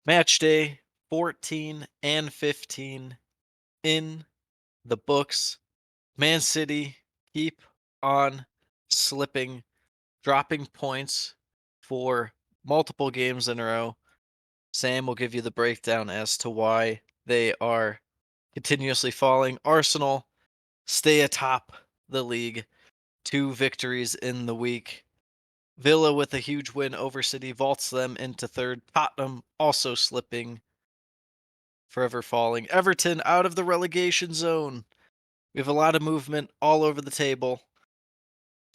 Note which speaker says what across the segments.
Speaker 1: Match day 14 and 15 in the books. Man City keep on slipping, dropping points for multiple games in a row. Sam will give you the breakdown as to why they are continuously falling. Arsenal stay atop the league, 2 victories in the week. Villa with a huge win over City vaults them into third. Tottenham also slipping, forever falling. Everton out of the relegation zone. We have a lot of movement all over the table.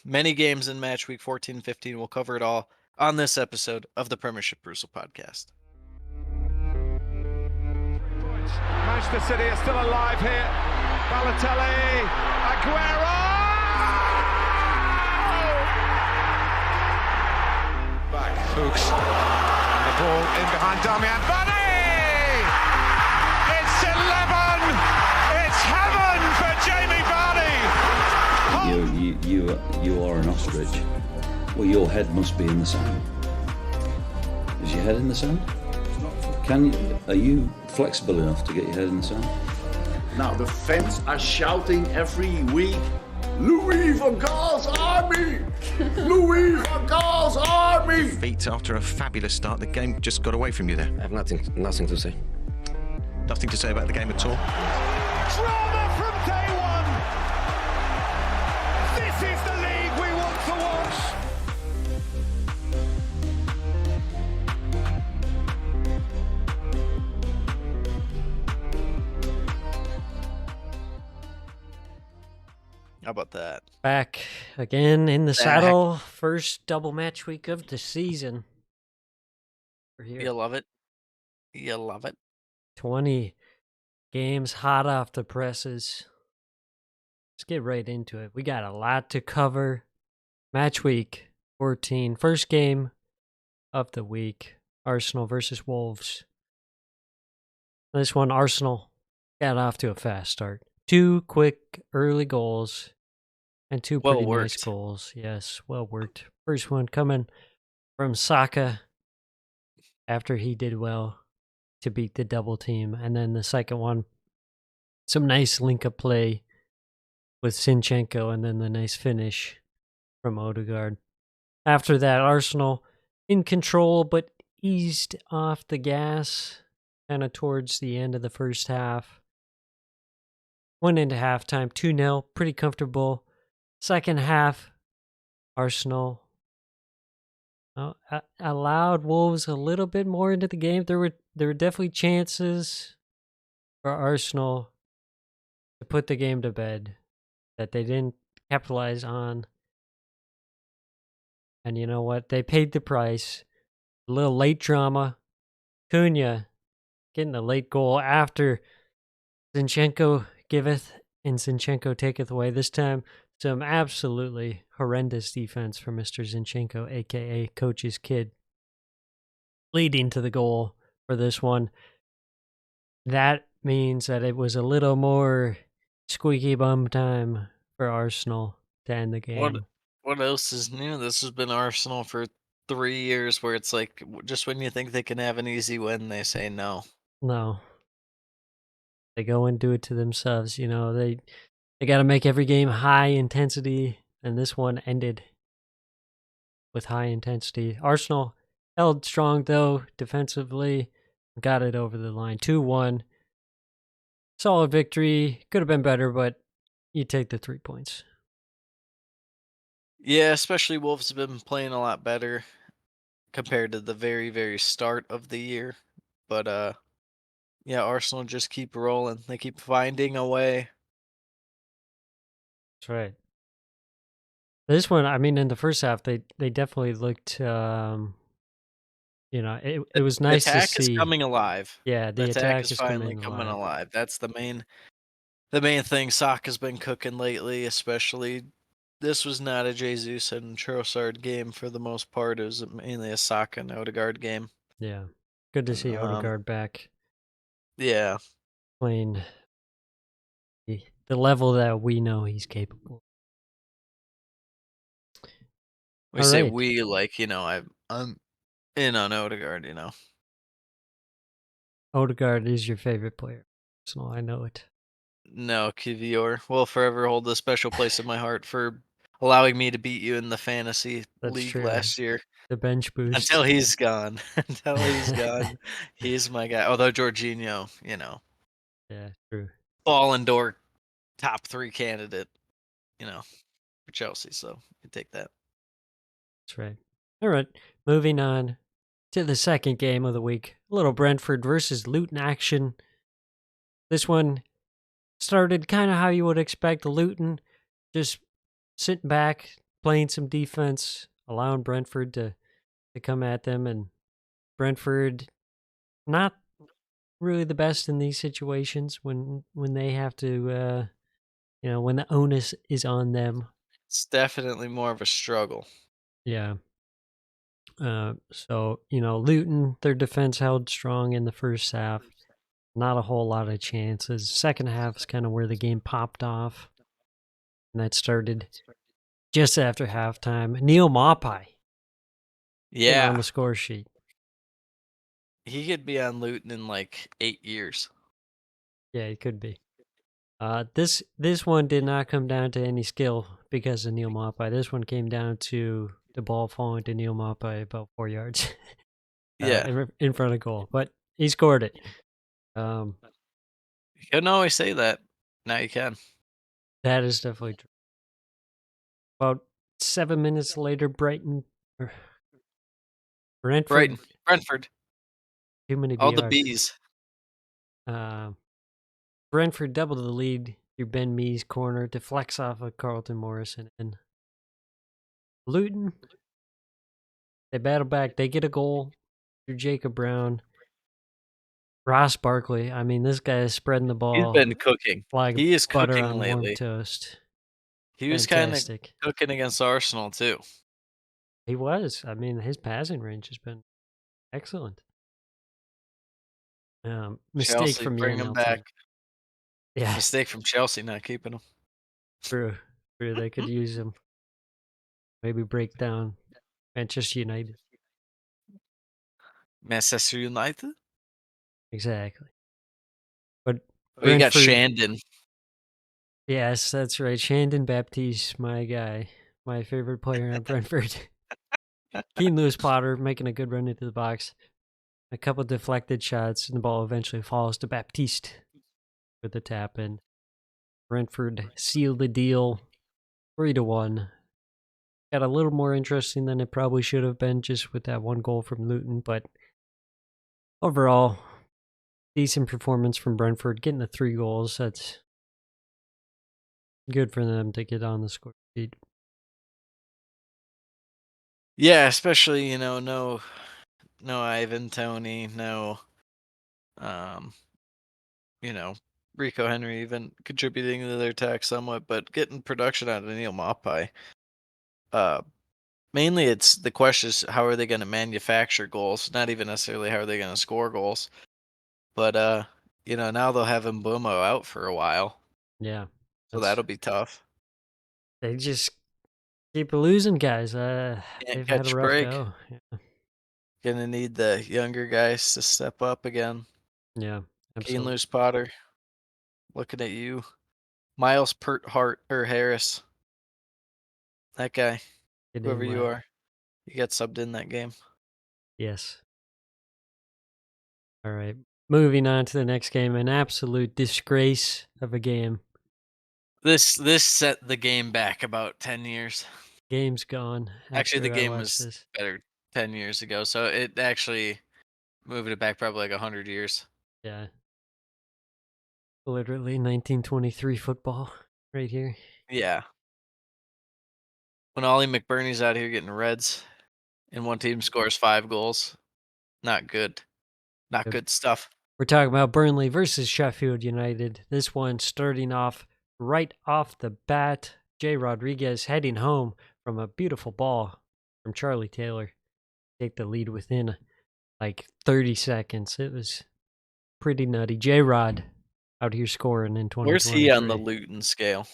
Speaker 1: Many games in match week 14 and 15. We'll cover it all on this episode of the Premiership Brussels podcast.
Speaker 2: Manchester City are still alive here. Balotelli, Aguero! Back, Fuchs. And the ball in behind Damian Vardy! It's 11! It's heaven for Jamie Vardy!
Speaker 3: You are an ostrich. Well, your head must be in the sand. Is your head in the sand? Are you flexible enough to get your head in the sand?
Speaker 4: Now the fans are shouting every week, Louis van Gaal's army! Louis van Gaal's army!
Speaker 5: Feet after a fabulous start, the game just got away from you there.
Speaker 6: I have nothing to say.
Speaker 5: Nothing to say about the game at all.
Speaker 2: Drama from day one! This is the league we want to watch!
Speaker 1: How about that?
Speaker 7: Back again in the saddle. First double match week of the season. We're here.
Speaker 1: You love it. You love it.
Speaker 7: 20 games hot off the presses. Let's get right into it. We got a lot to cover. Match week 14. First game of the week. Arsenal versus Wolves. This one, Arsenal got off to a fast start. 2 quick early goals. And 2 pretty nice goals. Yes, well worked. First one coming from Saka after he did well to beat the double team. And then the second one, some nice link-up play with Zinchenko, and then the nice finish from Odegaard. After that, Arsenal in control, but eased off the gas kind of towards the end of the first half. Went into halftime, 2-0, pretty comfortable. Second half, Arsenal allowed Wolves a little bit more into the game. There were definitely chances for Arsenal to put the game to bed that they didn't capitalize on. And you know what? They paid the price. A little late drama. Cunha getting a late goal after Zinchenko giveth and Zinchenko taketh away. This time, some absolutely horrendous defense from Mr. Zinchenko, a.k.a. Coach's kid, leading to the goal for this one. That means that it was a little more squeaky bum time for Arsenal to end the game.
Speaker 1: What else is new? This has been Arsenal for 3 years where it's like, just when you think they can have an easy win, they say no.
Speaker 7: No. They go and do it to themselves. You know, they got to make every game high intensity, and this one ended with high intensity. Arsenal held strong, though, defensively, got it over the line. 2-1. Solid victory. Could have been better, but you take the 3 points.
Speaker 1: Yeah, especially Wolves have been playing a lot better compared to the very, very start of the year. But, yeah, Arsenal just keep rolling. They keep finding a way.
Speaker 7: That's right. This one, I mean, in the first half, they definitely looked, it was nice to see.
Speaker 1: The attack is coming alive.
Speaker 7: Yeah, the
Speaker 1: attack is finally coming alive. That's the main thing. Saka's been cooking lately, especially. This was not a Jesus and Trossard game for the most part. It was mainly a Saka and Odegaard game.
Speaker 7: Yeah, good to see Odegaard back.
Speaker 1: Yeah.
Speaker 7: Playing the level that we know he's capable.
Speaker 1: We say we, like, I'm in on Odegaard,
Speaker 7: Odegaard is your favorite player. So I know it.
Speaker 1: No, Kivior will forever hold a special place in my heart for allowing me to beat you in the fantasy
Speaker 7: That's
Speaker 1: league
Speaker 7: true.
Speaker 1: last year.
Speaker 7: The bench
Speaker 1: Until
Speaker 7: boost.
Speaker 1: he's gone. Until he's gone. He's my guy. Although Jorginho,
Speaker 7: Yeah, true.
Speaker 1: Ballon d'Or top 3 candidate, for Chelsea. So you take that.
Speaker 7: That's right. All right. Moving on to the second game of the week. A little Brentford versus Luton action. This one started kind of how you would expect. Luton just sitting back, playing some defense, allowing Brentford to come at them. And Brentford, not really the best in these situations when they have to, when the onus is on them.
Speaker 1: It's definitely more of a struggle.
Speaker 7: Yeah. So, Luton, their defense held strong in the first half. Not a whole lot of chances. Second half is kind of where the game popped off. And that started just after halftime. Neil Maupay getting on
Speaker 1: Yeah.
Speaker 7: the score sheet.
Speaker 1: He could be on Luton in like 8 years.
Speaker 7: Yeah, it could be. This one did not come down to any skill because of Neil Maupay. This one came down to the ball falling to Neil Maupay about 4 yards
Speaker 1: Yeah.
Speaker 7: in front of goal. But he scored it.
Speaker 1: You couldn't always say that. Now you can.
Speaker 7: That is definitely true. About 7 minutes later, Brentford,
Speaker 1: Brentford.
Speaker 7: too many
Speaker 1: All the
Speaker 7: BRs.
Speaker 1: bees.
Speaker 7: Brentford doubled the lead through Ben Mee's corner, deflects off of Carlton Morrison, and Luton, they battle back. They get a goal through Jacob Brown. Ross Barkley, I mean, this guy is spreading the
Speaker 1: He's
Speaker 7: ball
Speaker 1: been cooking.
Speaker 7: like
Speaker 1: He is
Speaker 7: butter
Speaker 1: cooking
Speaker 7: on warm
Speaker 1: lately.
Speaker 7: toast.
Speaker 1: He was kind of
Speaker 7: Fantastic.
Speaker 1: cooking against Arsenal too.
Speaker 7: He was. I mean, his passing range has been excellent. Mistake
Speaker 1: Chelsea
Speaker 7: from
Speaker 1: bring him
Speaker 7: Yanel too.
Speaker 1: back.
Speaker 7: Yeah,
Speaker 1: Mistake from Chelsea not keeping him.
Speaker 7: true. They could use him. Maybe break down Manchester United.
Speaker 1: Manchester United.
Speaker 7: Exactly. But
Speaker 1: Oh, you got
Speaker 7: Brentford,
Speaker 1: Shandon.
Speaker 7: yes, that's right. Shandon Baptiste, my guy, my favorite player on Brentford. Keen Lewis Potter making a good run into the box. A couple deflected shots, and the ball eventually falls to Baptiste with the tap in. Brentford sealed the deal 3-1. Got a little more interesting than it probably should have been just with that one goal from Luton, but overall, decent performance from Brentford. Getting the 3 goals, that's good for them to get on the score sheet.
Speaker 1: Yeah, especially no Ivan Tony, no um, you know Rico Henry even contributing to their attack somewhat, but getting production out of Neil Maupay. Uh, Mainly it's the question is how are they going to manufacture goals? Not even necessarily how are they going to score goals, but now they'll have Mbumo out for a while,
Speaker 7: Yeah,
Speaker 1: so that'll be tough.
Speaker 7: they just keep losing guys.
Speaker 1: Can't
Speaker 7: They've had a
Speaker 1: catch a
Speaker 7: rough
Speaker 1: break.
Speaker 7: go. Yeah,
Speaker 1: Gonna need the younger guys to step up again.
Speaker 7: yeah,
Speaker 1: Keen
Speaker 7: absolutely.
Speaker 1: Loose Potter, looking at you. Miles Pert Hart or Harris, that guy,
Speaker 7: Get in
Speaker 1: whoever you
Speaker 7: well.
Speaker 1: are, you got subbed in that game.
Speaker 7: Yes. All right. Moving on to the next game, an absolute disgrace of a game.
Speaker 1: This set the game back about 10 years.
Speaker 7: Game's gone
Speaker 1: Actually, the
Speaker 7: after I
Speaker 1: game
Speaker 7: watched
Speaker 1: was
Speaker 7: this.
Speaker 1: better 10 years ago, so it actually moved it back probably like 100 years.
Speaker 7: Yeah. Literally 1923 football right here.
Speaker 1: Yeah. When Ollie McBurney's out here getting reds and one team scores 5 goals, not good. Not
Speaker 7: Yep.
Speaker 1: good stuff.
Speaker 7: We're talking about Burnley versus Sheffield United. This one starting off right off the bat. Jay Rodriguez heading home from a beautiful ball from Charlie Taylor. Take the lead within like 30 seconds. It was pretty nutty. J Rod out here scoring in
Speaker 1: Where's he on the
Speaker 7: 2023.
Speaker 1: Luton scale?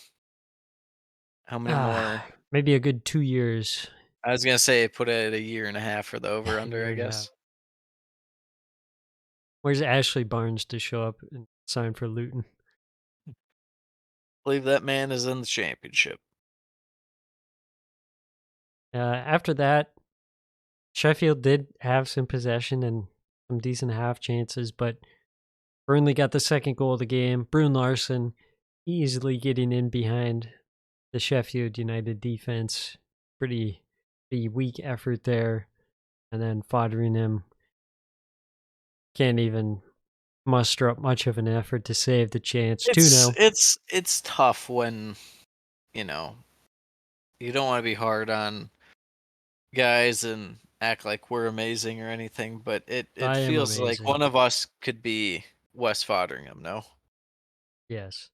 Speaker 1: How many more?
Speaker 7: Maybe a good 2 years.
Speaker 1: I was gonna say put it at a year and a half for the over
Speaker 7: A
Speaker 1: under,
Speaker 7: year
Speaker 1: I
Speaker 7: and a half.
Speaker 1: guess.
Speaker 7: Where's Ashley Barnes to show up and sign for Luton?
Speaker 1: Believe that man is in the championship.
Speaker 7: After that, Sheffield did have some possession and some decent half chances, but Burnley got the second goal of the game. Brune Larson easily getting in behind the Sheffield United defense. Pretty weak effort there. And then Foderingham can't even muster up much of an effort to save the chance. 2-0.
Speaker 1: It's tough when, you know, you don't want to be hard on guys and act like we're amazing or anything, but it
Speaker 7: I am
Speaker 1: feels like
Speaker 7: amazing.
Speaker 1: one of us could be Wes Foderingham, no?
Speaker 7: Yes.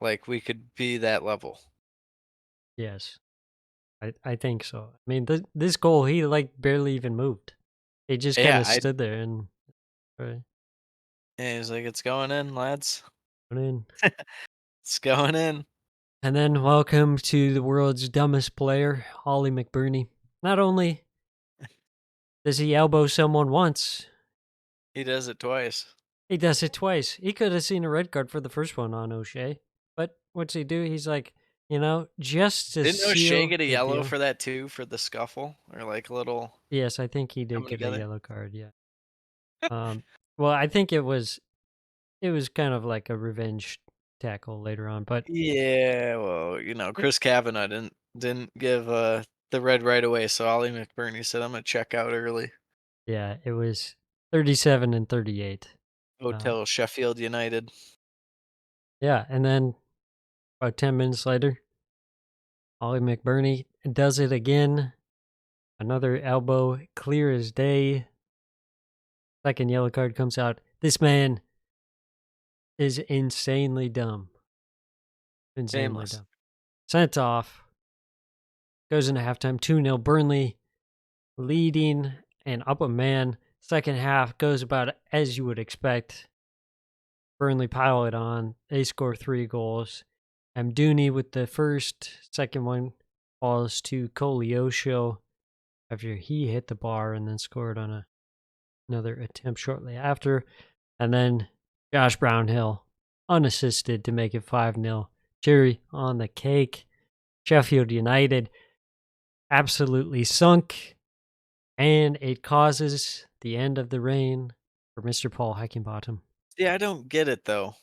Speaker 1: Like we could be that level.
Speaker 7: Yes. I think so. I mean, this goal, he like barely even moved. He just kind
Speaker 1: Yeah,
Speaker 7: of stood there and right,
Speaker 1: and he's like, it's going in, lads.
Speaker 7: went in.
Speaker 1: It's going in.
Speaker 7: And then welcome to the world's dumbest player, Ollie McBurney. Not only does he elbow someone once,
Speaker 1: He does it twice.
Speaker 7: he does it twice. He could have seen a red card for the first one on O'Shea. But what's he do? He's like, just to
Speaker 1: Didn't O'Shea
Speaker 7: seal
Speaker 1: get a
Speaker 7: the
Speaker 1: yellow
Speaker 7: deal.
Speaker 1: for that too, for the scuffle? Or like a little
Speaker 7: Yes, I think he did
Speaker 1: coming
Speaker 7: get a
Speaker 1: together?
Speaker 7: yellow card, yeah. Well, I think it was kind of like a revenge tackle later on, but
Speaker 1: Yeah, well, Chris Kavanaugh didn't give the red right away, so Ollie McBurney said, I'm gonna check out early.
Speaker 7: yeah, it was 37 and 38.
Speaker 1: Hotel Sheffield United.
Speaker 7: Yeah, and then about 10 minutes later, Ollie McBurney does it again. Another elbow, clear as day. Second yellow card comes out. This man is insanely dumb. Insanely
Speaker 1: Shameless.
Speaker 7: dumb. Sent off. Goes into halftime 2-0. Burnley leading and up a man. Second half goes about as you would expect. Burnley pile it on. They score 3 goals. Amdouni with the first. Second one falls to Koleosho after he hit the bar and then scored on another attempt shortly after. And then Josh Brownhill unassisted to make it 5-0. Cherry on the cake. Sheffield United absolutely sunk. And it causes the end of the reign for Mr. Paul Heckingbottom.
Speaker 1: Yeah, I don't get it though.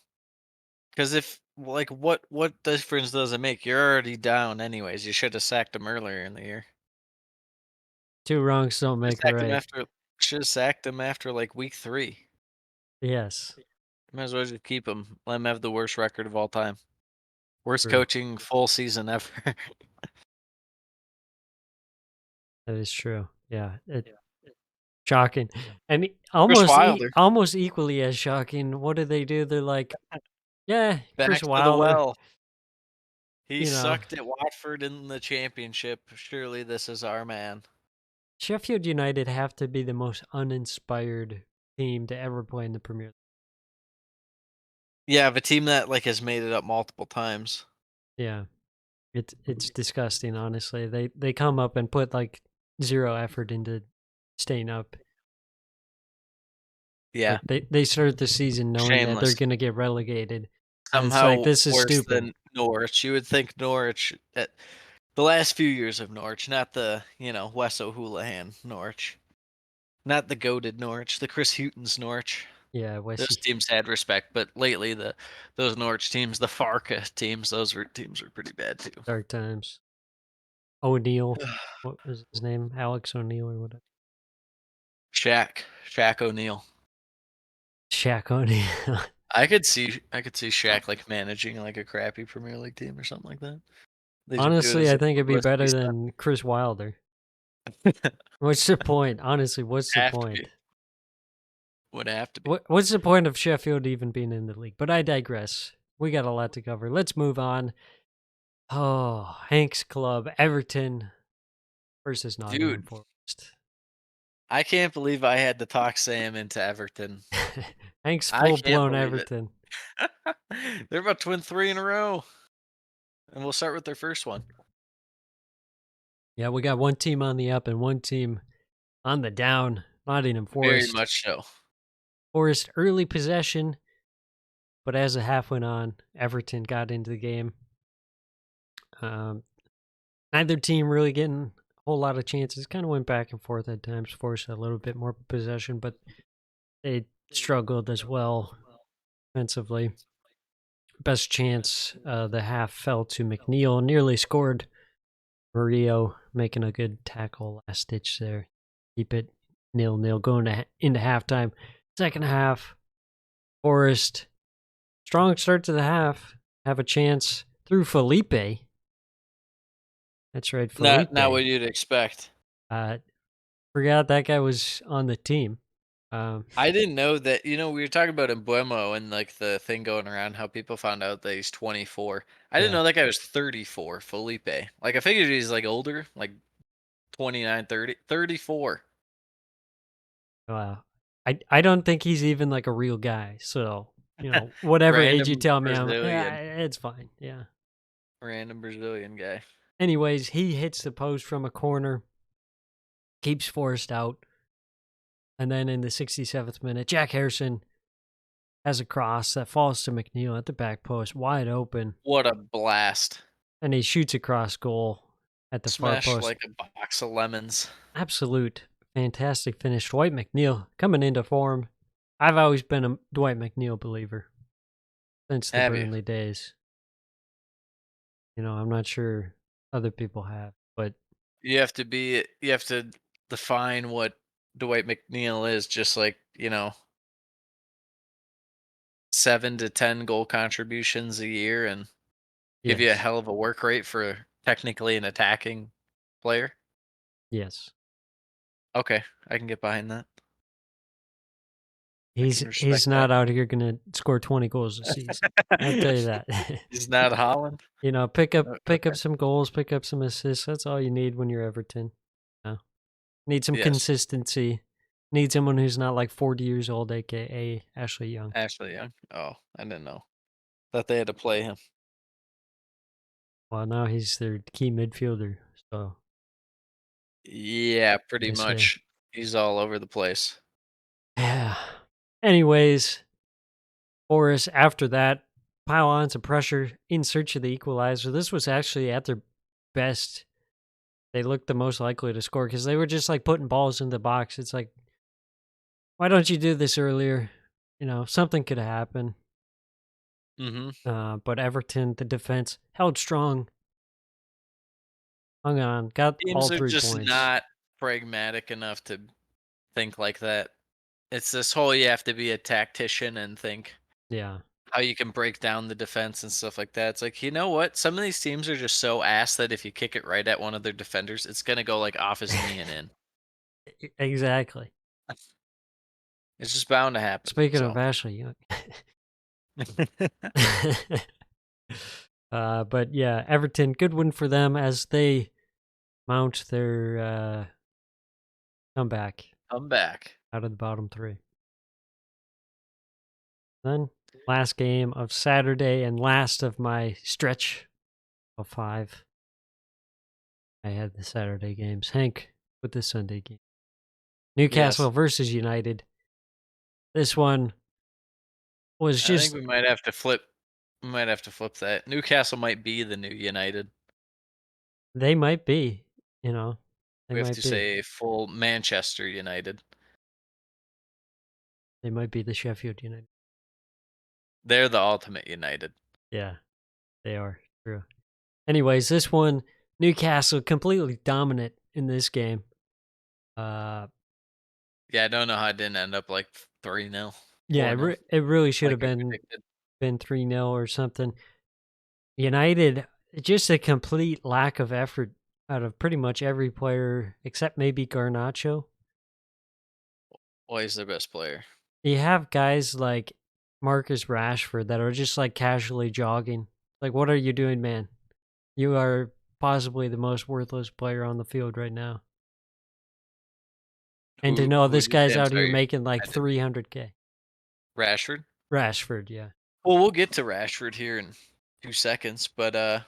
Speaker 1: Because if like what difference does it make? You're already down anyways. You should have sacked him earlier in the year.
Speaker 7: 2 wrongs don't
Speaker 1: Should
Speaker 7: make a
Speaker 1: have sacked him
Speaker 7: right.
Speaker 1: after like week 3.
Speaker 7: Yes,
Speaker 1: Might as well just keep him. Let him have the worst record of all time. Worst
Speaker 7: true.
Speaker 1: coaching full season ever.
Speaker 7: That is true. Yeah, shocking. And
Speaker 1: Chris Wilder.
Speaker 7: almost equally as shocking, what do? They're like, yeah,
Speaker 1: Back
Speaker 7: Chris
Speaker 1: to the
Speaker 7: Wilder,
Speaker 1: well. He
Speaker 7: you know,
Speaker 1: sucked at Watford in the championship. Surely this is our man.
Speaker 7: Sheffield United have to be the most uninspired team to ever play in the Premier League.
Speaker 1: Yeah, the team that like has made it up multiple times.
Speaker 7: Yeah. It's disgusting, honestly. They come up and put like 0 effort into staying up.
Speaker 1: Yeah,
Speaker 7: Like they started the season knowing that they're
Speaker 1: shameless.
Speaker 7: gonna get relegated. And it's
Speaker 1: Somehow
Speaker 7: like, this is
Speaker 1: worse
Speaker 7: stupid.
Speaker 1: than Norwich. You would think Norwich at the last few years of Norwich, not the, Wes O'Houlihan Norwich. Not the goated Norwich, the Chris Hughton's Norwich.
Speaker 7: Yeah,
Speaker 1: Those
Speaker 7: Westy.
Speaker 1: teams had respect, but lately those Norwich teams, the Farka teams, teams were pretty bad too.
Speaker 7: Dark times. O'Neal. What was his name? Alex O'Neal or whatever.
Speaker 1: Shaq O'Neal.
Speaker 7: Shaq O'Neal.
Speaker 1: I could see Shaq like managing like a crappy Premier League team or something like that. They should do it
Speaker 7: Honestly,
Speaker 1: as
Speaker 7: I
Speaker 1: a
Speaker 7: think it'd be better
Speaker 1: publicity
Speaker 7: than Chris Wilder.
Speaker 1: stunt.
Speaker 7: What's the point? Honestly, what's the
Speaker 1: Have to
Speaker 7: point?
Speaker 1: be. Would have to be.
Speaker 7: What's the point of Sheffield even being in the league? But I digress. We got a lot to cover. Let's move on. Oh, Hank's club, Everton versus Nottingham
Speaker 1: Dude,
Speaker 7: Forest.
Speaker 1: I can't believe I had to talk Sam into Everton.
Speaker 7: Hank's
Speaker 1: I
Speaker 7: full
Speaker 1: can't
Speaker 7: blown
Speaker 1: believe it.
Speaker 7: Everton.
Speaker 1: They're about to win 3 in a row. And we'll start with their first one.
Speaker 7: Yeah, we got one team on the up and one team on the down. Nottingham
Speaker 1: Very
Speaker 7: Forest.
Speaker 1: much so.
Speaker 7: Forest early possession, but as the half went on, Everton got into the game. Neither team really getting a whole lot of chances. Kind of went back and forth at times. Forced a little bit more possession, but they struggled as well offensively. Best chance, the half fell to McNeil. Nearly scored. Murillo making a good tackle last ditch there. Keep it 0-0 going into halftime. Second half, Forest, strong start to the half. Have a chance through Felipe. That's right, Felipe.
Speaker 1: Not what you'd expect.
Speaker 7: Forgot that guy was on the team.
Speaker 1: I didn't know that. We were talking about Embuemo and like the thing going around how people found out that he's 24. I didn't
Speaker 7: Yeah.
Speaker 1: know that guy was 34, Felipe. Like I figured he's like older, like 29, 30, 34.
Speaker 7: Wow. I don't think he's even like a real guy. So, whatever age you
Speaker 1: Random
Speaker 7: tell me,
Speaker 1: Brazilian.
Speaker 7: it's fine. Yeah.
Speaker 1: Random Brazilian guy.
Speaker 7: Anyways, he hits the post from a corner, keeps Forrest out. And then in the 67th minute, Jack Harrison has a cross that falls to McNeil at the back post, wide open.
Speaker 1: What a blast.
Speaker 7: And he shoots a cross goal at the far
Speaker 1: Smashed
Speaker 7: post.
Speaker 1: like a box of lemons.
Speaker 7: Absolute fantastic finish. Dwight McNeil coming into form. I've always been a Dwight McNeil believer since the
Speaker 1: Have you?
Speaker 7: Burnley days. I'm not sure other people have, but
Speaker 1: You have to define what Dwight McNeil is, just like, 7 to 10 goal contributions a year and give you a
Speaker 7: yes.
Speaker 1: hell of a work rate for technically an attacking player.
Speaker 7: Yes.
Speaker 1: Okay, I can get behind that. I
Speaker 7: He's
Speaker 1: can
Speaker 7: he's
Speaker 1: respect
Speaker 7: not
Speaker 1: that.
Speaker 7: out here gonna score 20 goals a season. I'll tell you that.
Speaker 1: He's not Holland.
Speaker 7: Pick up
Speaker 1: Okay.
Speaker 7: some goals, pick up some assists. That's all you need when you're Everton. No. Need some
Speaker 1: Yes,
Speaker 7: consistency. Need someone who's not like 40 years old, aka Ashley Young.
Speaker 1: Ashley Young. Oh, I didn't know. Thought they had to play him.
Speaker 7: Well, now he's their key midfielder. So
Speaker 1: Yeah, pretty
Speaker 7: they say.
Speaker 1: much. He's all over the place.
Speaker 7: Yeah. Anyways, Forest after that pile on some pressure in search of the equalizer. This was actually at their best. They looked the most likely to score because they were just like putting balls in the box. It's like, why don't you do this earlier? Something could have happened.
Speaker 1: Mm-hmm.
Speaker 7: But Everton, the defense held strong, hung on, got all
Speaker 1: Teams are
Speaker 7: 3
Speaker 1: just
Speaker 7: points.
Speaker 1: not pragmatic enough to think like that. It's this whole you have to be a tactician and think
Speaker 7: Yeah.
Speaker 1: how you can break down the defense and stuff like that. It's like, you know what? Some of these teams are just so ass that if you kick it right at one of their defenders, it's gonna go like off his knee and in.
Speaker 7: Exactly.
Speaker 1: It's just bound to happen.
Speaker 7: Speaking of
Speaker 1: So
Speaker 7: Ashley Young. But yeah, Everton, good win for them as they mount their comeback
Speaker 1: come back.
Speaker 7: out of the bottom 3. Then last game of Saturday and last of my stretch of 5. I had the Saturday games. Hank with the Sunday game. Newcastle
Speaker 1: Yes.
Speaker 7: versus United. This one was
Speaker 1: I think
Speaker 7: just,
Speaker 1: we might have to flip. We might have to flip that. Newcastle might be the new United.
Speaker 7: they might be, they
Speaker 1: We have
Speaker 7: might
Speaker 1: to
Speaker 7: be.
Speaker 1: say full Manchester United.
Speaker 7: They might be the Sheffield United.
Speaker 1: They're the ultimate United.
Speaker 7: Yeah, they are. True. Anyways, this one, Newcastle completely dominant in this game.
Speaker 1: Yeah, I don't know how it didn't end up like 3-0.
Speaker 7: Yeah,
Speaker 1: 4-0,
Speaker 7: it really should
Speaker 1: like
Speaker 7: have
Speaker 1: I
Speaker 7: been
Speaker 1: predicted.
Speaker 7: 3-0 or something. United, just a complete lack of effort out of pretty much every player except maybe Garnacho.
Speaker 1: Well, he's their best player.
Speaker 7: You have guys like Marcus Rashford that are just like casually jogging. Like, what are you doing, man? You are possibly the most worthless player on the field right now. And to know this
Speaker 1: Who'd you say?
Speaker 7: guy's
Speaker 1: I'm
Speaker 7: out here
Speaker 1: sorry.
Speaker 7: making like
Speaker 1: I didn't-
Speaker 7: 300K.
Speaker 1: Rashford.
Speaker 7: Rashford, yeah.
Speaker 1: Well, we'll get to Rashford here in 2 seconds, but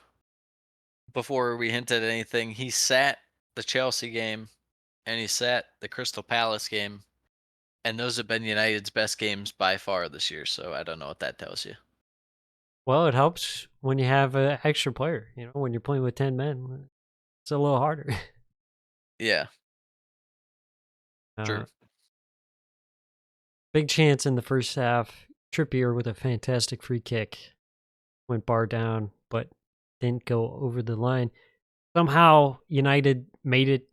Speaker 1: before we hint at anything, he sat the Chelsea game and he sat the Crystal Palace game, And those have been United's best games by far this year, so I don't know what that tells you.
Speaker 7: Well, it helps when you have an extra player. When you're playing with 10 men, it's a little harder.
Speaker 1: Yeah,
Speaker 7: Uh,
Speaker 1: true.
Speaker 7: Big chance in the first half. Trippier with a fantastic free kick. Went bar down, but didn't go over the line. Somehow, United made it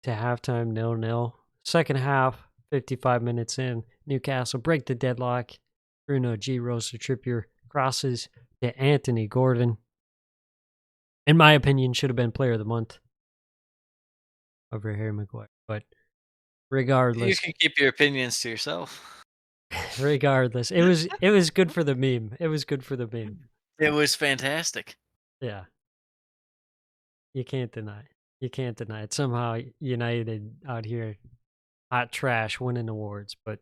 Speaker 7: to halftime 0-0. Second half, 55 minutes in, Newcastle break the deadlock. Bruno G. Rosa Trippier crosses to Anthony Gordon. In my opinion, should have been player of the month over Harry Maguire. But
Speaker 1: You
Speaker 7: regardless,
Speaker 1: can keep your opinions to yourself.
Speaker 7: it was good for the meme. It was good for the meme.
Speaker 1: It was fantastic.
Speaker 7: Yeah. You can't deny it. You can't deny it. Somehow United out here hot trash winning awards, but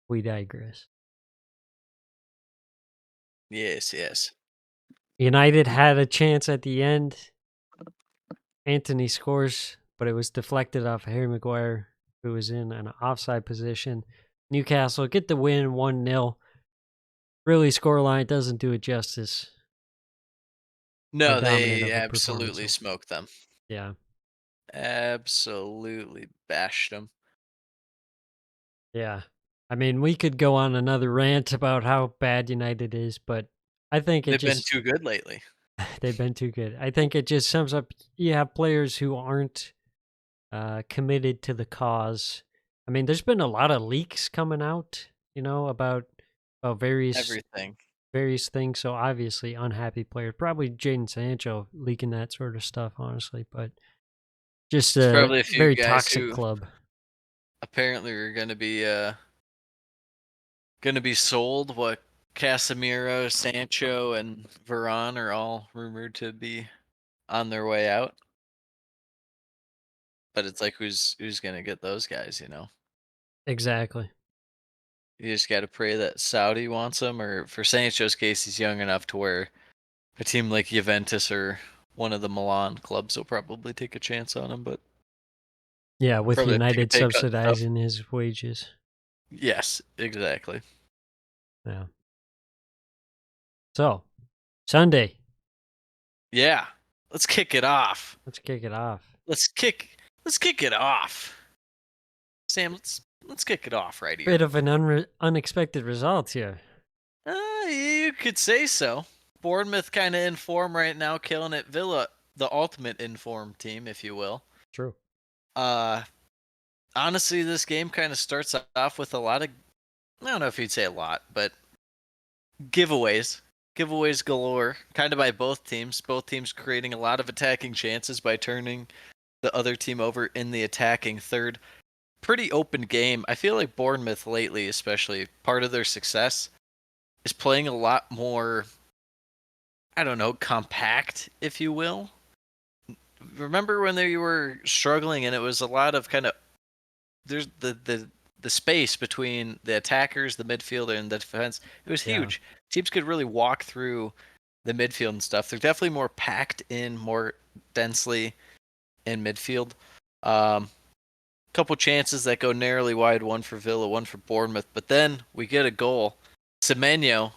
Speaker 7: we digress.
Speaker 1: Yes.
Speaker 7: United had a chance at the end. Anthony scores, but it was deflected off Harry Maguire, who was in an offside position. Newcastle get the win 1-0. Really, scoreline doesn't do it justice.
Speaker 1: No,
Speaker 7: dominant
Speaker 1: they
Speaker 7: of a performance.
Speaker 1: absolutely smoked them.
Speaker 7: Yeah.
Speaker 1: Absolutely bashed them.
Speaker 7: Yeah. I mean, we could go on another rant about how bad United is, but I think
Speaker 1: They've been too good lately.
Speaker 7: they've been too good. I think it just sums up you have players who aren't committed to the cause. I mean, there's been a lot of leaks coming out, about
Speaker 1: Everything.
Speaker 7: various things. So obviously, unhappy players, probably Jadon Sancho leaking that sort of stuff, honestly. But just
Speaker 1: There's
Speaker 7: a
Speaker 1: probably a few
Speaker 7: very
Speaker 1: guys
Speaker 7: toxic
Speaker 1: who
Speaker 7: club.
Speaker 1: apparently are gonna be sold. What Casemiro, Sancho, and Varane are all rumored to be on their way out. But it's like who's gonna get those guys,
Speaker 7: Exactly.
Speaker 1: You just gotta pray that Saudi wants him, or for Sancho's case, he's young enough to where a team like Juventus or one of the Milan clubs will probably take a chance on him, but
Speaker 7: Yeah, with
Speaker 1: probably have to take a
Speaker 7: United
Speaker 1: pay cut and stuff.
Speaker 7: subsidizing his wages.
Speaker 1: Yes, exactly.
Speaker 7: Yeah. So, Sunday.
Speaker 1: Yeah. Let's kick it off.
Speaker 7: Let's kick it off.
Speaker 1: Let's kick it off. Sam, let's kick it off right here.
Speaker 7: Bit of an unexpected result here.
Speaker 1: You could say so. Bournemouth kind of in form right now, killing it. Villa, the ultimate informed team, if you will.
Speaker 7: True.
Speaker 1: Honestly, this game kind of starts off with a lot of, I don't know if you'd say a lot, but giveaways. Giveaways galore, kind of by both teams. Both teams creating a lot of attacking chances by turning the other team over in the attacking third. Pretty open game. I feel like Bournemouth lately, especially, part of their success is playing a lot more, I don't know, compact, if you will. Remember when they were struggling and it was a lot of kind of, there's the space between the attackers, the midfielder, and the defense. It was huge. Teams could really walk through the midfield and stuff. They're definitely more packed in, more densely in midfield. Couple chances that go narrowly wide, one for Villa, one for Bournemouth, but then we get a goal. Semenyo,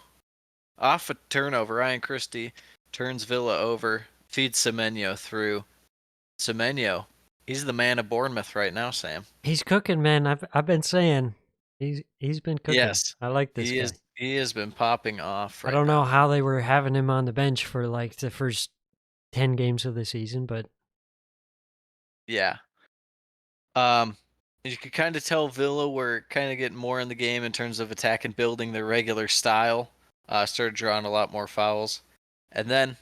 Speaker 1: off a turnover, Ryan Christie turns Villa over, feeds Semenyo through. Semenyo, he's the man of Bournemouth right now, Sam.
Speaker 7: He's cooking, man. I've been saying he's been cooking.
Speaker 1: Yes,
Speaker 7: I like this guy.
Speaker 1: He has been popping off.
Speaker 7: I don't know how they were having him on the bench for like the first 10 games of the season, but
Speaker 1: yeah. You could kind of tell Villa were kind of getting more in the game in terms of attack and building their regular style. Started drawing a lot more fouls. And then,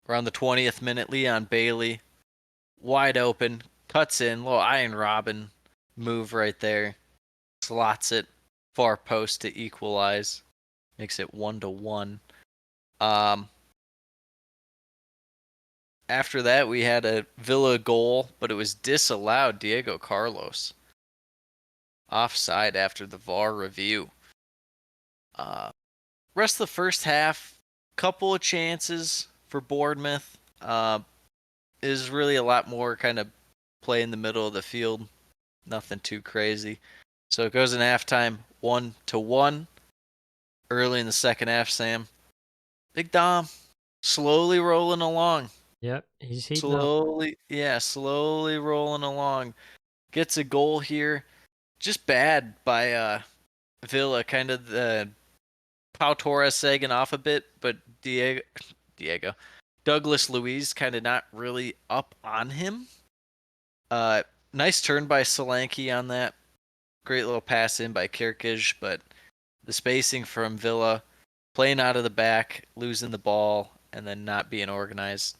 Speaker 1: around the 20th minute, Leon Bailey, wide open, cuts in, little Iron Robin move right there. Slots it, far post to equalize. Makes it 1-1. After that, we had a Villa goal, but it was disallowed. Diego Carlos. Offside after the VAR review. Rest of the first half, couple of chances for Bournemouth. Is really a lot more kind of play in the middle of the field. Nothing too crazy. So it goes in halftime 1-1. Early in the second half, Sam. Big Dom slowly rolling along.
Speaker 7: Yep, he's heating up.
Speaker 1: Slowly rolling along. Gets a goal here. Just bad by Villa, kind of the Pau Torres sagging off a bit, but Diego Douglas Luiz kind of not really up on him. Nice turn by Solanke on that. Great little pass in by Kirkic, but the spacing from Villa, playing out of the back, losing the ball, and then not being organized.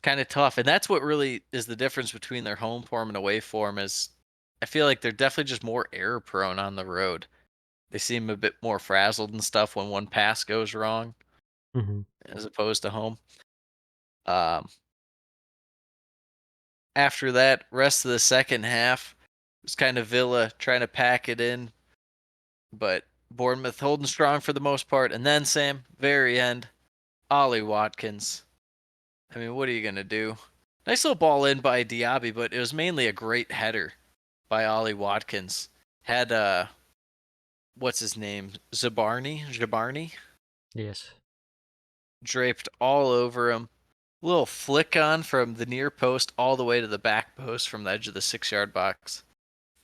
Speaker 1: Kind of tough. And that's what really is the difference between their home form and away form is I feel like they're definitely just more error prone on the road. They seem a bit more frazzled and stuff when one pass goes wrong
Speaker 7: Hmm.
Speaker 1: as opposed to home. After that, rest of the second half was kind of Villa trying to pack it in, but Bournemouth holding strong for the most part. And then, Sam, very end, Ollie Watkins. I mean, what are you going to do? Nice little ball in by Diaby, but it was mainly a great header by Ollie Watkins. Had, what's his name? Zabarni?
Speaker 7: Yes.
Speaker 1: Draped all over him. Little flick on from the near post all the way to the back post from the edge of the 6-yard box.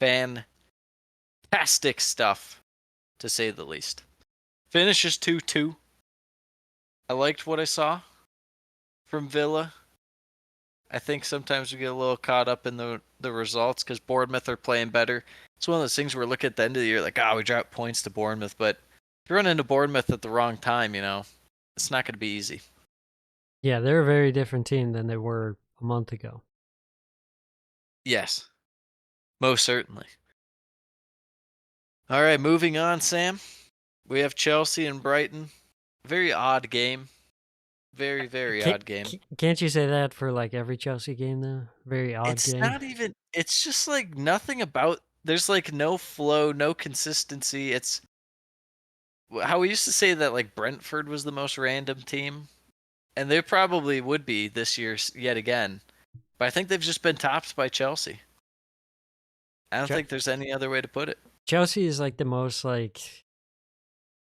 Speaker 1: Fantastic stuff, to say the least. Finishes 2-2. I liked what I saw from Villa. I think sometimes we get a little caught up in the results because Bournemouth are playing better. It's one of those things where we look at the end of the year like, we dropped points to Bournemouth. But if you run into Bournemouth at the wrong time, it's not going to be easy.
Speaker 7: Yeah, they're a very different team than they were a month ago.
Speaker 1: Yes, most certainly. All right, moving on, Sam. We have Chelsea and Brighton. Very odd game. Very, very odd game.
Speaker 7: Can't you say that for like every Chelsea game though? Very odd
Speaker 1: It's
Speaker 7: game.
Speaker 1: not even, it's just like nothing about, there's like no flow, no consistency. It's how we used to say that like Brentford was the most random team. And they probably would be this year yet again. But I think they've just been topped by Chelsea. I don't think there's any other way to put it.
Speaker 7: Chelsea is like the most like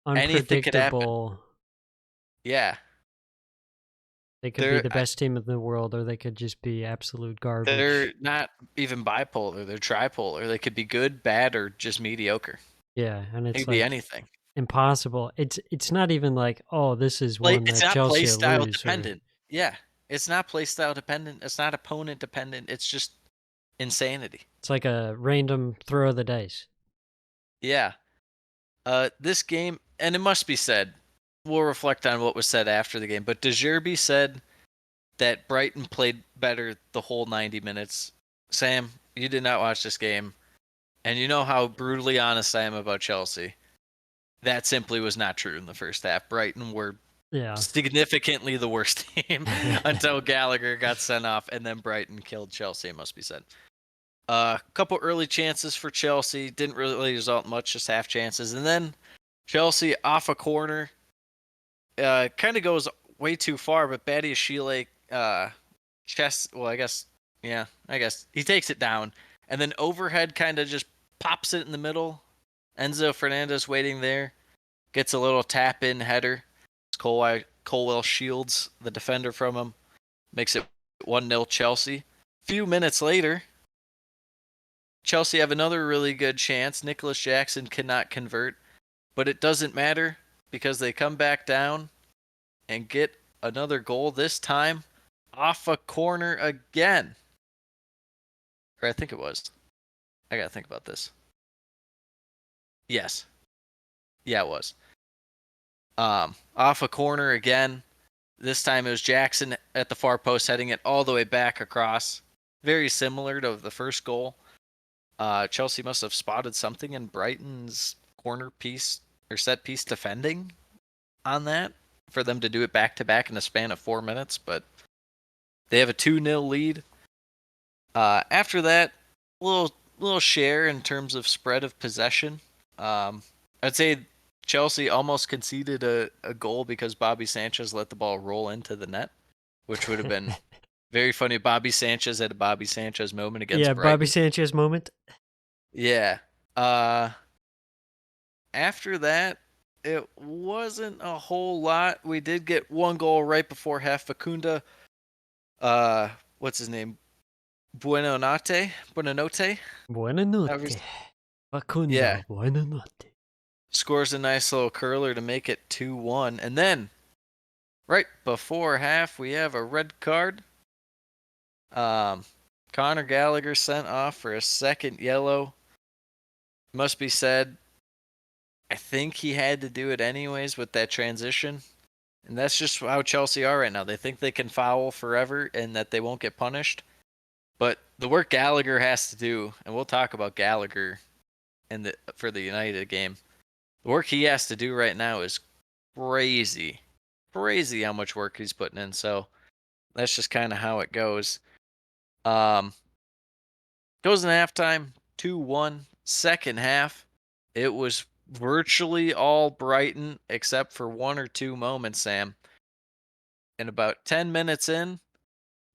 Speaker 1: Anything could happen.
Speaker 7: unpredictable.
Speaker 1: Yeah.
Speaker 7: They could be the best team in the world, or they could just be absolute garbage.
Speaker 1: They're not even bipolar. They're tripolar. They could be good, bad, or just mediocre.
Speaker 7: Yeah, and
Speaker 1: It
Speaker 7: it's
Speaker 1: could
Speaker 7: like
Speaker 1: be anything.
Speaker 7: impossible. It's not even like, oh, this is one
Speaker 1: It's
Speaker 7: that
Speaker 1: not
Speaker 7: Chelsea
Speaker 1: play style
Speaker 7: lose.
Speaker 1: dependent. Yeah. It's not play style dependent. It's not opponent dependent. It's just insanity.
Speaker 7: It's like a random throw of the dice.
Speaker 1: Yeah. This game, and it must be said, we'll reflect on what was said after the game, but De Zerbi said that Brighton played better the whole 90 minutes. Sam, you did not watch this game, and you know how brutally honest I am about Chelsea. That simply was not true in the first half. Brighton were significantly the worst team until Gallagher got sent off, and then Brighton killed Chelsea, it must be said. A couple early chances for Chelsea. Didn't really result in much, just half chances. And then Chelsea off a corner. Kind of goes way too far, but Badiashile chest. Well, I guess he takes it down, and then overhead kind of just pops it in the middle. Enzo Fernandez waiting there, gets a little tap in header. Colwell shields the defender from him, makes it 1-0 Chelsea. Few minutes later, Chelsea have another really good chance. Nicholas Jackson cannot convert, but it doesn't matter because they come back down and get another goal, this time off a corner again. Or I think it was. I got to think about this. Yes. Yeah, it was. Off a corner again. This time it was Jackson at the far post heading it all the way back across. Very similar to the first goal. Chelsea must have spotted something in Brighton's corner piece or set piece defending on that for them to do it back to back in a span of 4 minutes, but they have a 2-0 lead. After that, little share in terms of spread of possession. I'd say Chelsea almost conceded a goal because Bobby Sanchez let the ball roll into the net, which would have been Very funny. Bobby Sanchez had a Bobby Sanchez moment against
Speaker 7: Yeah,
Speaker 1: Brighton.
Speaker 7: Bobby Sanchez moment.
Speaker 1: Yeah. After that, it wasn't a whole lot. We did get one goal right before half. Facunda, what's his name? Buenanote?
Speaker 7: Buena
Speaker 1: However
Speaker 7: notte.
Speaker 1: Yeah.
Speaker 7: Facundo, buena notte.
Speaker 1: Scores a nice little curler to make it 2-1. And then, right before half, we have a red card. Conor Gallagher sent off for a second yellow. Must be said, I think he had to do it anyways with that transition. And that's just how Chelsea are right now. They think they can foul forever and that they won't get punished. But the work Gallagher has to do, and we'll talk about Gallagher for the United game. The work he has to do right now is crazy. Crazy how much work he's putting in. So that's just kind of how it goes. Goes in halftime, 2-1. Second half, it was virtually all Brighton except for one or two moments, Sam. And about 10 minutes in,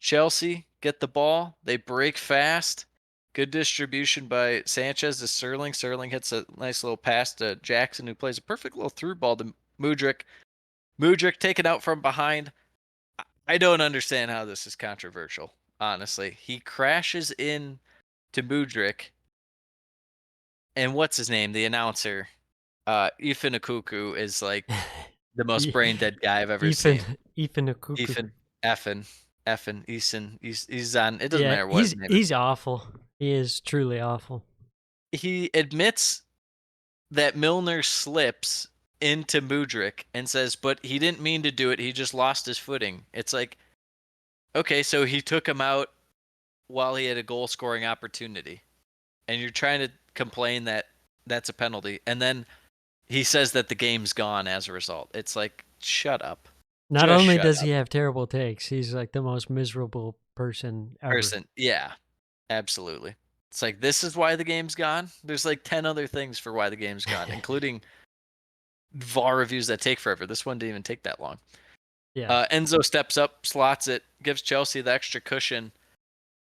Speaker 1: Chelsea get the ball. They break fast. Good distribution by Sanchez to Sterling. Sterling hits a nice little pass to Jackson, who plays a perfect little through ball to Mudryk. Mudryk taken out from behind. I don't understand how this is controversial, honestly. He crashes in to Mudryk, and what's his name? The announcer, Ethan Akuku, is like the most brain dead guy I've ever seen.
Speaker 7: Ethan Akuku.
Speaker 1: Ethan, Effin, Eason, he's on. It doesn't
Speaker 7: Yeah,
Speaker 1: matter what his name is.
Speaker 7: he's awful. He is truly awful.
Speaker 1: He admits that Milner slips into Mudryk and says, but he didn't mean to do it. He just lost his footing. It's like, okay, so he took him out while he had a goal scoring opportunity. And you're trying to complain that that's a penalty. And then he says that the game's gone as a result. It's like, shut up.
Speaker 7: Not
Speaker 1: Just
Speaker 7: only
Speaker 1: shut
Speaker 7: does
Speaker 1: up.
Speaker 7: he have terrible takes, he's like the most miserable person ever.
Speaker 1: Yeah, absolutely. It's like, this is why the game's gone. There's like 10 other things for why the game's gone, including VAR reviews that take forever. This one didn't even take that long.
Speaker 7: Yeah.
Speaker 1: Enzo steps up, slots it, gives Chelsea the extra cushion.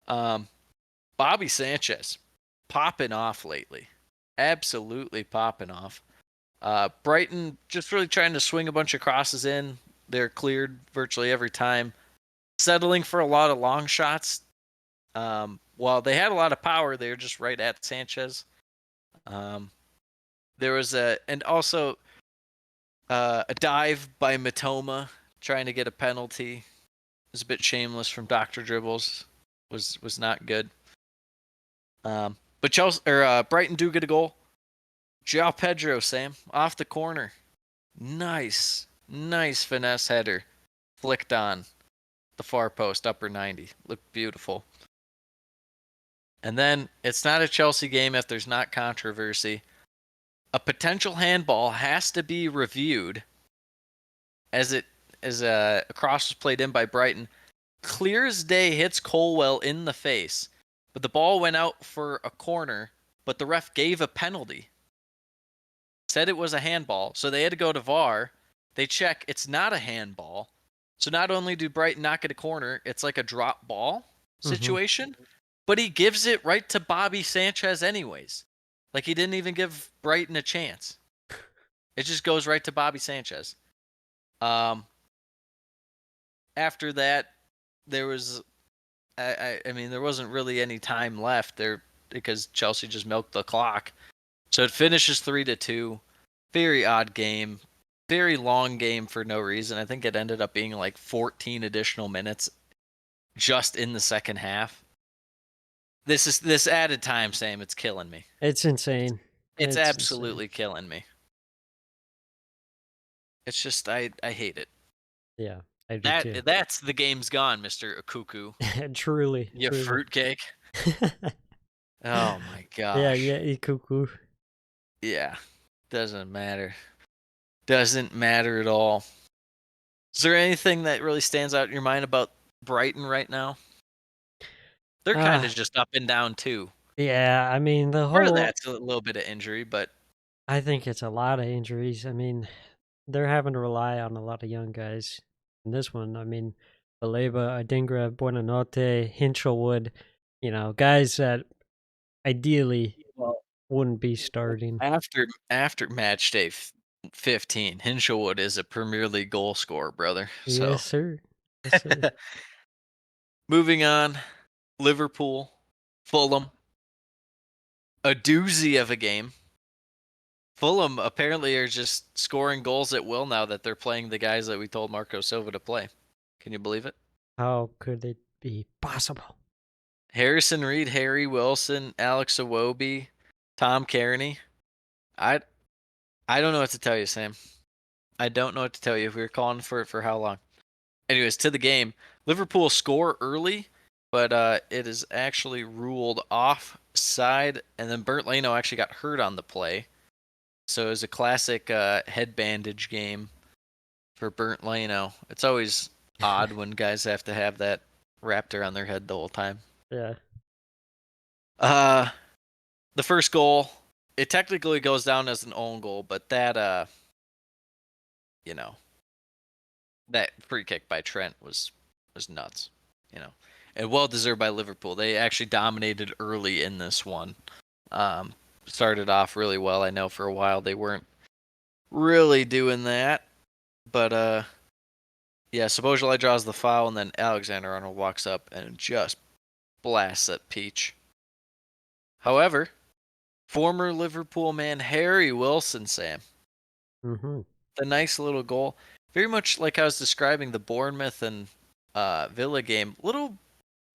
Speaker 1: Bobby Sanchez popping off lately. Absolutely popping off. Brighton just really trying to swing a bunch of crosses in. They're cleared virtually every time. Settling for a lot of long shots. While they had a lot of power, they were just right at Sanchez. There was a dive by Matoma trying to get a penalty. It was a bit shameless from Dr. Dribbles. Was not good. But Brighton do get a goal. João Pedro, Sam, off the corner. Nice finesse header. Flicked on the far post, upper 90. Looked beautiful. And then it's not a Chelsea game if there's not controversy. A potential handball has to be reviewed as a cross was played in by Brighton. Clear as day hits Colwell in the face, but the ball went out for a corner, but the ref gave a penalty. Said it was a handball, so they had to go to VAR. They check, it's not a handball. So not only do Brighton not get a corner, it's like a drop ball situation, but he gives it right to Bobby Sanchez anyways. Like he didn't even give Brighton a chance. It just goes right to Bobby Sanchez. After that, there was, I mean, there wasn't really any time left there because Chelsea just milked the clock. So it finishes 3-2. Very odd game. Very long game for no reason. I think it ended up being like 14 additional minutes just in the second half. This added time, Sam, it's killing me.
Speaker 7: It's insane.
Speaker 1: It's absolutely
Speaker 7: insane.
Speaker 1: killing me. It's just I hate it.
Speaker 7: Yeah, I do too.
Speaker 1: That's the game's gone, Mr. Akuku.
Speaker 7: Truly.
Speaker 1: You
Speaker 7: truly.
Speaker 1: fruitcake. Oh my gosh.
Speaker 7: Yeah, cuckoo.
Speaker 1: Yeah. Doesn't matter. Doesn't matter at all. Is there anything that really stands out in your mind about Brighton right now? They're kind of just up and down too.
Speaker 7: Yeah, I mean the
Speaker 1: Part of
Speaker 7: whole.
Speaker 1: that's a little bit of injury, but
Speaker 7: I think it's a lot of injuries. I mean, they're having to rely on a lot of young guys. And this one, I mean, Baleba, Adingra, Buonanotte, Hinchelwood. You know, guys that ideally
Speaker 1: Well,
Speaker 7: wouldn't be starting.
Speaker 1: after match day 15, Hinchelwood is a Premier League goal scorer, brother. So
Speaker 7: Yes, sir. Yes, sir.
Speaker 1: moving on, Liverpool, Fulham, a doozy of a game. Fulham apparently are just scoring goals at will now that they're playing the guys that we told Marco Silva to play. Can you believe it?
Speaker 7: How could it be possible?
Speaker 1: Harrison Reed, Harry Wilson, Alex Iwobi, Tom Kearney. I I don't know what to tell you, Sam. I don't know what to tell you. We were calling for it for how long? Anyways, to the game. Liverpool score early, but it is actually ruled offside, and then Bernd Leno actually got hurt on the play. So it was a classic head bandage game for Bernd Leno. It's always odd when guys have to have that wrapped around their head the whole time.
Speaker 7: Yeah.
Speaker 1: The first goal, it technically goes down as an own goal, but that you know, that free kick by Trent was nuts, you know. And well deserved by Liverpool. They actually dominated early in this one. Started off really well. I know for a while they weren't really doing that. But yeah, Szoboszlai draws the foul, and then Alexander-Arnold walks up and just blasts at Peach. However, former Liverpool man Harry Wilson, Sam,
Speaker 7: Mm-hmm.
Speaker 1: the nice little goal, very much like I was describing the Bournemouth and Villa game. Little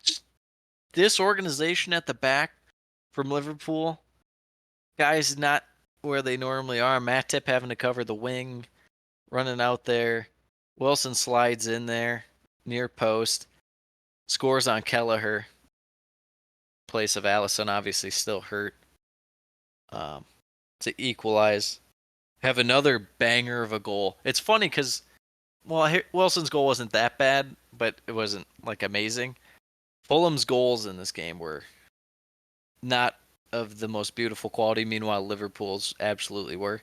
Speaker 1: just disorganization at the back from Liverpool. Guys not where they normally are. Matip having to cover the wing, running out there. Wilson slides in there, near post, scores on Kelleher. Place of Allison, obviously still hurt. To equalize. Have another banger of a goal. It's funny because, well, Wilson's goal wasn't that bad, but it wasn't like amazing. Fulham's goals in this game were not of the most beautiful quality. Meanwhile, Liverpool's absolutely were.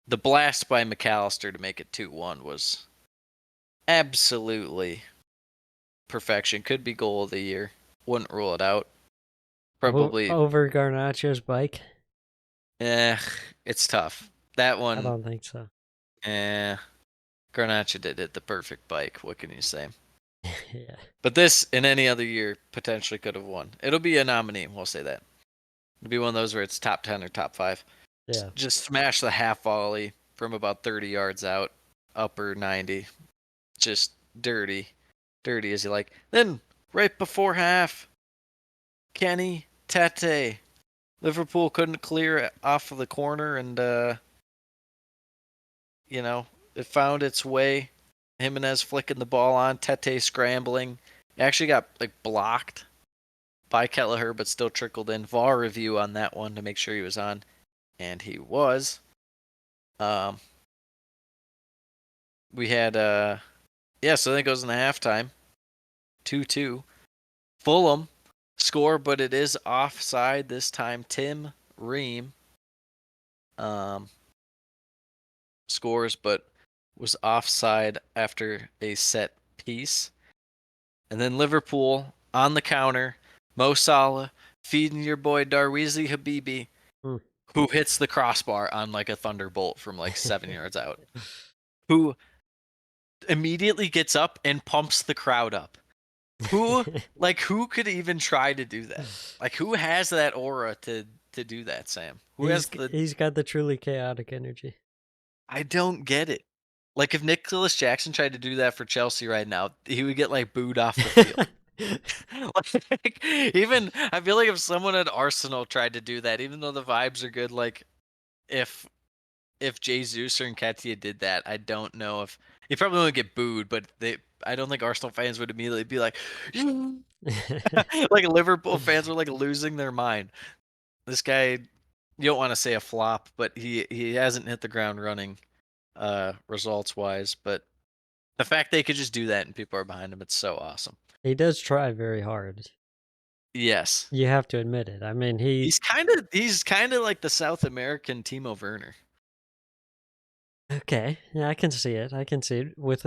Speaker 1: The blast by McAllister to make it 2-1 was absolutely perfection. Could be goal of the year. Wouldn't rule it out. Probably,
Speaker 7: Over Garnacho's bike?
Speaker 1: it's tough. That
Speaker 7: I
Speaker 1: one,
Speaker 7: don't think so.
Speaker 1: Garnacho did hit the perfect bike. What can you say?
Speaker 7: Yeah.
Speaker 1: But this, in any other year, potentially could have won. It'll be a nominee. We'll say that. It'll be one of those where it's top 10 or top 5.
Speaker 7: Yeah.
Speaker 1: Just smash the half volley from about 30 yards out, upper 90. Just dirty. Dirty as you like. Then, right before half, Kenny, Tete. Liverpool couldn't clear off of the corner, and, it found its way. Jimenez flicking the ball on, Tete scrambling. It actually got blocked by Kelleher, but still trickled in. VAR review on that one to make sure he was on, and he was. We had so then it goes into halftime. 2-2. Fulham score, but it is offside this time. Tim Ream scores, but was offside after a set piece. And then Liverpool on the counter, Mo Salah feeding your boy Darweezy Habibi, who hits the crossbar on a thunderbolt from 7 yards out, who immediately gets up and pumps the crowd up. Who could even try to do that? Who has that aura to do that, Sam?
Speaker 7: He's got the truly chaotic energy.
Speaker 1: I don't get it. If Nicholas Jackson tried to do that for Chelsea right now, he would get booed off the field. Even I feel like if someone at Arsenal tried to do that, even though the vibes are good, if Jesus or Nketiah did that, I don't know if he probably wouldn't get booed, but I don't think Arsenal fans would immediately be like Liverpool fans were losing their mind. This guy, you don't want to say a flop, but he hasn't hit the ground running results wise, but the fact they could just do that and people are behind him, it's so awesome.
Speaker 7: He does try very hard.
Speaker 1: Yes.
Speaker 7: You have to admit it. I mean,
Speaker 1: he's kind of like the South American Timo Werner.
Speaker 7: Okay. Yeah, I can see it. I can see it with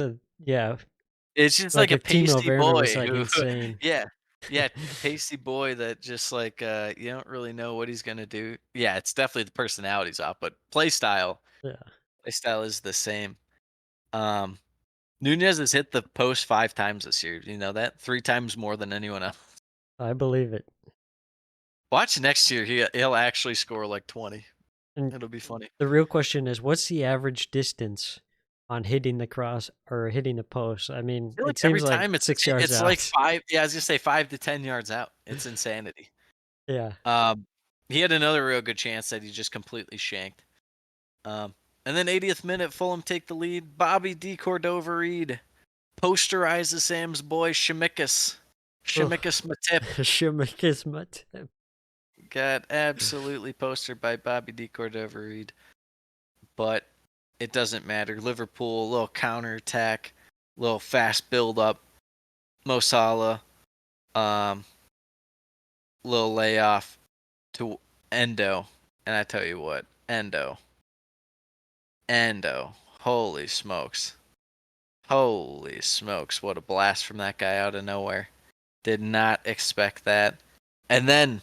Speaker 1: It's just like
Speaker 7: Like
Speaker 1: a
Speaker 7: if Timo
Speaker 1: pasty
Speaker 7: Werner was
Speaker 1: boy
Speaker 7: like
Speaker 1: who
Speaker 7: insane.
Speaker 1: yeah, yeah, pasty boy that just like, you don't really know what he's gonna do. Yeah, it's definitely the personality's off, but
Speaker 7: Yeah,
Speaker 1: play style is the same. Um, Nunez has hit the post 5 times this year. Do you know that? 3 times more than anyone else.
Speaker 7: I believe it.
Speaker 1: Watch next year, he'll actually score like 20.
Speaker 7: And
Speaker 1: It'll be funny.
Speaker 7: the real question is, what's the average distance on hitting the cross or hitting the post? I mean,
Speaker 1: I feel like
Speaker 7: it
Speaker 1: every
Speaker 7: seems like
Speaker 1: time
Speaker 7: 6 yards
Speaker 1: it's like
Speaker 7: out.
Speaker 1: 5, yeah, I was gonna say 5 to 10 yards out. It's insanity.
Speaker 7: Yeah.
Speaker 1: Um, he had another real good chance that he just completely shanked. Um, and then 80th minute, Fulham take the lead. Bobby D. Cordova-Reid posterizes Sam's boy Shimikas.
Speaker 7: Ugh.
Speaker 1: Shimikas Matip
Speaker 7: Shimmick my tip.
Speaker 1: got absolutely postered by Bobby D. Cordova-Reid. But it doesn't matter. Liverpool, a little counterattack, little fast build up. Mo Salah, um, little layoff to Endo. And I tell you what, Endo, holy smokes. Holy smokes, what a blast from that guy out of nowhere. Did not expect that. And then,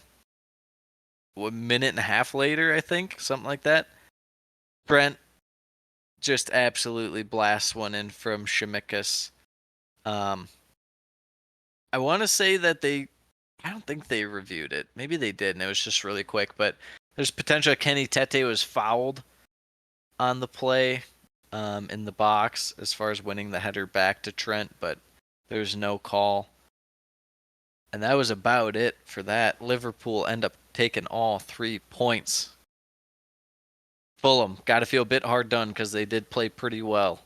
Speaker 1: a minute and a half later, I think, something like that, Brent just absolutely blasts one in from Shimikas. Um, I want to say that I don't think they reviewed it. Maybe they did, and it was just really quick. But there's potential Kenny Tete was fouled on the play in the box as far as winning the header back to Trent, but there's no call. And that was about it for that. Liverpool end up taking all 3 points. Fulham got to feel a bit hard done because they did play pretty well.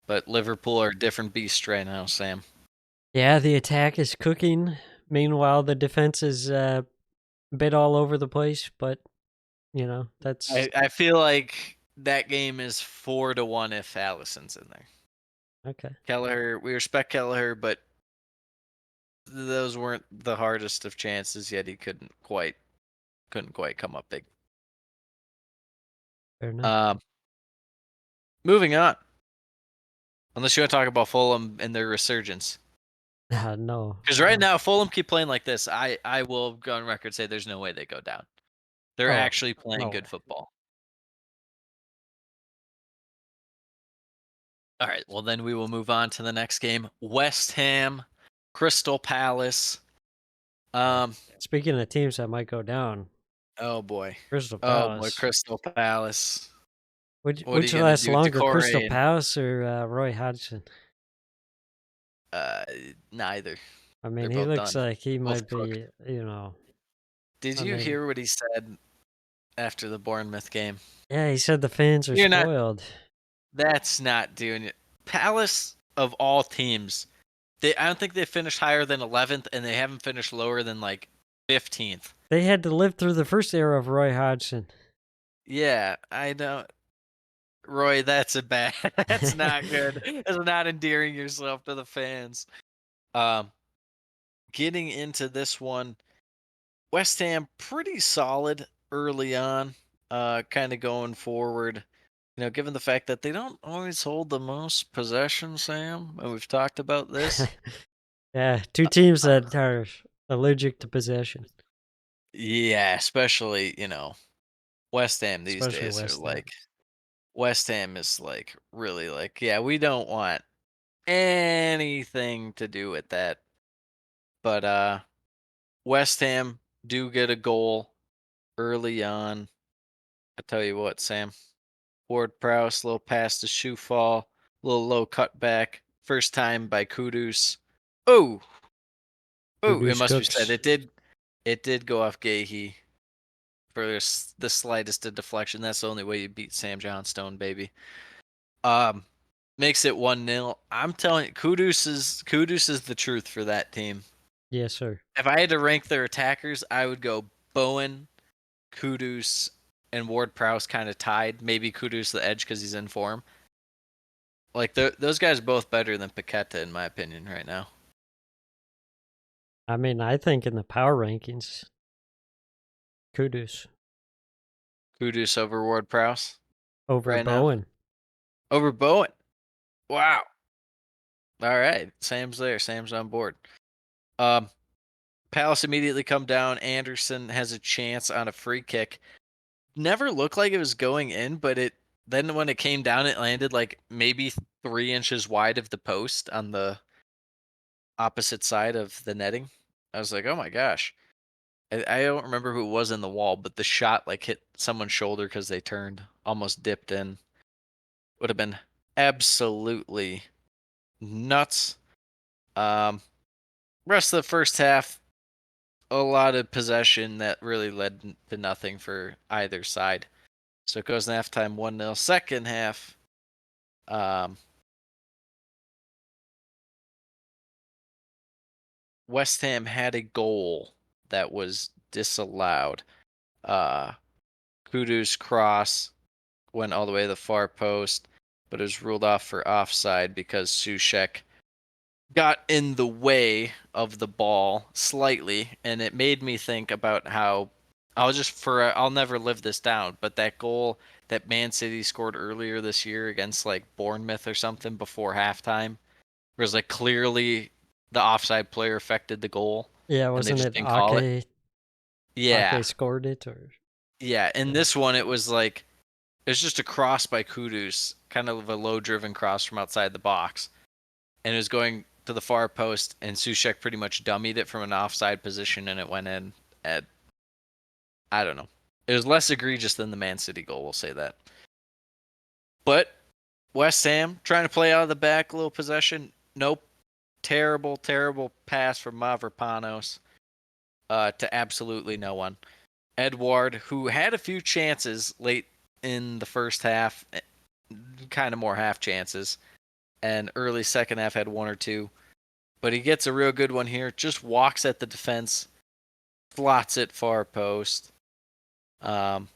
Speaker 1: But Liverpool are a different beast right now, Sam.
Speaker 7: Yeah, the attack is cooking. Meanwhile, the defense is a bit all over the place, but that's
Speaker 1: I feel like that game is 4-1 if Allison's in there.
Speaker 7: okay.
Speaker 1: Kelleher, we respect Kelleher, but those weren't the hardest of chances yet. He couldn't quite come up big.
Speaker 7: Fair enough.
Speaker 1: Moving on. Unless you want to talk about Fulham and their resurgence.
Speaker 7: No.
Speaker 1: Because right now, Fulham keep playing like this. I will go on record say there's no way they go down. They're
Speaker 7: Oh,
Speaker 1: actually playing
Speaker 7: no
Speaker 1: good
Speaker 7: way.
Speaker 1: football. All right. Well, then we will move on to the next game. West Ham, Crystal Palace.
Speaker 7: Speaking of teams that might go down,
Speaker 1: Oh boy.
Speaker 7: Crystal
Speaker 1: Oh boy,
Speaker 7: Palace.
Speaker 1: Crystal Palace.
Speaker 7: Which
Speaker 1: What are
Speaker 7: which
Speaker 1: you gonna
Speaker 7: lasts
Speaker 1: do,
Speaker 7: longer, Crystal
Speaker 1: Decore?
Speaker 7: Palace or Roy Hodgson?
Speaker 1: Uh, neither.
Speaker 7: I mean,
Speaker 1: They're
Speaker 7: he
Speaker 1: both
Speaker 7: looks
Speaker 1: done.
Speaker 7: like he
Speaker 1: Both
Speaker 7: might
Speaker 1: cooked.
Speaker 7: be,
Speaker 1: Did
Speaker 7: I
Speaker 1: you
Speaker 7: mean,
Speaker 1: hear what he said after the Bournemouth game?
Speaker 7: yeah, he said the fans are
Speaker 1: You're not.
Speaker 7: spoiled.
Speaker 1: That's not doing it. Palace of all teams, I don't think they finished higher than 11th, and they haven't finished lower than like 15th.
Speaker 7: They had to live through the first era of Roy Hodgson.
Speaker 1: Yeah, I know. Roy, that's a bad. That's not good. That's not endearing yourself to the fans. Um, Getting into this one, West Ham pretty solid early on. Kind of going forward. Given the fact that they don't always hold the most possession, Sam, and we've talked about this.
Speaker 7: Yeah, two teams that are allergic to possession,
Speaker 1: Yeah, especially, West Ham these
Speaker 7: especially
Speaker 1: days are
Speaker 7: West Ham.
Speaker 1: like West Ham is like really like, yeah, we don't want anything to do with that. But West Ham do get a goal early on. I tell you what, Sam. Ward Prowse, little pass to shoe fall, little low cutback. First time by Kudus. Oh, oh, it
Speaker 7: Kudus
Speaker 1: must be said.
Speaker 7: cooks.
Speaker 1: It did go off Gahey for the slightest of deflection. That's the only way you beat Sam Johnstone, baby. Um, Makes it 1-0. I'm telling you, Kudus is the truth for that team.
Speaker 7: Yes, sir.
Speaker 1: If I had to rank their attackers, I would go Bowen, Kudus, and Ward Prowse kind of tied. Maybe Kudus the edge because he's in form. Like those guys are both better than Paqueta in my opinion right now.
Speaker 7: I mean, I think in the power rankings, Kudus
Speaker 1: Kudus over Ward Prowse
Speaker 7: over
Speaker 1: right now.
Speaker 7: Bowen.
Speaker 1: Over Bowen. Wow. All right. Sam's there. Sam's on board. Um, Palace immediately come down. Anderson has a chance on a free kick. Never looked like it was going in, but it then when it came down, it landed like maybe 3 inches wide of the post on the opposite side of the netting. I was like, oh my gosh. I don't remember who it was in the wall, but the shot like hit someone's shoulder because they turned, almost dipped in. Would have been absolutely nuts. Um, Rest of the first half, a lot of possession that really led to nothing for either side. So it goes in halftime 1-0. Second half, um, West Ham had a goal that was disallowed. Uh, Kudu's cross went all the way to the far post, but it was ruled off for offside because Sushek got in the way of the ball slightly, and it made me think about how I'll never live this down, but that goal that Man City scored earlier this year against like Bournemouth or something before halftime was like clearly the offside player affected the goal
Speaker 7: Yeah,
Speaker 1: and they
Speaker 7: wasn't
Speaker 1: just
Speaker 7: it
Speaker 1: didn't call it.
Speaker 7: Ake?
Speaker 1: Yeah.
Speaker 7: Ake scored it, or
Speaker 1: Yeah, in
Speaker 7: yeah.
Speaker 1: this one it was like it was just a cross by Kudus, kind of a low driven cross from outside the box. And it was going to the far post, and Sushek pretty much dummied it from an offside position, and it went in at, I don't know. It was less egregious than the Man City goal, we'll say that. But West Ham trying to play out of the back, little possession. Nope. Terrible, terrible pass from Mavropanos to absolutely no one. Edouard, who had a few chances late in the first half, kind of more half chances, and early second half had one or two. But he gets a real good one here. Just walks at the defense, slots it far post. Um,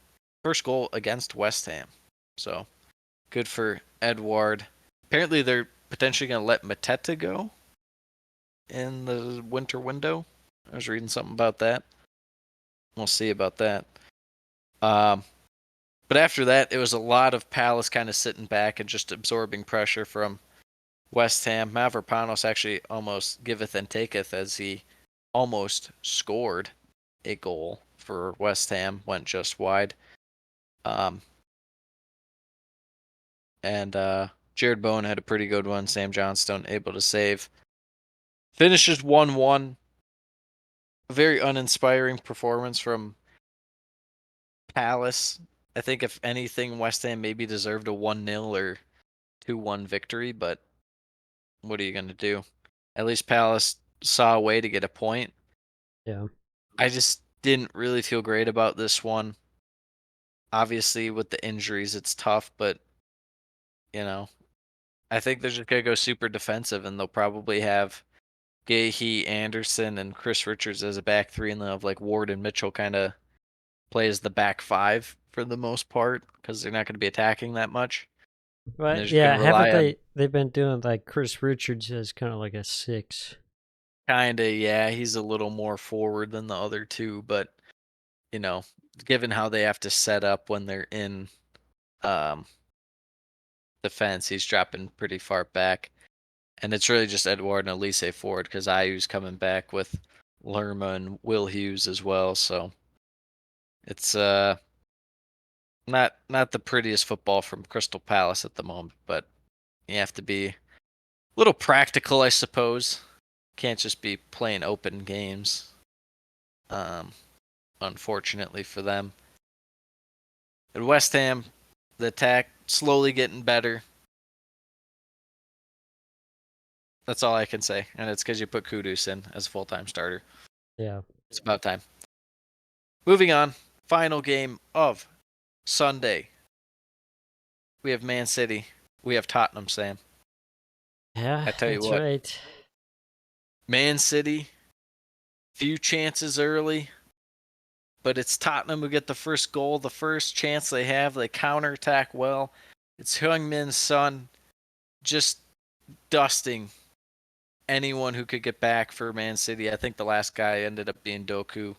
Speaker 1: First goal against West Ham. So good for Edouard. Apparently they're potentially going to let Mateta go in the winter window. I was reading something about that. We'll see about that. Um, but after that, it was a lot of Palace kind of sitting back and just absorbing pressure from West Ham. Mavropanos actually almost giveth and taketh as he almost scored a goal for West Ham, went just wide. Um, and Jared Bowen had a pretty good one. Sam Johnstone able to save. Finishes 1-1. A very uninspiring performance from Palace. I think if anything, West Ham maybe deserved a 1-0 or 2-1 victory, but what are you going to do? At least Palace saw a way to get a point.
Speaker 7: Yeah.
Speaker 1: I just didn't really feel great about this one. Obviously, with the injuries, it's tough, but, you know, I think they're just going to go super defensive, and they'll probably have Gahey, Anderson, and Chris Richards as a back three, and they'll have, like, Ward and Mitchell kind of play as the back five for the most part, because they're not going to be attacking that much. And they're
Speaker 7: But
Speaker 1: just going
Speaker 7: yeah,
Speaker 1: to
Speaker 7: haven't
Speaker 1: rely on
Speaker 7: they've been doing like Chris Richards as kind of like a 6.
Speaker 1: kind of, yeah, he's a little more forward than the other two, but, you know, given how they have to set up when they're in um, defense, he's dropping pretty far back. And it's really just Edouard and Elise forward because Ayu's coming back with Lerma and Will Hughes as well. So it's not the prettiest football from Crystal Palace at the moment, but you have to be a little practical, I suppose. Can't just be playing open games. Unfortunately for them. At West Ham, the attack slowly getting better. That's all I can say, and it's because you put Kudus in as a full-time starter.
Speaker 7: Yeah.
Speaker 1: It's about time. Moving on, final game of Sunday. We have Man City. We have Tottenham, Sam.
Speaker 7: Yeah,
Speaker 1: I tell you
Speaker 7: that's
Speaker 1: what,
Speaker 7: right.
Speaker 1: Man City, few chances early, but it's Tottenham who get the first goal. The first chance they have, they counterattack well. It's Heung-Min Son just dusting anyone who could get back for Man City. I think the last guy ended up being Doku.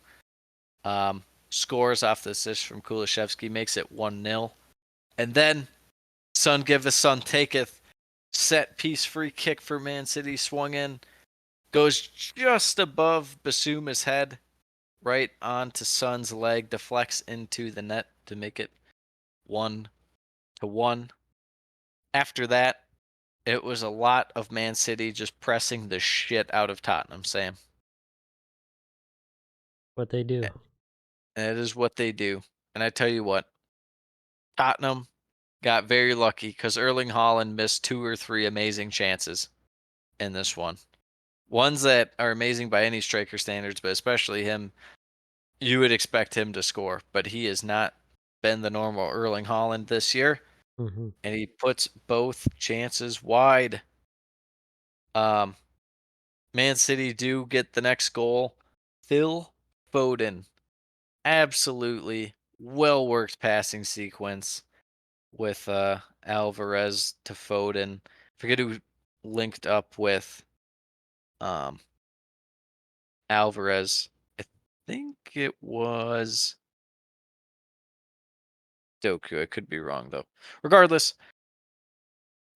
Speaker 1: Scores off the assist from Kulishevsky, makes it 1-0. And then Son giveth, Son taketh. set piece free kick for Man City swung in, goes just above Basuma's head, right onto Son's leg, deflects into the net to make it 1-1. After that, it was a lot of Man City just pressing the shit out of Tottenham, Sam.
Speaker 7: What they do.
Speaker 1: And it is what they do. And I tell you what, Tottenham got very lucky because Erling Haaland missed 2 or 3 amazing chances in this one. Ones that are amazing by any striker standards, but especially him, you would expect him to score. But he has not been the normal Erling Haaland this year,
Speaker 7: Hmm.
Speaker 1: and he puts both chances wide. Um, Man City do get the next goal. Phil Foden, absolutely well worked passing sequence with Alvarez to Foden. Forget who linked up with um, Alvarez. I think it was Doku. I could be wrong though. Regardless,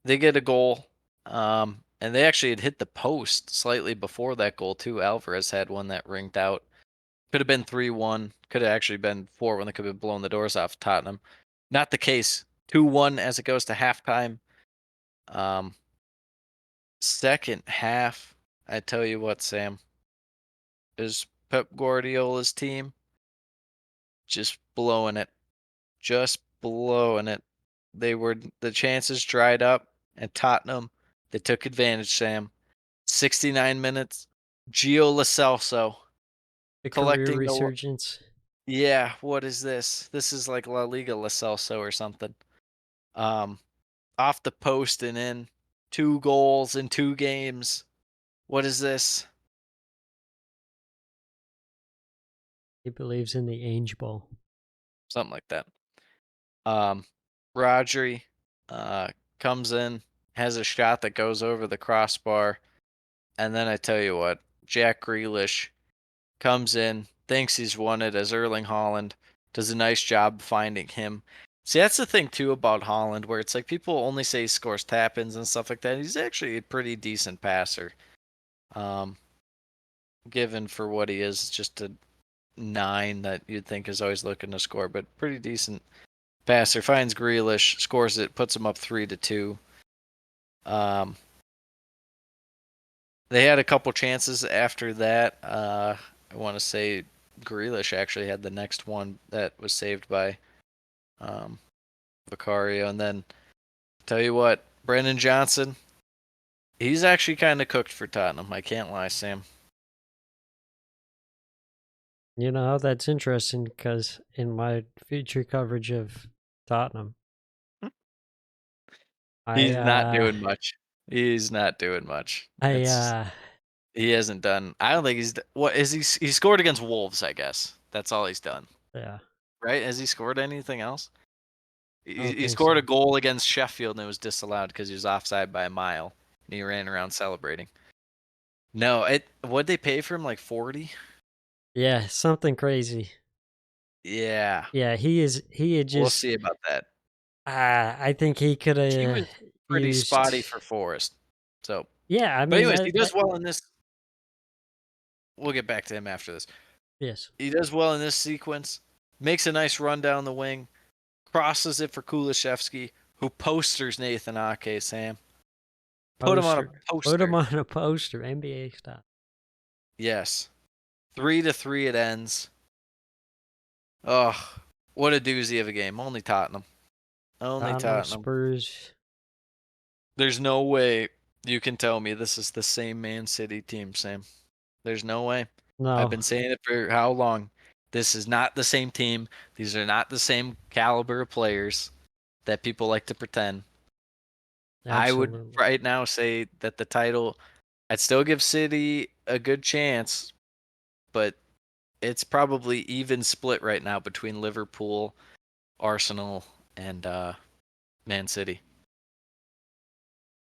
Speaker 1: they get a goal. And they actually had hit the post slightly before that goal too. Alvarez had one that ringed out. Could have been 3-1. Could have actually been 4-1. They could have blown the doors off Tottenham. Not the case. 2-1 as it goes to halftime. Um, Second half, I tell you what, Sam, is Pep Guardiola's team just blowing it. Just blowing it. The chances dried up, and Tottenham, they took advantage, Sam. 69 minutes. Gio Lo Celso
Speaker 7: The career
Speaker 1: collecting the.
Speaker 7: resurgence.
Speaker 1: Yeah, what is this? This is like La Liga Lo Celso or something. Um, Off the post and in. 2 goals in 2 games. What is this?
Speaker 7: He believes in the Ainge Bowl.
Speaker 1: Something like that. Um, Rodri uh, comes in, has a shot that goes over the crossbar, and then I tell you what, Jack Grealish comes in, thinks he's won it as Erling Haaland, does a nice job finding him. See, that's the thing too about Haaland, where it's like people only say he scores tap-ins and stuff like that. He's actually a pretty decent passer, um, given for what he is, just a 9 that you'd think is always looking to score, but pretty decent passer. Finds Grealish, scores it, puts him up 3-2. Um, they had a couple chances after that. I want to say Grealish actually had the next one that was saved by um, Vicario. And then, tell you what, Brendan Johnson, he's actually kind of cooked for Tottenham. I can't lie, Sam.
Speaker 7: You know, that's interesting because in my future coverage of Tottenham, I
Speaker 1: He's not doing much. He's not doing much.
Speaker 7: I
Speaker 1: It's he hasn't done. I don't think what is he? He scored against Wolves, I guess. That's all he's done,
Speaker 7: yeah,
Speaker 1: right? Has he scored anything else?
Speaker 7: I
Speaker 1: He,
Speaker 7: don't
Speaker 1: he
Speaker 7: think
Speaker 1: scored
Speaker 7: so.
Speaker 1: a goal against Sheffield and it was disallowed because he was offside by a mile. And he ran around celebrating. No, what'd they pay for him? Like 40?
Speaker 7: Yeah, something crazy.
Speaker 1: Yeah,
Speaker 7: Yeah, he had
Speaker 1: we'll
Speaker 7: just
Speaker 1: see about that.
Speaker 7: I think he could
Speaker 1: He
Speaker 7: have
Speaker 1: was pretty
Speaker 7: used.
Speaker 1: spotty for Forest. So,
Speaker 7: Yeah, I
Speaker 1: but
Speaker 7: mean
Speaker 1: anyways, he does
Speaker 7: that
Speaker 1: well in this. We'll get back to him after this.
Speaker 7: yes.
Speaker 1: He does well in this sequence. Makes a nice run down the wing. Crosses it for Kulishevsky, who posters Nathan Ake, Sam. Put him on a
Speaker 7: Put him
Speaker 1: poster.
Speaker 7: on a poster, NBA style.
Speaker 1: Yes. 3-3 it ends. Oh, what a doozy of a game. Only Tottenham. Only
Speaker 7: Tottenham
Speaker 1: Tottenham.
Speaker 7: Spurs.
Speaker 1: There's no way you can tell me this is the same Man City team, Sam. There's no way. I've
Speaker 7: No,
Speaker 1: been saying it for how long? This is not the same team. These are not the same caliber of players that people like to pretend. I would
Speaker 7: absolutely.
Speaker 1: right now say that the title, I'd still give City a good chance, but it's probably even split right now between Liverpool, Arsenal, and Man City.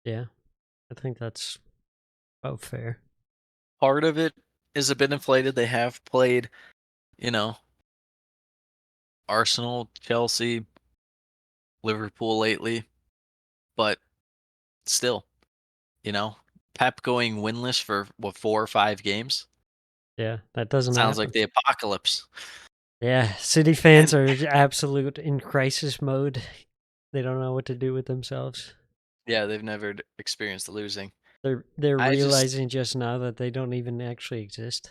Speaker 7: Yeah, I think that's about fair.
Speaker 1: Part of it is a bit inflated. They have played, you know, Arsenal, Chelsea, Liverpool lately, but still, you know, Pep going winless for what 4 or 5 games
Speaker 7: Yeah, that doesn't
Speaker 1: sounds
Speaker 7: happen.
Speaker 1: like the apocalypse.
Speaker 7: Yeah, City fans
Speaker 1: And
Speaker 7: are absolute in crisis mode. They don't know what to do with themselves.
Speaker 1: yeah, they've never experienced losing.
Speaker 7: They're
Speaker 1: I just
Speaker 7: realizing just now that they don't even actually exist.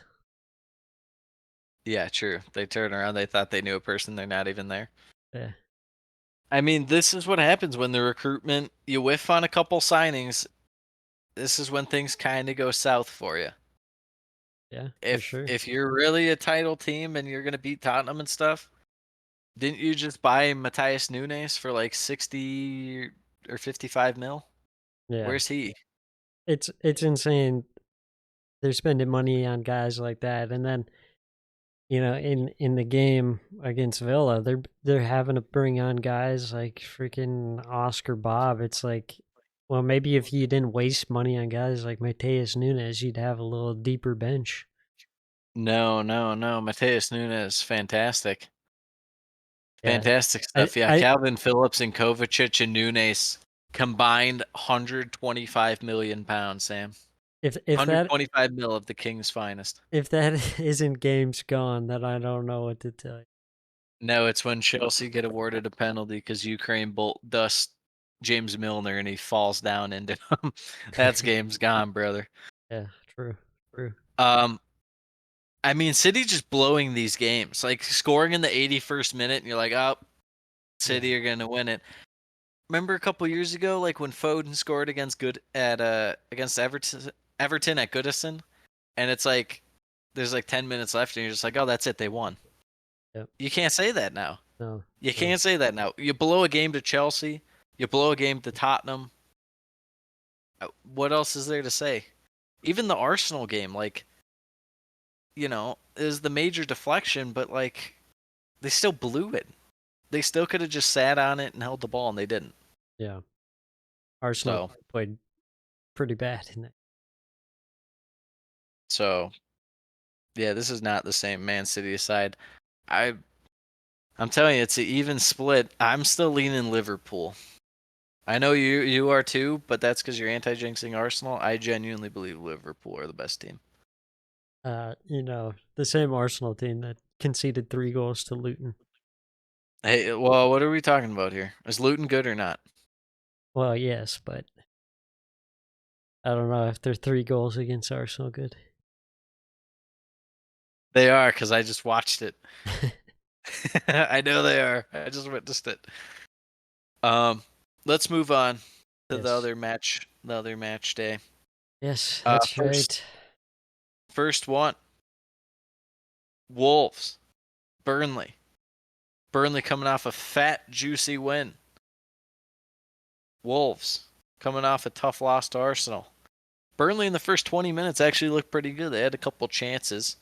Speaker 1: yeah, true. They turn around, they thought they knew a person, they're not even there.
Speaker 7: Yeah,
Speaker 1: I mean, this is what happens when the recruitment you whiff on a couple signings. This is when things kind of go south for you.
Speaker 7: yeah, for
Speaker 1: If
Speaker 7: sure.
Speaker 1: if you're really a title team and you're gonna beat Tottenham and stuff, didn't you just buy Matthias Nunes for like 60 or 55 mil?
Speaker 7: Yeah,
Speaker 1: Where's he?
Speaker 7: it's insane. They're spending money on guys like that, and then in the game against Villa, they're having to bring on guys like freaking Oscar Bob. It's like, well, maybe if you didn't waste money on guys like Mateus Nunes, you'd have a little deeper bench.
Speaker 1: No, no, no. Matthias Nunes, fantastic.
Speaker 7: Yeah,
Speaker 1: Fantastic
Speaker 7: I
Speaker 1: stuff. Yeah,
Speaker 7: I
Speaker 1: Calvin Phillips and Kovacic and Nunes combined 125 million pounds, Sam.
Speaker 7: if that
Speaker 1: 125 mil of the king's finest.
Speaker 7: if that isn't games gone, then I don't know what to tell you.
Speaker 1: No, it's when Chelsea get awarded a penalty because Ukraine bolt dust James Milner and he falls down into him. That's game's gone, brother.
Speaker 7: Yeah, true, true.
Speaker 1: Um, I mean, City just blowing these games, like scoring in the 81st minute, and you're like, oh, City
Speaker 7: Yeah,
Speaker 1: are gonna win it. Remember a couple years ago, like when Foden scored against Everton at Goodison, and it's like there's like 10 minutes left, and you're just like, oh, that's it, they won.
Speaker 7: yep.
Speaker 1: You can't say that now.
Speaker 7: No,
Speaker 1: You
Speaker 7: no.
Speaker 1: can't say that now. You blow a game to Chelsea, you blow a game to Tottenham. What else is there to say? Even the Arsenal game, like, is the major deflection, but like they still blew it. They still could have just sat on it and held the ball, and they didn't.
Speaker 7: Yeah, Arsenal
Speaker 1: So,
Speaker 7: played pretty bad in that.
Speaker 1: so yeah, this is not the same Man City side. I I'm telling you, it's an even split. I'm still leaning Liverpool. I know you are too, but that's because you're anti-jinxing Arsenal. I genuinely believe Liverpool are the best team.
Speaker 7: The same Arsenal team that conceded 3 goals to Luton.
Speaker 1: Hey, well, what are we talking about here? Is Luton good or not?
Speaker 7: Well, yes, but I don't know if they're 3 goals against Arsenal good.
Speaker 1: They are, because I just watched it. I know they are. I just witnessed it. Let's move on to the
Speaker 7: Yes.
Speaker 1: other match day.
Speaker 7: Yes,
Speaker 1: Uh,
Speaker 7: that's
Speaker 1: first,
Speaker 7: right.
Speaker 1: first one, Wolves, Burnley. Burnley coming off a fat, juicy win. Wolves coming off a tough loss to Arsenal. Burnley in the first 20 minutes actually looked pretty good. They had a couple chances.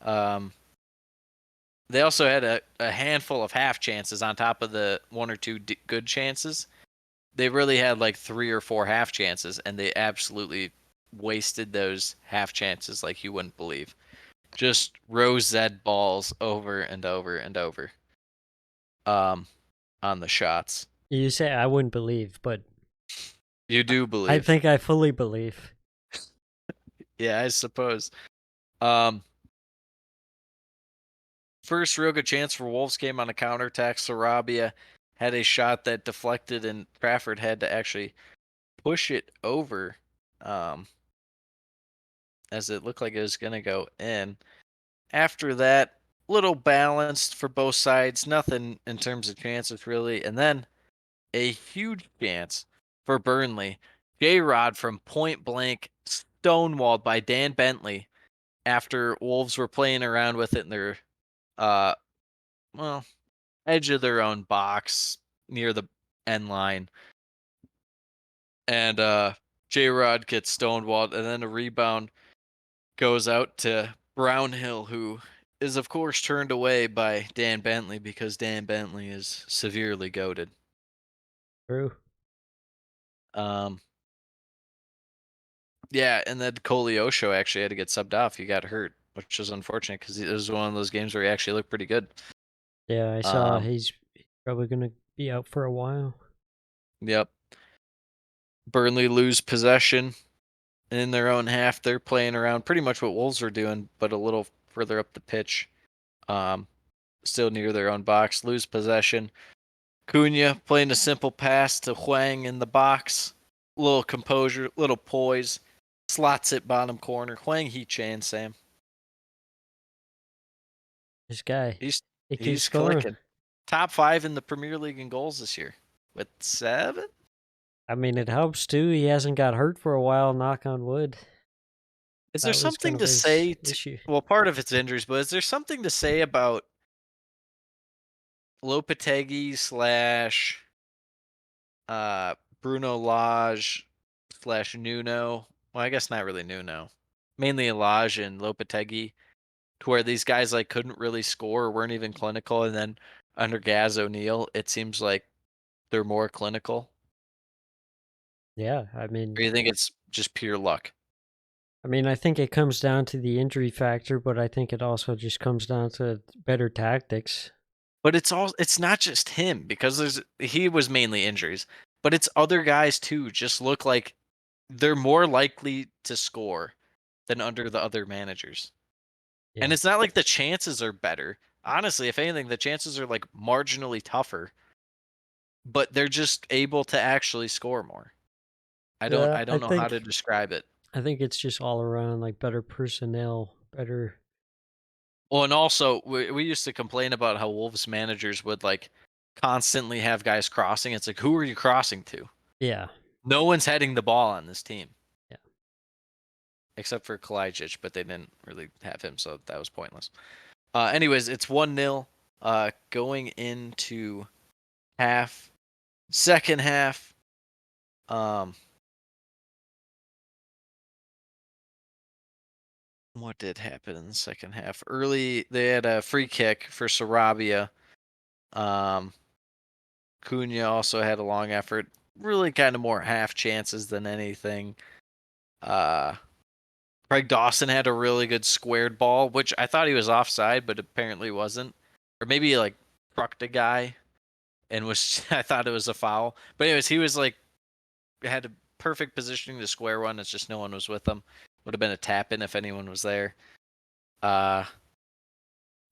Speaker 1: They also had a handful of half chances on top of the one or two good chances. They really had like 3 or 4 half chances, and they absolutely wasted those half chances like you wouldn't believe. Just rose-ed balls over and over and over on the shots.
Speaker 7: You say I wouldn't believe, but
Speaker 1: You do
Speaker 7: I
Speaker 1: believe.
Speaker 7: think I fully believe.
Speaker 1: Yeah, I suppose. Um, First real good chance for Wolves came on a counterattack. Sarabia had a shot that deflected, and Trafford had to actually push it over as it looked like it was going to go in. After that, little balanced for both sides. Nothing in terms of chances, really. And then a huge chance for Burnley. J-Rod from point blank, stonewalled by Dan Bentley after Wolves were playing around with it in their, uh, well, edge of their own box near the end line. And J-Rod gets stonewalled, and then a rebound goes out to Brownhill, who is, of course, turned away by Dan Bentley because Dan Bentley is severely goated.
Speaker 7: True.
Speaker 1: Um, yeah, and then Koleosho actually had to get subbed off. He got hurt, which was unfortunate because it was one of those games where he actually looked pretty good.
Speaker 7: Yeah, I saw he's probably gonna be out for a while.
Speaker 1: Yep. Burnley lose possession in their own half. They're playing around pretty much what Wolves are doing, but a little further up the pitch. Still near their own box. Lose possession. Cunha playing a simple pass to Hwang in the box. Little composure, little poise. Slots it bottom corner. Hwang Hee-chan, Sam.
Speaker 7: This guy,
Speaker 1: He's
Speaker 7: he keeps
Speaker 1: he's
Speaker 7: scoring.
Speaker 1: clicking. Top 5 in the Premier League in goals this year with 7.
Speaker 7: I mean, it helps too. He hasn't got hurt for a while. Knock on wood.
Speaker 1: Is there
Speaker 7: That was kind
Speaker 1: something
Speaker 7: of
Speaker 1: to
Speaker 7: his
Speaker 1: say?
Speaker 7: issue.
Speaker 1: Well, part of it's injuries, but is there something to say about Lopetegui slash Bruno Lage slash Nuno? Well, I guess not really Nuno. Mainly Lage and Lopetegui, to where these guys like couldn't really score or weren't even clinical, and then under Gaz O'Neill, it seems like they're more clinical.
Speaker 7: Yeah, I mean,
Speaker 1: Or you think it's just pure luck?
Speaker 7: I think it comes down to the injury factor, but I think it also just comes down to better tactics.
Speaker 1: But it's not just him, because he was mainly injuries, but it's other guys too. Just look like they're more likely to score than under the other managers. And
Speaker 7: Yeah.
Speaker 1: it's not like the chances are better. Honestly, if anything, the chances are like marginally tougher, but they're just able to actually score more. I don't
Speaker 7: Yeah,
Speaker 1: I don't know how to describe it.
Speaker 7: I think it's just all around like better personnel, better.
Speaker 1: Well, and also we used to complain about how Wolves managers would like constantly have guys crossing. It's like, who are you crossing to?
Speaker 7: Yeah.
Speaker 1: No one's heading the ball on this team.
Speaker 7: Yeah.
Speaker 1: Except for Kalajic, but they didn't really have him, so that was pointless. Anyways, it's 1-0 going into second half. What did happen in the second half? Early, they had a free kick for Sarabia. Cunha also had a long effort. Really kind of more half chances than anything. Craig Dawson had a really good squared ball, which I thought he was offside, but apparently wasn't. Or maybe he, like, trucked a guy and was I thought it was a foul. But anyways, he was like had a perfect positioning to square one. It's just no one was with him. Would have been a tap in if anyone was there. I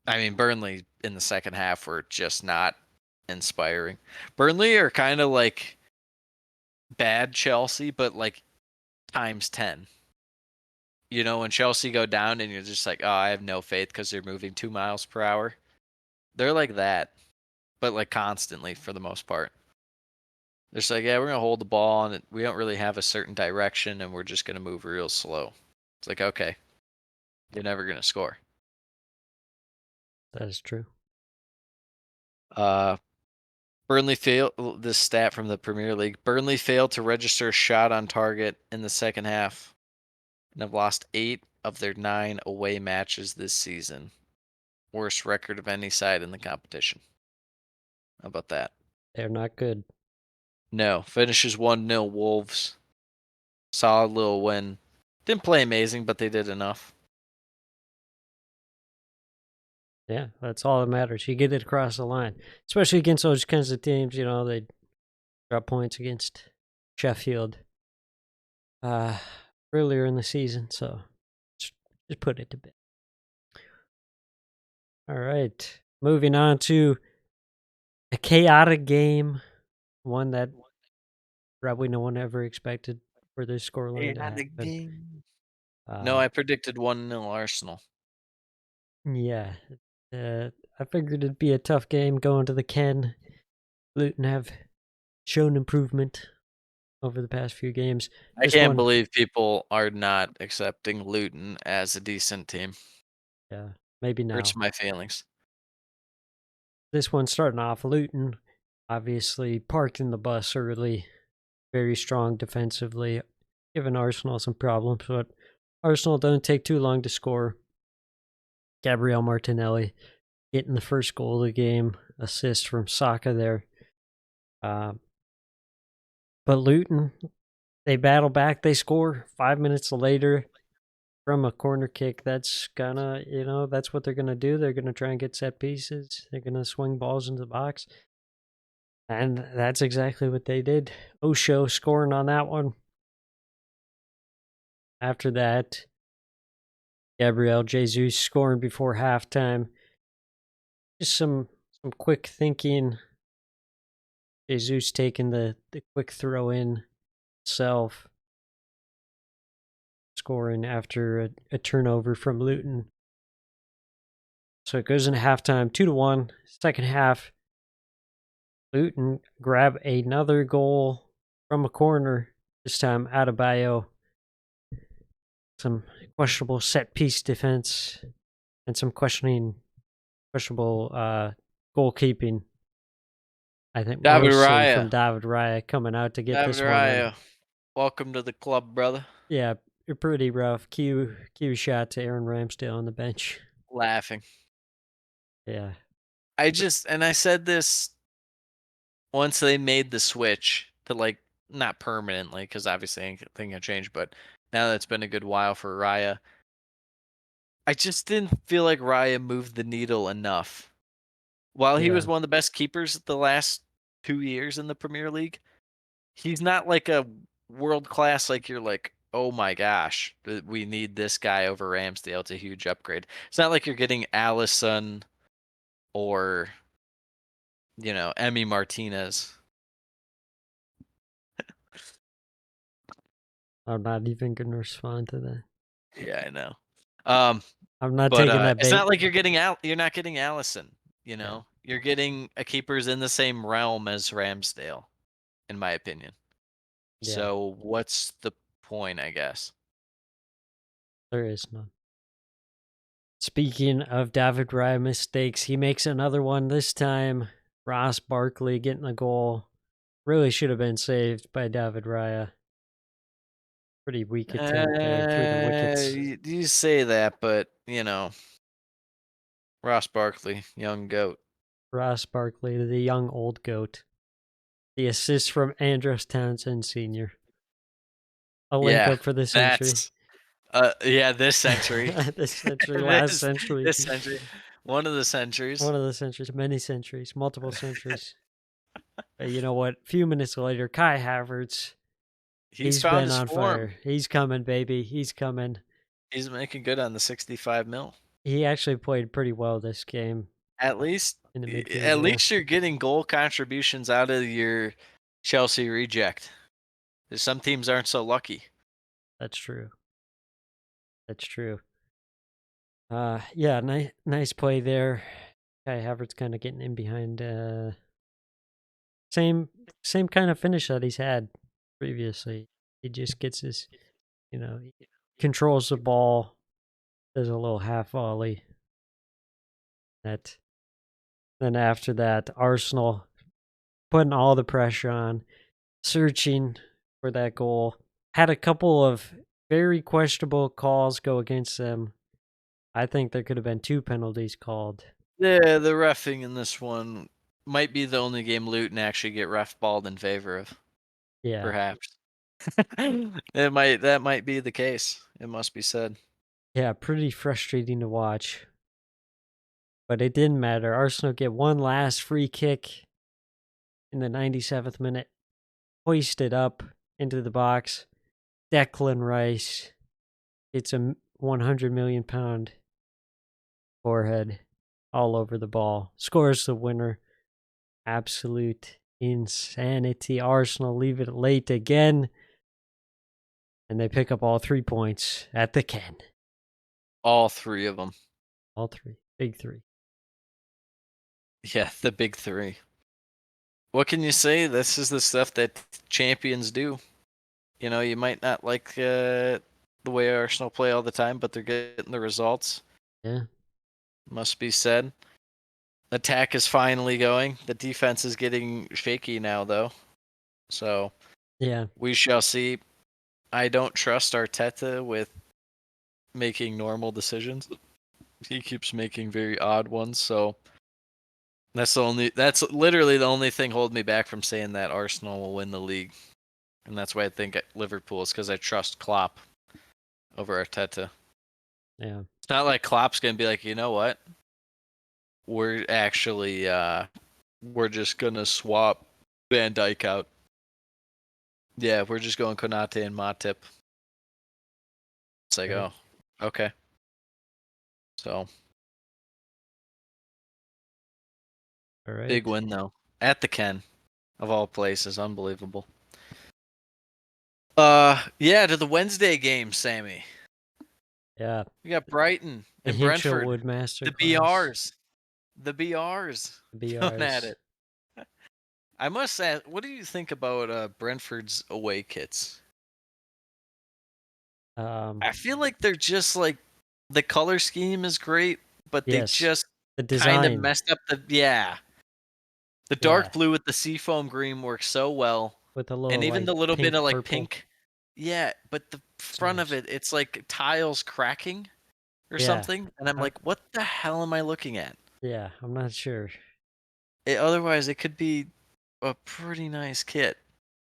Speaker 1: mean, Burnley in the second half were just not inspiring. Burnley are kind of like bad Chelsea, but like times 10. You know, when Chelsea go down and you're just like, oh, I have no faith because they're moving 2 miles per hour. They're like that, but like constantly for the most part. They're just like, yeah, we're going to hold the ball and we don't really have a certain direction and we're just going to move real slow. It's like, okay, you're never going to score.
Speaker 7: That is true.
Speaker 1: Burnley failed, this stat from the Premier League, Burnley failed to register a shot on target in the second half and have lost 8 of their 9 away matches this season. Worst record of any side in the competition. How about that?
Speaker 7: They're not good.
Speaker 1: No. Finishes 1-0 Wolves. Solid little win. Didn't play amazing, but they did enough.
Speaker 7: Yeah, that's all that matters. You get it across the line, especially against those kinds of teams. You know, they drop points against Sheffield earlier in the season, so just put it to bed. All right, moving on to a chaotic game, one that probably no one ever expected for this scoreline to happen.
Speaker 1: No, I predicted 1-0 Arsenal.
Speaker 7: Yeah, I figured it'd be a tough game going to the Ken. Luton have shown improvement over the past few games.
Speaker 1: I can't believe people are not accepting Luton as a decent team.
Speaker 7: Yeah, maybe now.
Speaker 1: Hurts my feelings.
Speaker 7: This one starting off, Luton obviously parked in the bus early, very strong defensively, giving Arsenal some problems, but Arsenal don't take too long to score. Gabriel Martinelli getting the first goal of the game, assist from Saka there. But Luton, they battle back, they score 5 minutes later from a corner kick. That's gonna, that's what they're gonna do. They're gonna try and get set pieces. They're gonna swing balls into the box. And that's exactly what they did. Osho scoring on that one. After that, Gabriel Jesus scoring before halftime. Just some quick thinking. Jesus taking the quick throw in self. Scoring after a turnover from Luton. So it goes into halftime 2-1. Second half, Luton grab another goal from a corner. This time Adebayo. Some questionable set piece defense and some questionable goalkeeping. I think
Speaker 1: David
Speaker 7: mostly
Speaker 1: Raya.
Speaker 7: from David Raya coming out to get
Speaker 1: David
Speaker 7: this one in.
Speaker 1: Raya, welcome to the club, brother.
Speaker 7: Yeah, pretty rough. Cue shot to Aaron Ramsdale on the bench.
Speaker 1: Laughing.
Speaker 7: Yeah.
Speaker 1: I said this once they made the switch to, like, not permanently, because obviously anything can change, but now that it's been a good while for Raya, I just didn't feel like Raya moved the needle enough. While he was
Speaker 7: Yeah.
Speaker 1: one of the best keepers the last 2 years in the Premier League, he's not like a world class, like you're like, oh my gosh, we need this guy over Ramsdale. It's a huge upgrade. It's not like you're getting Allison or, Emmy Martinez.
Speaker 7: I'm not even going to respond to that.
Speaker 1: Yeah, I know.
Speaker 7: I'm not
Speaker 1: But
Speaker 7: taking that
Speaker 1: it's
Speaker 7: bait.
Speaker 1: not like you're not getting Allison,
Speaker 7: Yeah.
Speaker 1: You're getting a keeper's in the same realm as Ramsdale, in my opinion.
Speaker 7: Yeah.
Speaker 1: So what's the point, I guess?
Speaker 7: There is none. Speaking of David Raya mistakes, he makes another one this time. Ross Barkley getting the goal. Really should have been saved by David Raya. Pretty weak attempt there through the wickets.
Speaker 1: You say that, but Ross Barkley, young goat.
Speaker 7: Ross Barkley, the young old goat. The assist from Andros Townsend Sr. A link
Speaker 1: Yeah,
Speaker 7: up for the century.
Speaker 1: this century.
Speaker 7: This century, last century.
Speaker 1: This century. One of the centuries.
Speaker 7: One of the centuries, many centuries, multiple centuries. But you know what? A few minutes later, Kai Havertz, he's
Speaker 1: found
Speaker 7: been
Speaker 1: his
Speaker 7: on
Speaker 1: form.
Speaker 7: fire. He's coming, baby. He's coming.
Speaker 1: He's making good on the 65 mil.
Speaker 7: He actually played pretty well this game.
Speaker 1: At least
Speaker 7: in the midfield.
Speaker 1: At least you're getting goal contributions out of your Chelsea reject. Some teams aren't so lucky.
Speaker 7: That's true. That's true. Yeah, nice play there. Kai Havertz kind of getting in behind. Same kind of finish that he's had previously. He just gets his, he controls the ball, does a little half volley. Then after that, Arsenal putting all the pressure on, searching for that goal. Had a couple of very questionable calls go against them. I think there could have been 2 penalties called.
Speaker 1: Yeah, the reffing in this one might be the only game Luton actually get ref balled in favor of.
Speaker 7: Yeah.
Speaker 1: Perhaps. That might be the case. It must be said.
Speaker 7: Yeah, pretty frustrating to watch. But it didn't matter. Arsenal get one last free kick in the 97th minute. Hoisted up into the box. Declan Rice. It's a 100 million pound forehead all over the ball. Scores the winner. Absolute insanity. Arsenal leave it late again. And they pick up all 3 points at the Ken.
Speaker 1: All 3 of them.
Speaker 7: All 3. Big 3.
Speaker 1: Yeah, the big 3. What can you say? This is the stuff that champions do. You might not like the way Arsenal play all the time, but they're getting the results.
Speaker 7: Yeah.
Speaker 1: Must be said. Attack is finally going. The defense is getting shaky now, though. So,
Speaker 7: yeah,
Speaker 1: we shall see. I don't trust Arteta with making normal decisions. He keeps making very odd ones, so that's literally the only thing holding me back from saying that Arsenal will win the league. And that's why I think Liverpool is, because I trust Klopp over Arteta.
Speaker 7: Yeah.
Speaker 1: It's not like Klopp's going to be like, you know what? We're actually we're just going to swap Van Dyke out. Yeah, we're just going Konate and Matip. It's like,
Speaker 7: Right.
Speaker 1: oh, okay. So,
Speaker 7: All right.
Speaker 1: big win, though. At the Ken, of all places. Unbelievable. Yeah, to the Wednesday game, Sammy.
Speaker 7: Yeah.
Speaker 1: We got Brighton
Speaker 7: The
Speaker 1: and
Speaker 7: Hinchell
Speaker 1: Brentford.
Speaker 7: Woodmaster
Speaker 1: The
Speaker 7: class.
Speaker 1: BRs. The BRs. Going at
Speaker 7: BRs.
Speaker 1: it. I must ask, what do you think about Brentford's away kits? I feel like they're just like the color scheme is great, but they
Speaker 7: Yes.
Speaker 1: just
Speaker 7: The
Speaker 1: kind of
Speaker 7: design.
Speaker 1: messed up the The
Speaker 7: Yeah.
Speaker 1: dark blue with the seafoam green works so well.
Speaker 7: With a
Speaker 1: And
Speaker 7: little
Speaker 1: even
Speaker 7: like
Speaker 1: the little bit
Speaker 7: pink
Speaker 1: of like
Speaker 7: purple
Speaker 1: pink. Yeah, but the front of
Speaker 7: stripes.
Speaker 1: it, it's like tiles cracking or
Speaker 7: Yeah.
Speaker 1: something. And I'm
Speaker 7: Uh,
Speaker 1: like, what the hell am I looking at?
Speaker 7: yeah, I'm not sure.
Speaker 1: Otherwise, it could be a pretty nice kit.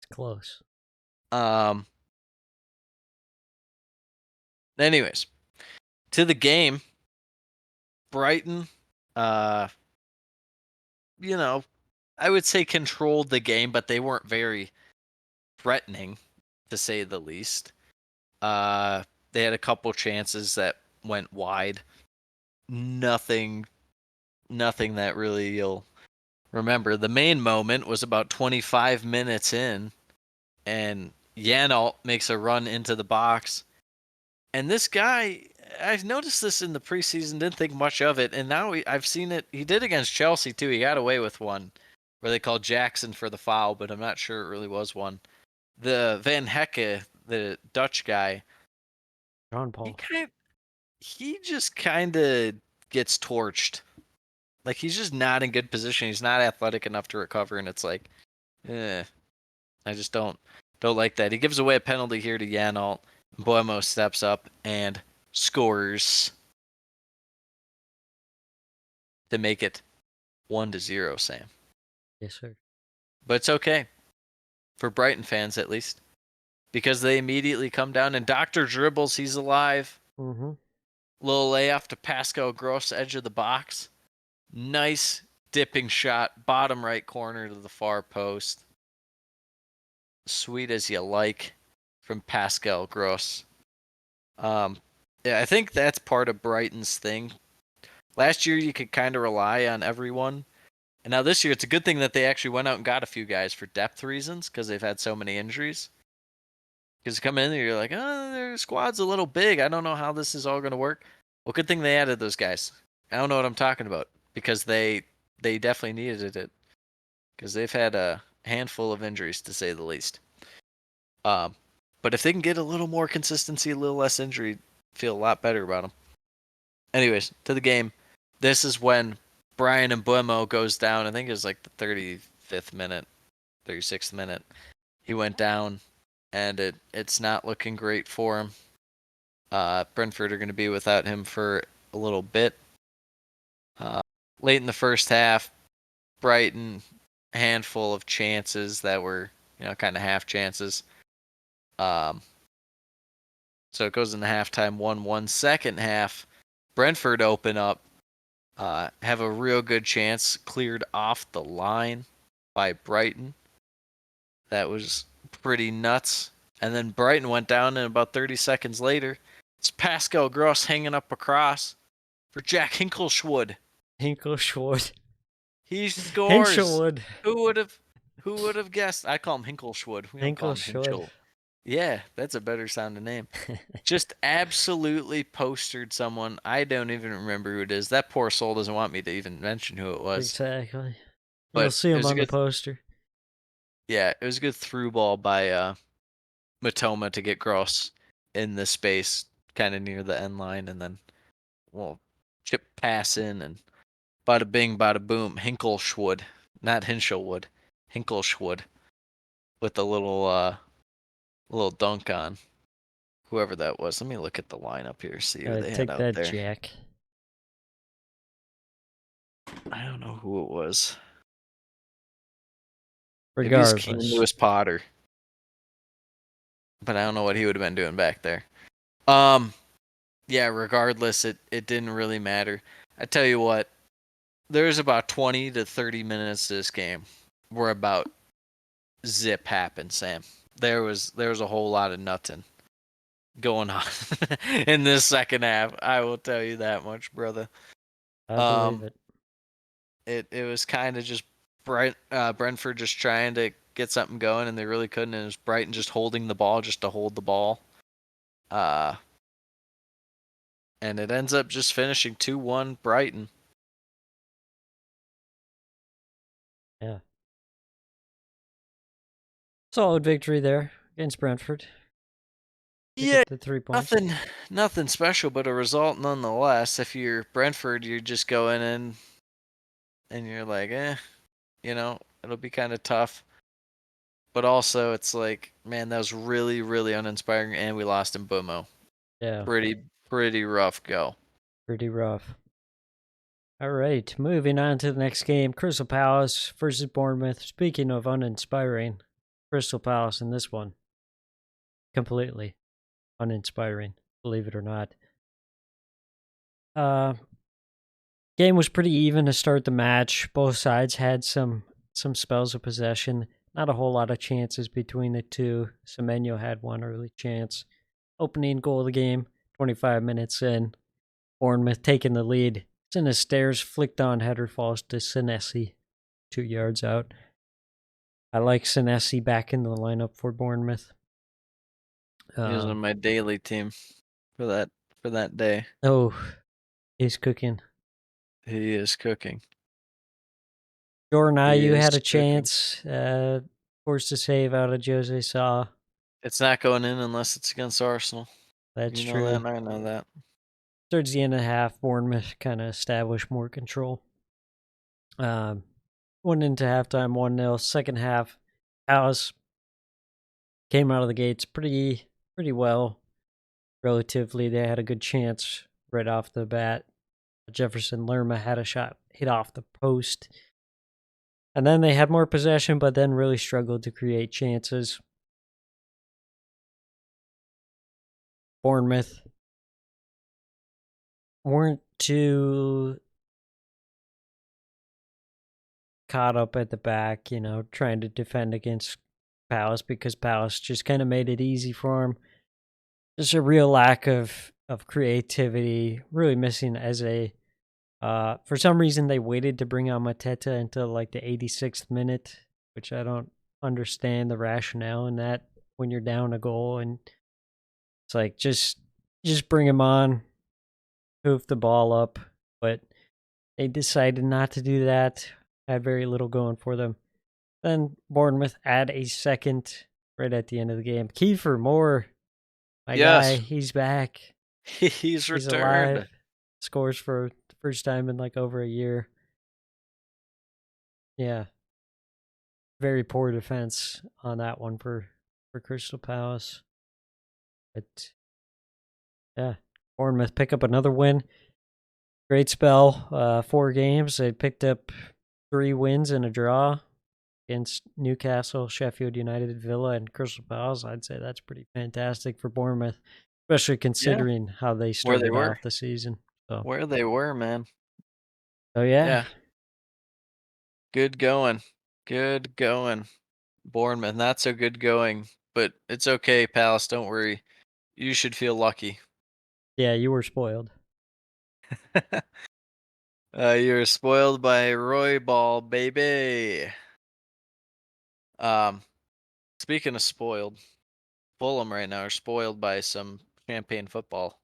Speaker 7: It's close.
Speaker 1: Um. Anyways, to the game, Brighton, uh, you know, I would say controlled the game, but they weren't very threatening, to say the least. They had a couple chances that went wide. Nothing, nothing that really you'll remember. The main moment was about 25 minutes in, and Yanalt makes a run into the box. And this guy, I've noticed this in the preseason, didn't think much of it, and now I've seen it. He did against Chelsea too. He got away with one where they called Jackson for the foul, but I'm not sure it really was one. The Van Hecke, the Dutch guy,
Speaker 7: John
Speaker 1: he
Speaker 7: Paul.
Speaker 1: kind he just kind of gets torched. Like he's just not in good position. He's not athletic enough to recover, and it's like, I just don't like that. He gives away a penalty here to Yanalt. Boemo steps up and scores to make it 1-0, Sam.
Speaker 7: Yes, sir.
Speaker 1: But it's okay for Brighton fans at least because they immediately come down and Doctor dribbles. He's alive.
Speaker 7: Mm-hmm.
Speaker 1: Little layoff to Pascal Gross, edge of the box. Nice dipping shot, bottom right corner to the far post. Sweet as you like from Pascal Gross. Yeah, I think that's part of Brighton's thing. Last year you could kind of rely on everyone. And now this year it's a good thing that they actually went out and got a few guys for depth reasons because they've had so many injuries. Because you come in there, you're like, oh, their squad's a little big. I don't know how this is all going to work. Well, good thing they added those guys. I don't know what I'm talking about because they definitely needed it because they've had a handful of injuries to say the least. But if they can get a little more consistency, a little less injury, feel a lot better about them. Anyways, to the game. This is when Brian and Buemo goes down. I think it was like the 35th minute, 36th minute. He went down, and it's not looking great for him. Brentford are going to be without him for a little bit. Late in the first half, Brighton, a handful of chances that were, kind of half chances. So it goes into halftime 1-1. Second half, Brentford open up, have a real good chance cleared off the line by Brighton. That was pretty nuts. And then Brighton went down, and about 30 seconds later, it's Pascal Gross hanging up across for Jack Hinkleshwood.
Speaker 7: Hinkleshwood.
Speaker 1: He scores.
Speaker 7: Hinchellwood.
Speaker 1: Who would have guessed? I call him Hinkleshwood. We don't call him
Speaker 7: Hinkleshwood.
Speaker 1: Hinchel. Yeah, that's a better sounding name. Just absolutely postered someone. I don't even remember who it is. That poor soul doesn't want me to even mention who it was.
Speaker 7: Exactly.
Speaker 1: But
Speaker 7: You'll see
Speaker 1: it
Speaker 7: him
Speaker 1: was a
Speaker 7: on the
Speaker 1: good,
Speaker 7: poster.
Speaker 1: yeah, it was a good through ball by Matoma to get Gross in the space, kind of near the end line, and then chip pass in and bada bing, bada boom. Hinkleshwood, not Hinchelwood, Hinkleshwood, with the little dunk on whoever that was. Let me look at the lineup here, see who they had
Speaker 7: Take
Speaker 1: out
Speaker 7: that,
Speaker 1: there.
Speaker 7: Jack.
Speaker 1: I don't know who it was. Maybe it's King
Speaker 7: Regardless.
Speaker 1: Lewis Potter, but I don't know what he would have been doing back there. Yeah, regardless, it didn't really matter. I tell you what, there's about 20 to 30 minutes to this game where about zip happened, Sam. There was a whole lot of nothing going on in this second half. I will tell you that much, brother.
Speaker 7: I believe it.
Speaker 1: It was kind of just Brentford just trying to get something going, and they really couldn't. And it was Brighton just holding the ball just to hold the ball. And it ends up just finishing 2-1 Brighton.
Speaker 7: Yeah. Solid victory there against Brentford. Pick
Speaker 1: Yeah,
Speaker 7: up the 3 points.
Speaker 1: nothing special, but a result nonetheless. If you're Brentford, you're just going in and you're like, it'll be kind of tough. But also, it's like, man, that was really, really uninspiring, and we lost in Bumo.
Speaker 7: Yeah.
Speaker 1: Pretty rough go.
Speaker 7: Pretty rough. All right, moving on to the next game. Crystal Palace versus Bournemouth. Speaking of uninspiring, Crystal Palace in this one. Completely uninspiring, believe it or not. Game was pretty even to start the match. Both sides had some spells of possession. Not a whole lot of chances between the two. Semenyo had one early chance. Opening goal of the game, 25 minutes in. Bournemouth taking the lead. Sinister's flicked on header falls to Senesi, 2 yards out. I like Senesi back in the lineup for Bournemouth.
Speaker 1: He was on my daily team for that day.
Speaker 7: Oh, he's cooking.
Speaker 1: He is cooking.
Speaker 7: Jordan
Speaker 1: He
Speaker 7: Ayew
Speaker 1: is
Speaker 7: had a
Speaker 1: cooking.
Speaker 7: chance. Forced a save out of Jose Sa.
Speaker 1: It's not going in unless it's against Arsenal.
Speaker 7: That's
Speaker 1: You know
Speaker 7: true.
Speaker 1: that, and I know that.
Speaker 7: Towards the end of the half, Bournemouth kind of established more control. Went into halftime 1-0. Second half, Palace came out of the gates pretty well. Relatively, they had a good chance right off the bat. Jefferson Lerma had a shot hit off the post. And then they had more possession, but then really struggled to create chances. Bournemouth weren't too caught up at the back, trying to defend against Palace because Palace just kind of made it easy for them. Just a real lack of creativity, really missing as a for some reason they waited to bring on Mateta until like the 86th minute, which I don't understand the rationale in that when you're down a goal, and it's like just bring him on, hoof the ball up, but they decided not to do that. Had very little going for them. Then Bournemouth add a second right at the end of the game. Kiefer Moore, my guy,
Speaker 1: Yes.
Speaker 7: he's back.
Speaker 1: He's
Speaker 7: He's
Speaker 1: returned.
Speaker 7: alive. Scores for the first time in like over a year. Yeah. Very poor defense on that one for Crystal Palace. But yeah, Bournemouth pick up another win. Great spell. 4 games. They picked up 3 wins and a draw against Newcastle, Sheffield United, Villa, and Crystal Palace. I'd say that's pretty fantastic for Bournemouth, especially considering how they
Speaker 1: Where they
Speaker 7: started
Speaker 1: were.
Speaker 7: off the season. So,
Speaker 1: Where they were, man.
Speaker 7: yeah.
Speaker 1: Yeah. Good going. Good going. Bournemouth, not so good going, but it's okay, Palace. Don't worry. You should feel lucky.
Speaker 7: Yeah, you were spoiled.
Speaker 1: You're spoiled by Roy Ball, baby. Um, Speaking of spoiled, Fulham right now are spoiled by some champagne football.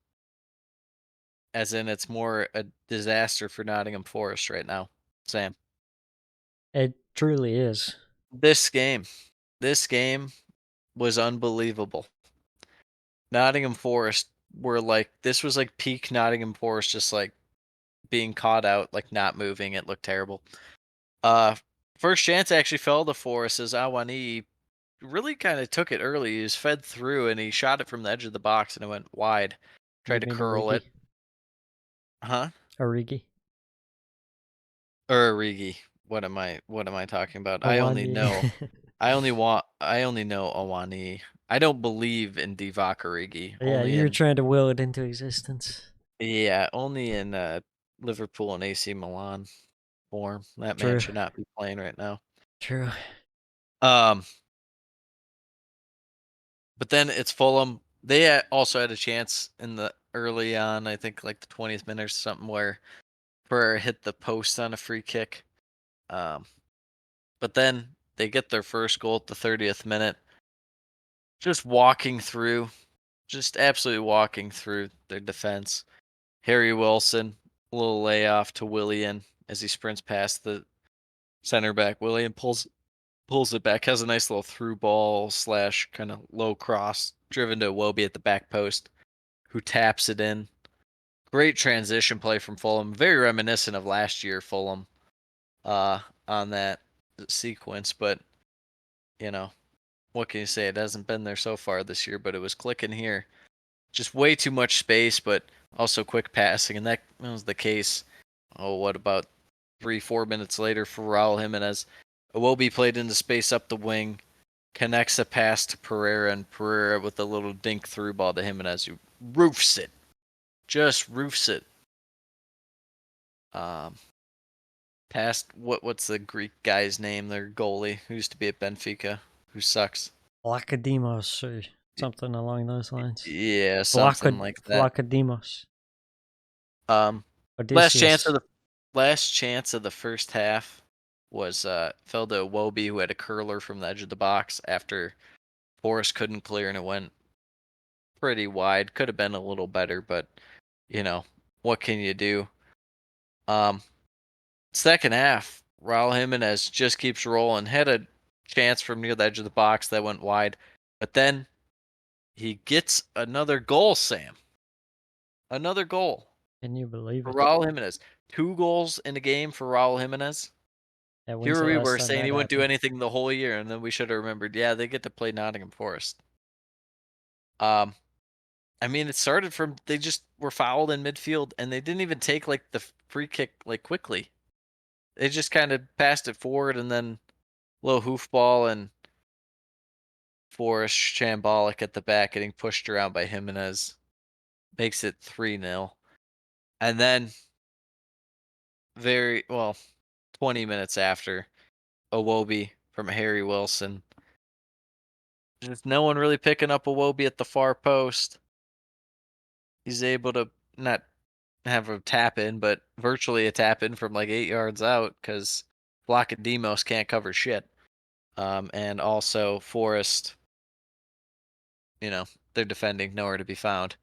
Speaker 1: As in, it's more a disaster for Nottingham Forest right now, Sam.
Speaker 7: It truly is.
Speaker 1: This game was unbelievable. Nottingham Forest were like, this was like peak Nottingham Forest, just like being caught out, like not moving. It looked terrible. First chance actually fell to Forest as Awani really kind of took it early. He was fed through and he shot it from the edge of the box and it went wide.
Speaker 7: You
Speaker 1: Tried to
Speaker 7: mean
Speaker 1: curl it.
Speaker 7: Origi?
Speaker 1: Huh?
Speaker 7: Origi?
Speaker 1: Or Origi. What am I talking about? I only
Speaker 7: Awani.
Speaker 1: know I only know Awani. I don't believe in Divock Origi.
Speaker 7: Yeah,
Speaker 1: Only
Speaker 7: you were
Speaker 1: in
Speaker 7: trying to will it into existence.
Speaker 1: only in Liverpool and AC Milan form. That man
Speaker 7: True.
Speaker 1: should not be playing right now.
Speaker 7: True.
Speaker 1: Um But then it's Fulham. They also had a chance in the early on, I think like the 20th minute or something, where Pereira hit the post on a free kick. Um, but then they get their first goal at the 30th minute. Just walking through, just absolutely walking through their defense. Harry Wilson, a little layoff to Willian as he sprints past the center back. Willian pulls it back, has a nice little through ball slash kind of low cross driven to Iwobi at the back post, who taps it in. Great transition play from Fulham, very reminiscent of last year Fulham on that sequence, but you know, what can you say? It hasn't been there so far this year, but it was clicking here. Just way too much space, but also quick passing, and that was the case. Oh, what about 3-4 minutes later for Raul Jimenez? Iwobi played into space up the wing, connects a pass to Pereira, and Pereira with a little dink through ball to Jimenez, who roofs it. Just roofs it. Past what's the Greek guy's name? Their goalie who used to be at Benfica, who sucks.
Speaker 7: Vlachodimos or something along those lines.
Speaker 1: Yeah, something like that.
Speaker 7: Vlachodimos.
Speaker 1: Last chance
Speaker 7: Odysseus.
Speaker 1: of the first half was fell to Iwobi, who had a curler from the edge of the box after Forrest couldn't clear, and it went pretty wide. Could have been a little better, but what can you do? Um, Second half, Raul Jimenez just keeps rolling. Had a chance from near the edge of the box that went wide, but then he gets another goal. Sam, another goal
Speaker 7: Can you believe
Speaker 1: for
Speaker 7: it?
Speaker 1: Raul Jimenez. 2 goals in a game for Raul Jimenez.
Speaker 7: Yeah, when's
Speaker 1: Here
Speaker 7: the
Speaker 1: we
Speaker 7: last
Speaker 1: were
Speaker 7: time
Speaker 1: saying
Speaker 7: that
Speaker 1: he wouldn't do
Speaker 7: happened?
Speaker 1: anything the whole year, and then we should have remembered. Yeah, they get to play Nottingham Forest. Um, I mean, it started from they just were fouled in midfield, and they didn't even take like the free kick like quickly. They just kind of passed it forward, and then little hoofball and Forrest shambolic at the back, getting pushed around by Jimenez, makes it 3-0, and then very well 20 minutes after, Iwobi from Harry Wilson. Just no one really picking up Iwobi at the far post. He's able to not have a tap in, but virtually a tap in from like 8 yards out because Demos can't cover shit. And also Forrest, they're defending, nowhere to be found.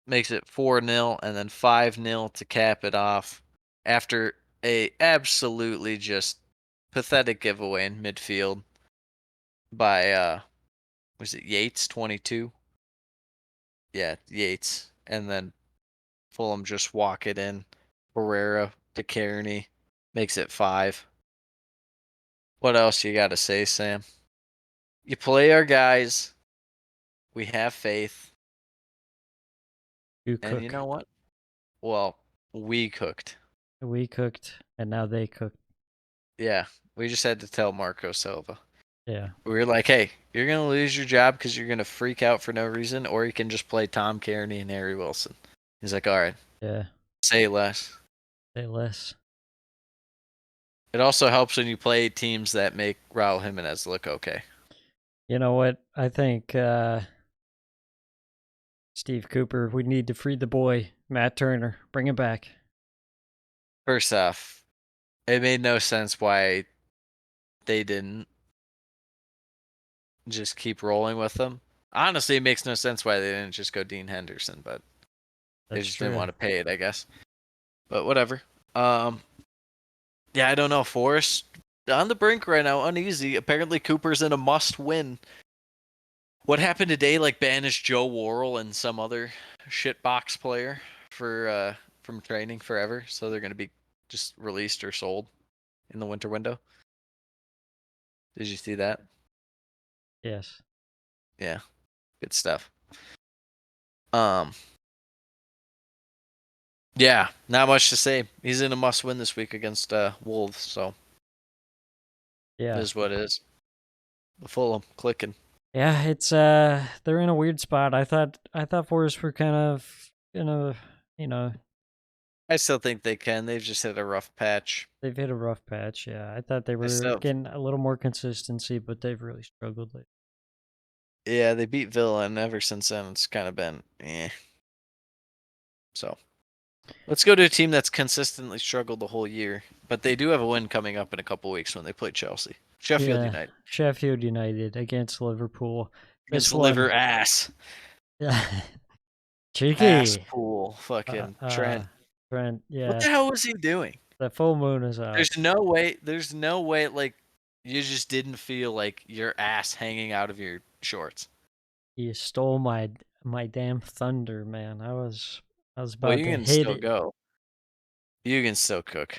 Speaker 1: Makes it 4-0 and then 5-0 to cap it off after a absolutely just pathetic giveaway in midfield by was it Yates 22? Yeah, Yates. And then Fulham just walk it in. Pereira to Kearney makes it 5. What else you got to say, Sam? You play our guys. We have faith.
Speaker 7: You
Speaker 1: And you
Speaker 7: cook.
Speaker 1: know what? Well, we cooked.
Speaker 7: We cooked, and now they cooked.
Speaker 1: Yeah, we just had to tell Marco Silva.
Speaker 7: Yeah.
Speaker 1: We were like, hey, you're going to lose your job because you're going to freak out for no reason, or you can just play Tom Kearney and Harry Wilson. He's like, all right,
Speaker 7: Yeah.
Speaker 1: say less.
Speaker 7: Say less.
Speaker 1: It also helps when you play teams that make Raul Jimenez look okay.
Speaker 7: You know what? I think Steve Cooper, we need to free the boy, Matt Turner. Bring him back.
Speaker 1: First off, it made no sense why they didn't just keep rolling with them. Honestly, it makes no sense why they didn't just go Dean Henderson, but they
Speaker 7: That's
Speaker 1: just
Speaker 7: true.
Speaker 1: didn't want to pay it, I guess. But whatever. Yeah, I don't know. Forrest on the brink right now, uneasy. Apparently, Cooper's in a must-win. What happened today? Like banished Joe Worrell and some other shitbox player for from training forever, so they're gonna be just released or sold in the winter window. Did you see that?
Speaker 7: Yes.
Speaker 1: Yeah, good stuff. Um, yeah, not much to say. He's in a must-win this week against Wolves, so it
Speaker 7: Yeah.
Speaker 1: is what it is. The Fulham clicking.
Speaker 7: Yeah, it's they're in a weird spot. I thought Forest were kind of
Speaker 1: I still think they can. They've just hit a rough patch.
Speaker 7: they've hit a rough patch. Yeah. I thought they
Speaker 1: I
Speaker 7: were
Speaker 1: still,
Speaker 7: getting a little more consistency, but they've really struggled lately.
Speaker 1: Yeah, they beat Villa, and ever since then, it's kind of been eh. So let's go to a team that's consistently struggled the whole year, but they do have a win coming up in a couple weeks when they play Chelsea. Sheffield
Speaker 7: Yeah,
Speaker 1: United
Speaker 7: Sheffield United against Liverpool. This
Speaker 1: against
Speaker 7: one,
Speaker 1: liver ass
Speaker 7: cheeky.
Speaker 1: pool.
Speaker 7: Uh,
Speaker 1: Fucking
Speaker 7: uh,
Speaker 1: Trent.
Speaker 7: Trent,
Speaker 1: What
Speaker 7: yeah,
Speaker 1: the hell was he doing?
Speaker 7: the full moon is out.
Speaker 1: There's no way. There's no way. Like you just didn't feel like your ass hanging out of your shorts.
Speaker 7: You stole my damn thunder, man. I was
Speaker 1: Well,
Speaker 7: about
Speaker 1: you
Speaker 7: to
Speaker 1: can
Speaker 7: hit
Speaker 1: still
Speaker 7: it.
Speaker 1: go. You can still cook.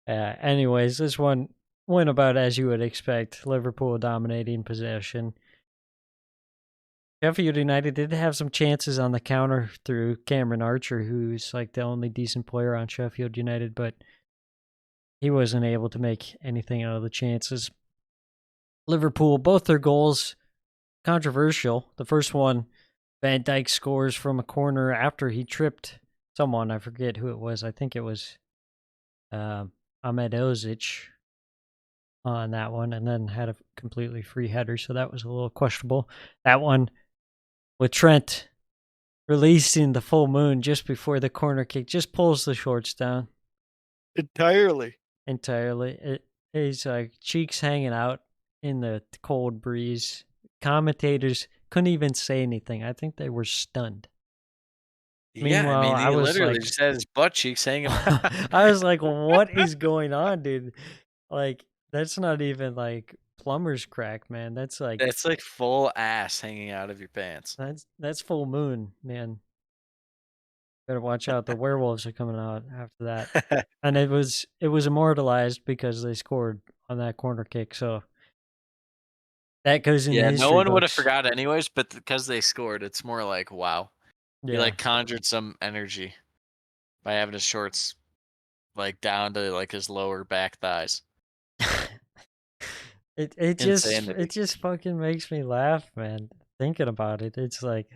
Speaker 7: Anyways, this one went about as you would expect. Liverpool dominating possession. Sheffield United did have some chances on the counter through Cameron Archer, who's like the only decent player on Sheffield United, but he wasn't able to make anything out of the chances. Liverpool, both their goals controversial. The first one, Van Dijk scores from a corner after he tripped someone. I forget who it was. I think it was Ahmed Ozic on that one, and then had a completely free header, so that was a little questionable. That one with Trent releasing the full moon just before the corner kick just pulls the shorts down
Speaker 1: Entirely.
Speaker 7: entirely. His cheeks hanging out in the cold breeze. Commentators couldn't even say anything. I think they were stunned.
Speaker 1: Yeah, I
Speaker 7: Meanwhile,
Speaker 1: mean,
Speaker 7: I
Speaker 1: he
Speaker 7: was
Speaker 1: literally
Speaker 7: like,
Speaker 1: just had his butt cheeks hanging out.
Speaker 7: I was like, what is going on, dude? Like, that's not even like plumber's crack, man. That's like
Speaker 1: That's like full ass hanging out of your pants.
Speaker 7: that's full moon, man. Better watch out. The werewolves are coming out after that. And it was immortalized because they scored on that corner kick. So that goes in the
Speaker 1: Yeah, no
Speaker 7: history
Speaker 1: one would have
Speaker 7: books.
Speaker 1: forgot anyways, but because they scored, it's more like, wow. He
Speaker 7: Yeah.
Speaker 1: like conjured some energy by having his shorts like down to like his lower back thighs.
Speaker 7: It
Speaker 1: Insanity.
Speaker 7: just fucking makes me laugh, man. Thinking about it. It's like,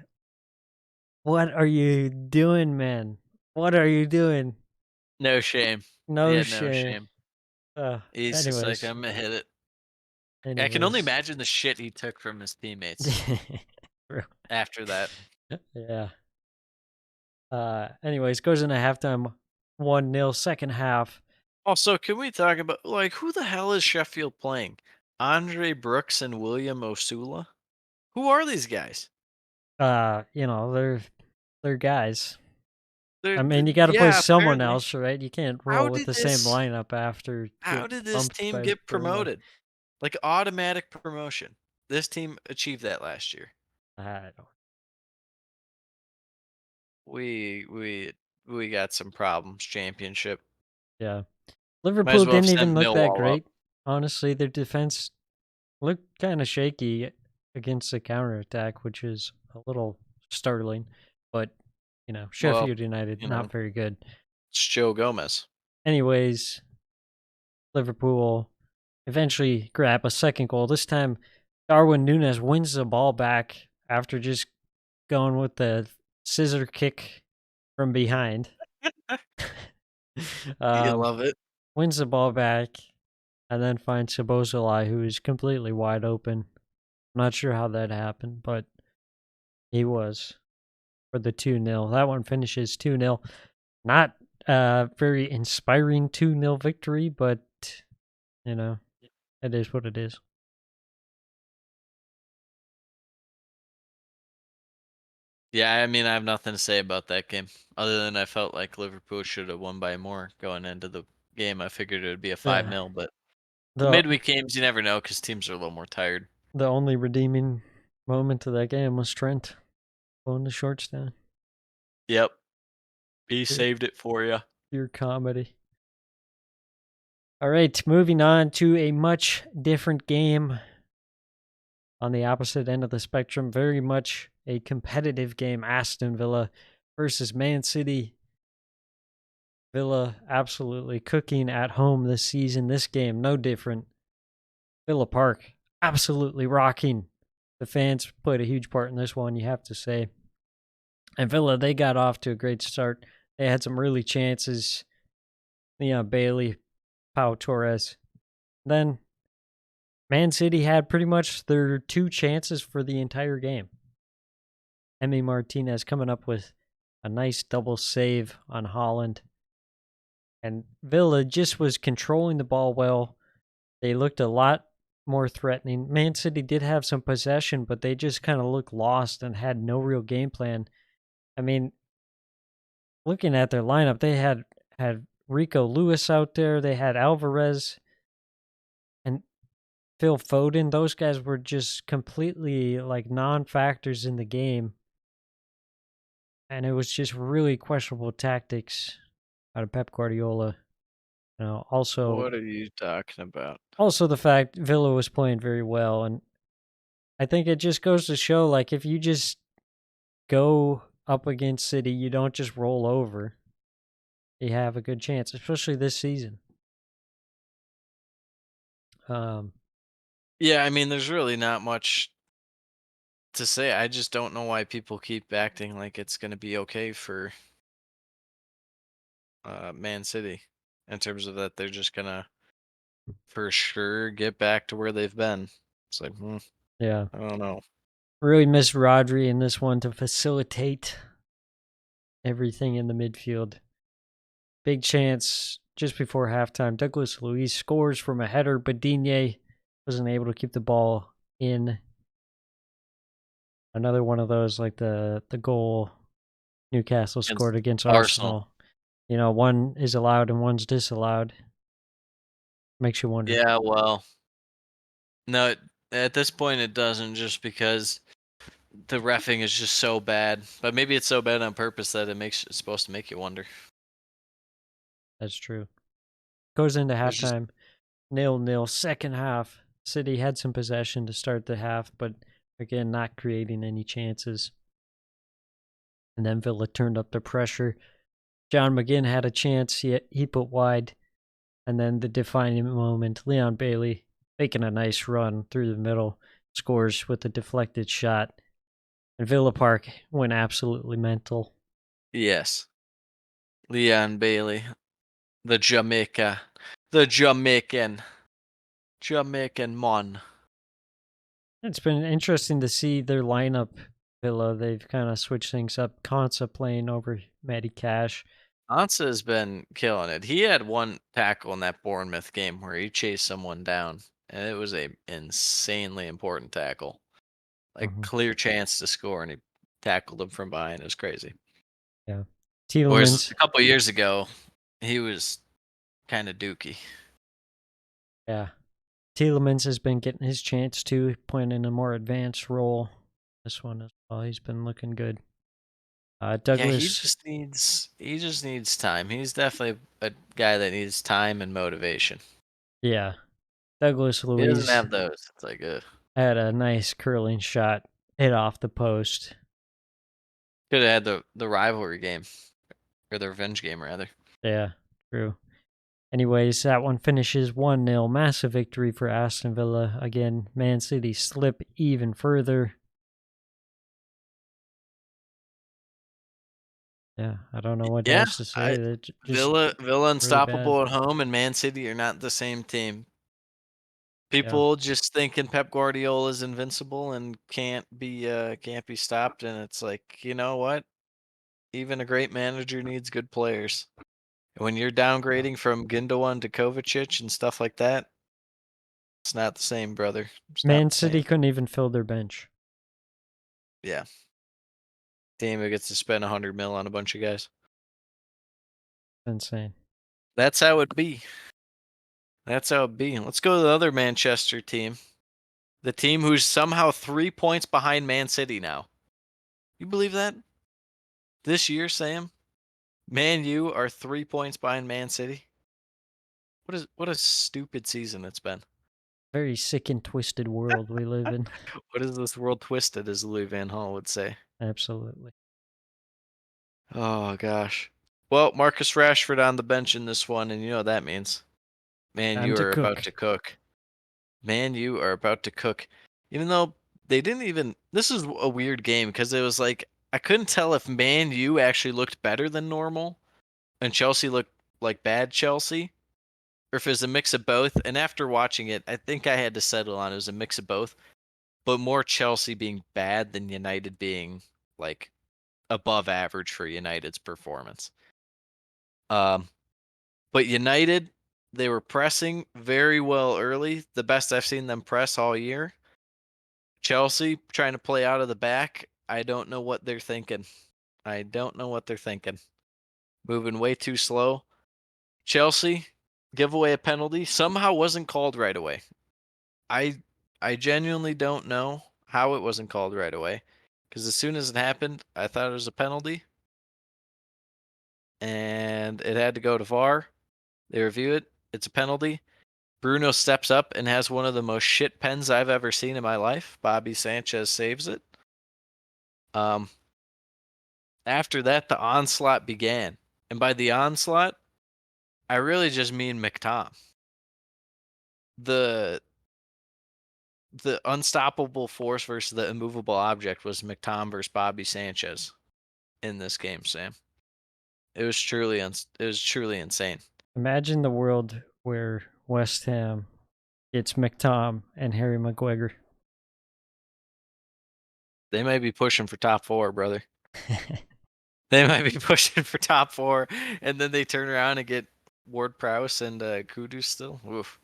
Speaker 7: what are you doing, man? What are you doing?
Speaker 1: No shame. He
Speaker 7: No
Speaker 1: had no
Speaker 7: shame.
Speaker 1: shame.
Speaker 7: Uh
Speaker 1: He's just like,
Speaker 7: anyways.
Speaker 1: I'm gonna hit it. I can only
Speaker 7: Anyways.
Speaker 1: imagine the shit he took from his teammates
Speaker 7: True.
Speaker 1: after that.
Speaker 7: Yeah. Anyways, goes into halftime 1-0, second half.
Speaker 1: Also, can we talk about like who the hell is Sheffield playing? Andre Brooks and William Osula? Who are these guys?
Speaker 7: They're guys.
Speaker 1: They're
Speaker 7: I mean, you got to play
Speaker 1: yeah,
Speaker 7: someone
Speaker 1: apparently.
Speaker 7: else, right? You can't
Speaker 1: How
Speaker 7: roll with
Speaker 1: did
Speaker 7: the same
Speaker 1: this
Speaker 7: lineup after
Speaker 1: how
Speaker 7: getting
Speaker 1: did this
Speaker 7: thumped
Speaker 1: team
Speaker 7: by
Speaker 1: get
Speaker 7: Burnley.
Speaker 1: promoted? Like automatic promotion. This team achieved that last year.
Speaker 7: I don't.
Speaker 1: We got some problems. Championship.
Speaker 7: Yeah,
Speaker 1: Might as
Speaker 7: Liverpool
Speaker 1: well have
Speaker 7: didn't
Speaker 1: sent
Speaker 7: even look that
Speaker 1: Millwall up.
Speaker 7: great. Honestly, their defense looked kind of shaky against the counterattack, which is a little startling. But
Speaker 1: Well,
Speaker 7: Sheffield United
Speaker 1: you know,
Speaker 7: not very good.
Speaker 1: it's Joe Gomez.
Speaker 7: Anyways, Liverpool eventually grab a second goal. This time, Darwin Núñez wins the ball back after just going with the scissor kick from behind.
Speaker 1: You love it.
Speaker 7: Wins the ball back and then finds Sabozalai, who is completely wide open. I'm not sure how that happened, but he was for the 2-0. That one finishes 2-0. Not a very inspiring 2-0 victory, but, it is what it is.
Speaker 1: Yeah, I mean, I have nothing to say about that game other than I felt like Liverpool should have won by more going into the game. I figured it would be a 5-0, but the
Speaker 7: The
Speaker 1: midweek games, you never know because teams are a little more tired.
Speaker 7: the only redeeming moment of that game was Trent pulling the shorts down.
Speaker 1: Yep. He saved it for you.
Speaker 7: Pure comedy. All right, moving on to a much different game on the opposite end of the spectrum. Very much a competitive game. Aston Villa versus Man City. Villa absolutely cooking at home this season. This game, no different. Villa Park absolutely rocking. The fans played a huge part in this one, you have to say. And Villa, they got off to a great start. They had some early chances. Leon Bailey, Pau Torres. Then Man City had pretty much their 2 chances for the entire game. Emi Martinez coming up with a nice double save on Holland. And Villa just was controlling the ball well. They looked a lot more threatening. Man City did have some possession, but they just kind of looked lost and had no real game plan. I mean, looking at their lineup, they had Rico Lewis out there. They had Alvarez and Phil Foden. Those guys were just completely like non-factors in the game. And it was just really questionable tactics out of Pep Guardiola. Also
Speaker 1: What are you talking about?
Speaker 7: also the fact Villa was playing very well, and I think it just goes to show, like, if you just go up against City, you don't just roll over. You have a good chance, especially this season.
Speaker 1: Yeah, I mean, there's really not much to say. I just don't know why people keep acting like it's going to be okay for Man City in terms of that they're just going to for sure get back to where they've been. It's like,
Speaker 7: Yeah.
Speaker 1: I don't know.
Speaker 7: Really missed Rodri in this one to facilitate everything in the midfield. Big chance just before halftime. Douglas Luiz scores from a header, but Digne wasn't able to keep the ball in. Another one of those, like the goal Newcastle scored against Arsenal. One is allowed and one's disallowed. Makes you wonder.
Speaker 1: Yeah, well, no, at this point it doesn't, just because the reffing is just so bad. But maybe it's so bad on purpose that it's supposed to make you wonder.
Speaker 7: That's true. Goes into
Speaker 1: It's just
Speaker 7: halftime, 0-0. Second half, City had some possession to start the half, but again, not creating any chances. And then Villa turned up the pressure. John McGinn had a chance. He put wide. And then the defining moment, Leon Bailey making a nice run through the middle, scores with a deflected shot. And Villa Park went absolutely mental.
Speaker 1: yes. Leon Bailey, the Jamaican Mon.
Speaker 7: It's been interesting to see their lineup, Villa. They've kind of switched things up. Konsa playing over Matty Cash.
Speaker 1: Ansa has been killing it. He had one tackle in that Bournemouth game where he chased someone down, and it was a insanely important tackle. Like, clear chance to score, and he tackled him from behind. It was crazy.
Speaker 7: Yeah.
Speaker 1: Whereas
Speaker 7: Tielemans.
Speaker 1: a couple of years ago, he was kind of dookie.
Speaker 7: Yeah. Tielemans has been getting his chance too, playing in a more advanced role. This one as well. He's been looking good.
Speaker 1: Yeah,
Speaker 7: Douglas.
Speaker 1: he just needs time. He's definitely a guy that needs time and motivation.
Speaker 7: Yeah. Douglas
Speaker 1: He doesn't
Speaker 7: Luiz
Speaker 1: have those. It's like,
Speaker 7: had a nice curling shot, hit off the post.
Speaker 1: could have had the rivalry game, or the revenge game rather.
Speaker 7: Yeah, true. Anyways, that one finishes 1-0. Massive victory for Aston Villa. Again, Man City slip even further. Yeah, I don't know what else to say.
Speaker 1: Villa unstoppable
Speaker 7: bad.
Speaker 1: at home, and Man City are not the same team.
Speaker 7: Yeah.
Speaker 1: People just thinking Pep Guardiola is invincible and can't be stopped, and it's like, you know what? Even a great manager needs good players. When you're downgrading from Gundogan to Kovacic and stuff like that, it's not the same, brother. It's not
Speaker 7: Man
Speaker 1: the
Speaker 7: City
Speaker 1: same.
Speaker 7: couldn't even fill their bench.
Speaker 1: Yeah. Team who gets to spend 100 mil on a bunch of guys.
Speaker 7: Insane.
Speaker 1: That's how it be. That's how it be. Let's go to the other Manchester team. The team who's somehow 3 points behind Man City now. You believe that? This year, Sam? Man U are 3 points behind Man City? What a stupid season it's been.
Speaker 7: Very sick and twisted world we live in.
Speaker 1: What is this world twisted, as Louis Van Gaal would say?
Speaker 7: Absolutely.
Speaker 1: Oh gosh. Well, Marcus Rashford on the bench in this one, and you know what that means. Man,
Speaker 7: Time
Speaker 1: you
Speaker 7: to
Speaker 1: are about
Speaker 7: cook.
Speaker 1: to cook. Man, you are about to cook. Even though they didn't even. This is a weird game because it was like I couldn't tell if Man U actually looked better than normal, and Chelsea looked like bad Chelsea. or if it was a mix of both. And after watching it, I think I had to settle on it was a mix of both, but more Chelsea being bad than United being like above average for United's performance. But United, they were pressing very well early, the best I've seen them press all year. Chelsea trying to play out of the back. I don't know what they're thinking. I don't know what they're thinking. Moving way too slow. Chelsea give away a penalty. Somehow wasn't called right away. I I genuinely don't know how it wasn't called right away. Because as soon as it happened, I thought it was a penalty. And it had to go to VAR. They review it. It's a penalty. Bruno steps up and has one of the most shit pens I've ever seen in my life. Bobby Sanchez saves it. After that, the onslaught began. And by the onslaught, I really just mean McTom. The unstoppable force versus the immovable object was McTom versus Bobby Sanchez in this game, Sam. It was truly insane.
Speaker 7: Imagine the world where West Ham gets McTom and Harry Maguire.
Speaker 1: They might be pushing for top 4, brother. They might be pushing for top 4, and then they turn around and get Ward Prowse and Kudus still. Oof.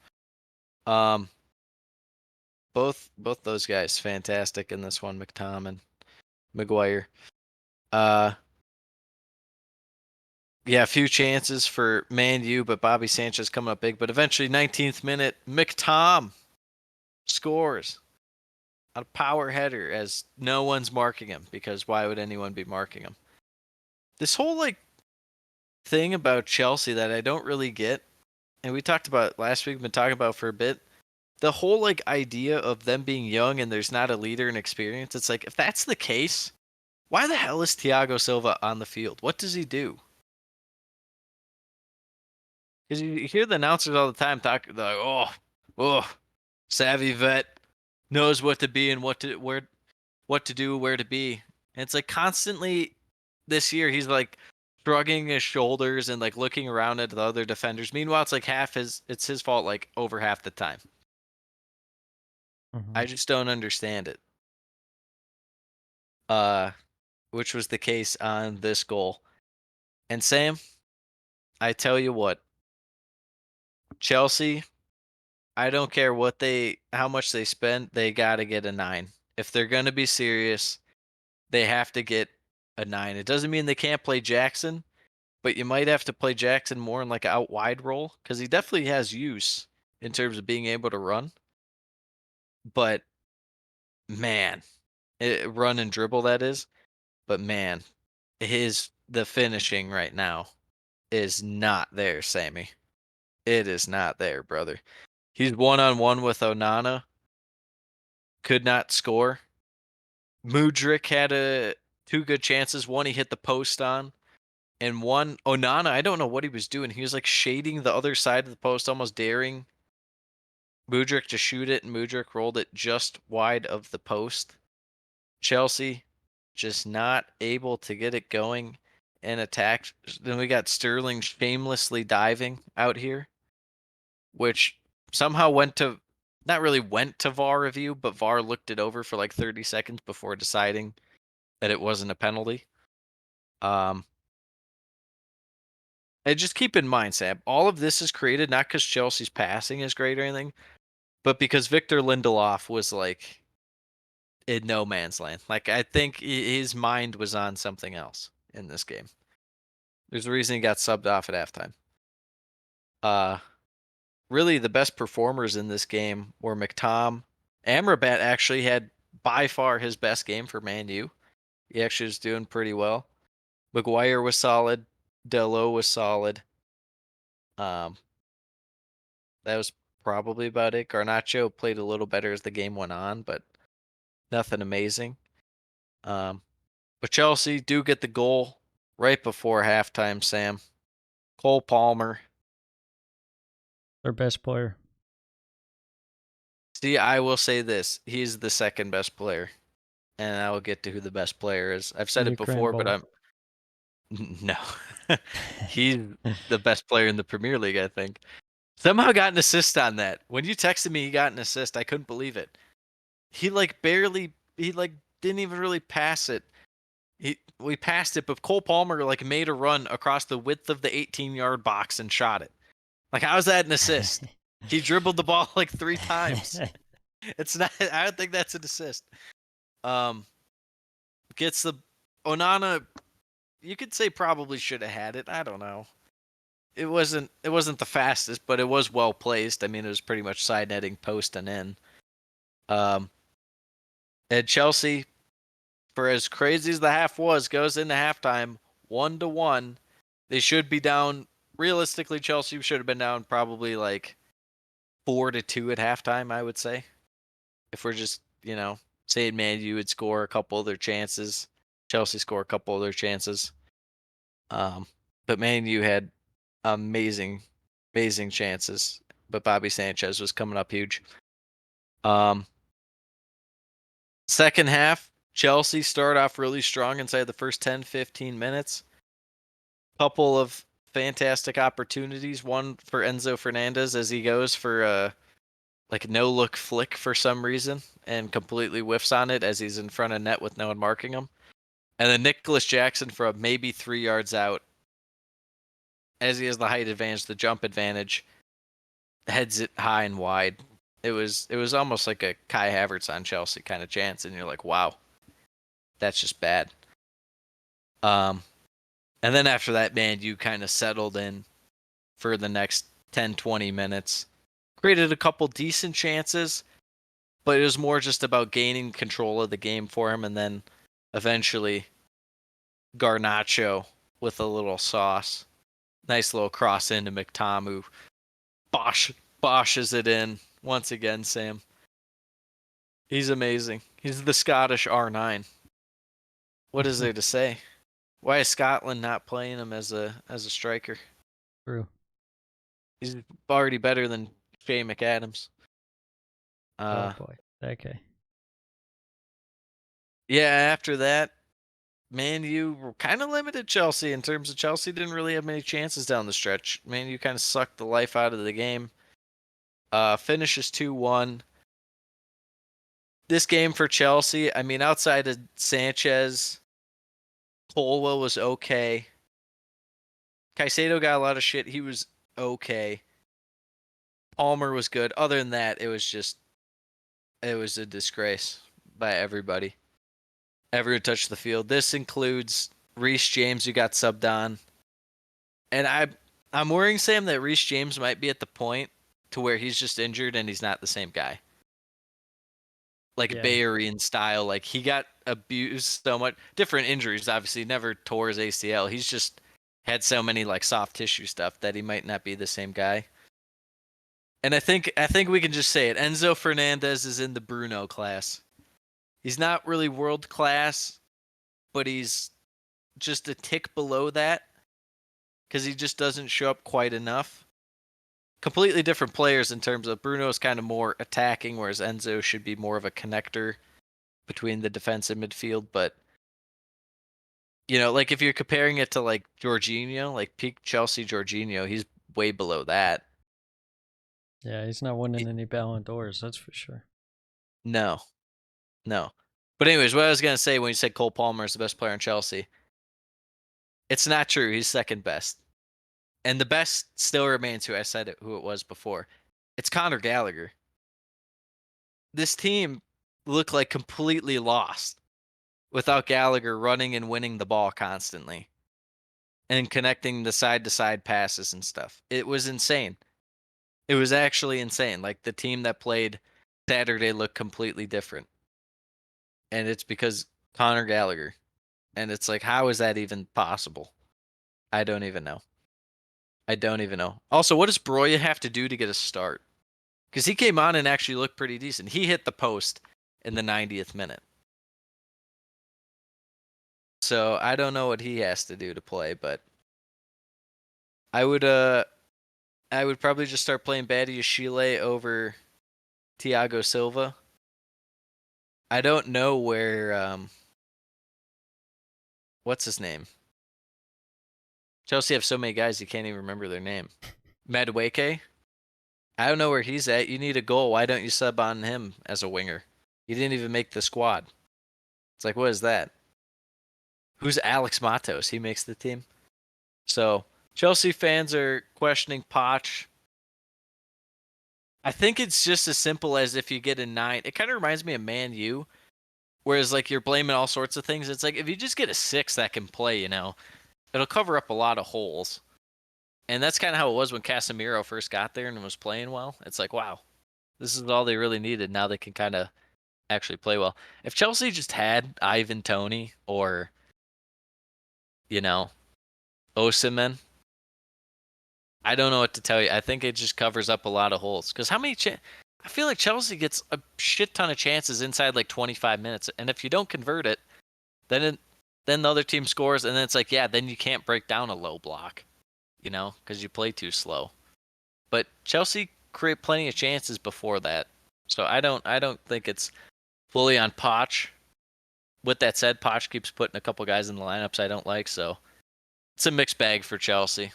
Speaker 1: Both those guys fantastic in this one, McTom and Maguire. Yeah, a few chances for Man U, but Bobby Sanchez coming up big. But eventually, 19th minute, McTom scores on a power header as no one's marking him, because why would anyone be marking him? This whole like thing about Chelsea that I don't really get, and we talked about last week, been talking about for a bit, the whole like idea of them being young and there's not a leader and experience. It's like, if that's the case, why the hell is Thiago Silva on the field? What does he do? Because you hear the announcers all the time talking, they're like, oh, savvy vet, knows what to be and what to do, where to be. And it's like constantly this year he's like shrugging his shoulders and like looking around at the other defenders. Meanwhile, it's like it's his fault like over half the time.
Speaker 7: Mm-hmm.
Speaker 1: I just don't understand it. Which was the case on this goal. And Sam, I tell you what, Chelsea, I don't care how much they spend, they gotta get a 9. If they're gonna be serious, they have to get a 9. It doesn't mean they can't play Jackson, but you might have to play Jackson more in like an out wide role, because he definitely has use in terms of being able to run. But man, run and dribble, that is. But man, the finishing right now is not there, Sammy. It is not there, brother. He's 1-on-1 with Onana. Could not score. Mudryk had 2 good chances. One he hit the post on. And one, Onana, I don't know what he was doing. He was like shading the other side of the post, almost daring Mudryk to shoot it. And Mudryk rolled it just wide of the post. Chelsea just not able to get it going and attack. Then we got Sterling shamelessly diving out here, which somehow not really went to VAR review, but VAR looked it over for like 30 seconds before deciding that it wasn't a penalty. And just keep in mind, Sam, all of this is created not because Chelsea's passing is great or anything, but because Victor Lindelof was like in no man's land. Like, I think his mind was on something else in this game. There's a reason he got subbed off at halftime. Really, the best performers in this game were McTom. Amrabat actually had by far his best game for Man U. He actually was doing pretty well. Maguire was solid. Delo was solid. That was probably about it. Garnacho played a little better as the game went on, but nothing amazing. But Chelsea do get the goal right before halftime, Sam. Cole Palmer.
Speaker 7: Their best player.
Speaker 1: See, I will say this. He's the second best player. And I will get to who the best player is. I've said it
Speaker 7: Ukraine
Speaker 1: before, but
Speaker 7: ball.
Speaker 1: no. He's the best player in the Premier League, I think. Somehow got an assist on that. When you texted me, he got an assist. I couldn't believe it. He like barely. He like didn't even really pass it. We passed it, but Cole Palmer like made a run across the width of the 18-yard box and shot it. Like, how's that an assist? He dribbled the ball like 3 times. It's not. I don't think that's an assist. Gets the Onana. You could say probably should have had it. I don't know. It wasn't the fastest, but it was well placed. I mean, it was pretty much side netting, post and in. And Chelsea, for as crazy as the half was, goes into halftime 1-1. They should be down. Realistically, Chelsea should have been down probably like 4-2 at halftime, I would say. If we're just, saying Man U would score a couple of their chances, Chelsea score a couple of their chances. But Man U had amazing, amazing chances. But Bobby Sanchez was coming up huge. Second half, Chelsea start off really strong inside the first 10, 15 minutes. Couple of fantastic opportunities. One for Enzo Fernandez as he goes for a no look flick for some reason and completely whiffs on it as he's in front of net with no one marking him. And then Nicholas Jackson from maybe 3 yards out, as he has the height advantage, the jump advantage, heads it high and wide. It was almost like a Kai Havertz on Chelsea kind of chance, and you're like, wow, that's just bad. And then after that, man, you kind of settled in for the next 10, 20 minutes. Created a couple decent chances, but it was more just about gaining control of the game for him, and then eventually Garnacho with a little sauce. Nice little cross into McTomu. Boshes it in once again, Sam. He's amazing. He's the Scottish R9. What is there to say? Why is Scotland not playing him as a striker?
Speaker 7: True.
Speaker 1: He's already better than Shea McAdams.
Speaker 7: Oh boy. Okay.
Speaker 1: Yeah, after that, Man U were kind of limited Chelsea in terms of Chelsea didn't really have many chances down the stretch. Man U kind of sucked the life out of the game. Finishes 2-1. This game for Chelsea, I mean, outside of Sanchez, Colwell was okay. Caicedo got a lot of shit. He was okay. Palmer was good. Other than that, it was a disgrace by everybody. Everyone touched the field. This includes Reece James, who got subbed on. And I'm worrying, Sam, that Reece James might be at the point to where he's just injured and he's not the same guy. Like Bayerian style. Like, he got abused so much. Different injuries, obviously. Never tore his ACL. He's just had so many like soft tissue stuff that he might not be the same guy. And I think we can just say it. Enzo Fernandez is in the Bruno class. He's not really world class, but he's just a tick below that because he just doesn't show up quite enough. Completely different players in terms of Bruno's kind of more attacking, whereas Enzo should be more of a connector between the defense and midfield. But, like if you're comparing it to like Jorginho, like peak Chelsea Jorginho, he's way below that.
Speaker 7: Yeah, he's not winning any Ballon d'Ors, that's for sure.
Speaker 1: No. But anyways, what I was going to say when you said Cole Palmer is the best player in Chelsea, it's not true. He's second best. And the best still remains who it was before. It's Conor Gallagher. This team looked like completely lost without Gallagher running and winning the ball constantly and connecting the side-to-side passes and stuff. It was insane. It was actually insane. Like, the team that played Saturday looked completely different. And it's because Conor Gallagher. And it's like, how is that even possible? I don't even know. Also, what does Broya have to do to get a start? Because he came on and actually looked pretty decent. He hit the post in the 90th minute. So I don't know what he has to do to play, but I would probably just start playing Badiashile over Thiago Silva. I don't know where what's his name? Chelsea have so many guys you can't even remember their name. Madueke? I don't know where he's at. You need a goal. Why don't you sub on him as a winger? He didn't even make the squad. It's like, what is that? Who's Alex Matos? He makes the team. So Chelsea fans are questioning Poch. I think it's just as simple as if you get a 9. It kind of reminds me of Man U, whereas like you're blaming all sorts of things. It's like if you just get a 6 that can play, it'll cover up a lot of holes. And that's kind of how it was when Casemiro first got there and was playing well. It's like, wow, this is all they really needed. Now they can kind of actually play well. If Chelsea just had Ivan Toney or, Osimhen, I don't know what to tell you. I think it just covers up a lot of holes. Because I feel like Chelsea gets a shit ton of chances inside like 25 minutes. And if you don't convert it, then the other team scores. And then it's like, yeah, then you can't break down a low block, because you play too slow. But Chelsea create plenty of chances before that. So I don't think it's fully on Poch. With that said, Poch keeps putting a couple guys in the lineups I don't like, so it's a mixed bag for Chelsea.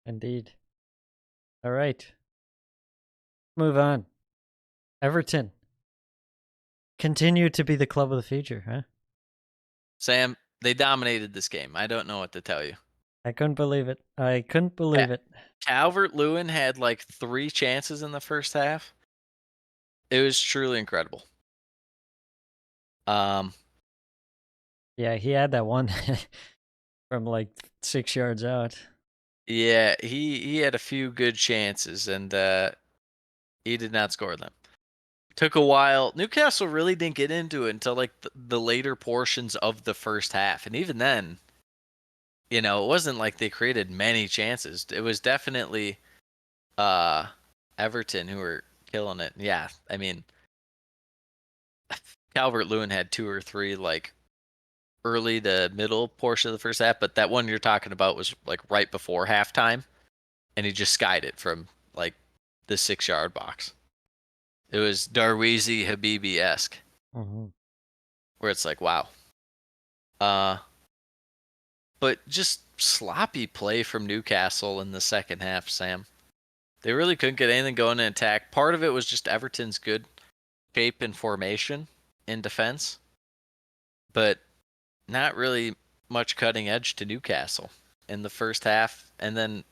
Speaker 7: Indeed. All right. Move on. Everton. Continue to be the club of the future, huh?
Speaker 1: Sam, they dominated this game. I don't know what to tell you.
Speaker 7: I couldn't believe it. I couldn't believe it.
Speaker 1: Calvert-Lewin had like 3 chances in the first half. It was truly incredible.
Speaker 7: Yeah, he had that one from like 6 yards out.
Speaker 1: Yeah, he had a few good chances, and he did not score them. Took a while. Newcastle really didn't get into it until like the later portions of the first half, and even then, it wasn't like they created many chances. It was definitely Everton who were killing it. Yeah, I mean, Calvert-Lewin had 2 or 3 like early to middle portion of the first half, but that one you're talking about was like right before halftime, and he just skied it from like the 6-yard box. It was Darweezy Habibi-esque, where it's like, wow. But just sloppy play from Newcastle in the second half, Sam. They really couldn't get anything going in attack. Part of it was just Everton's good shape and formation in defense, but not really much cutting edge to Newcastle in the first half. And then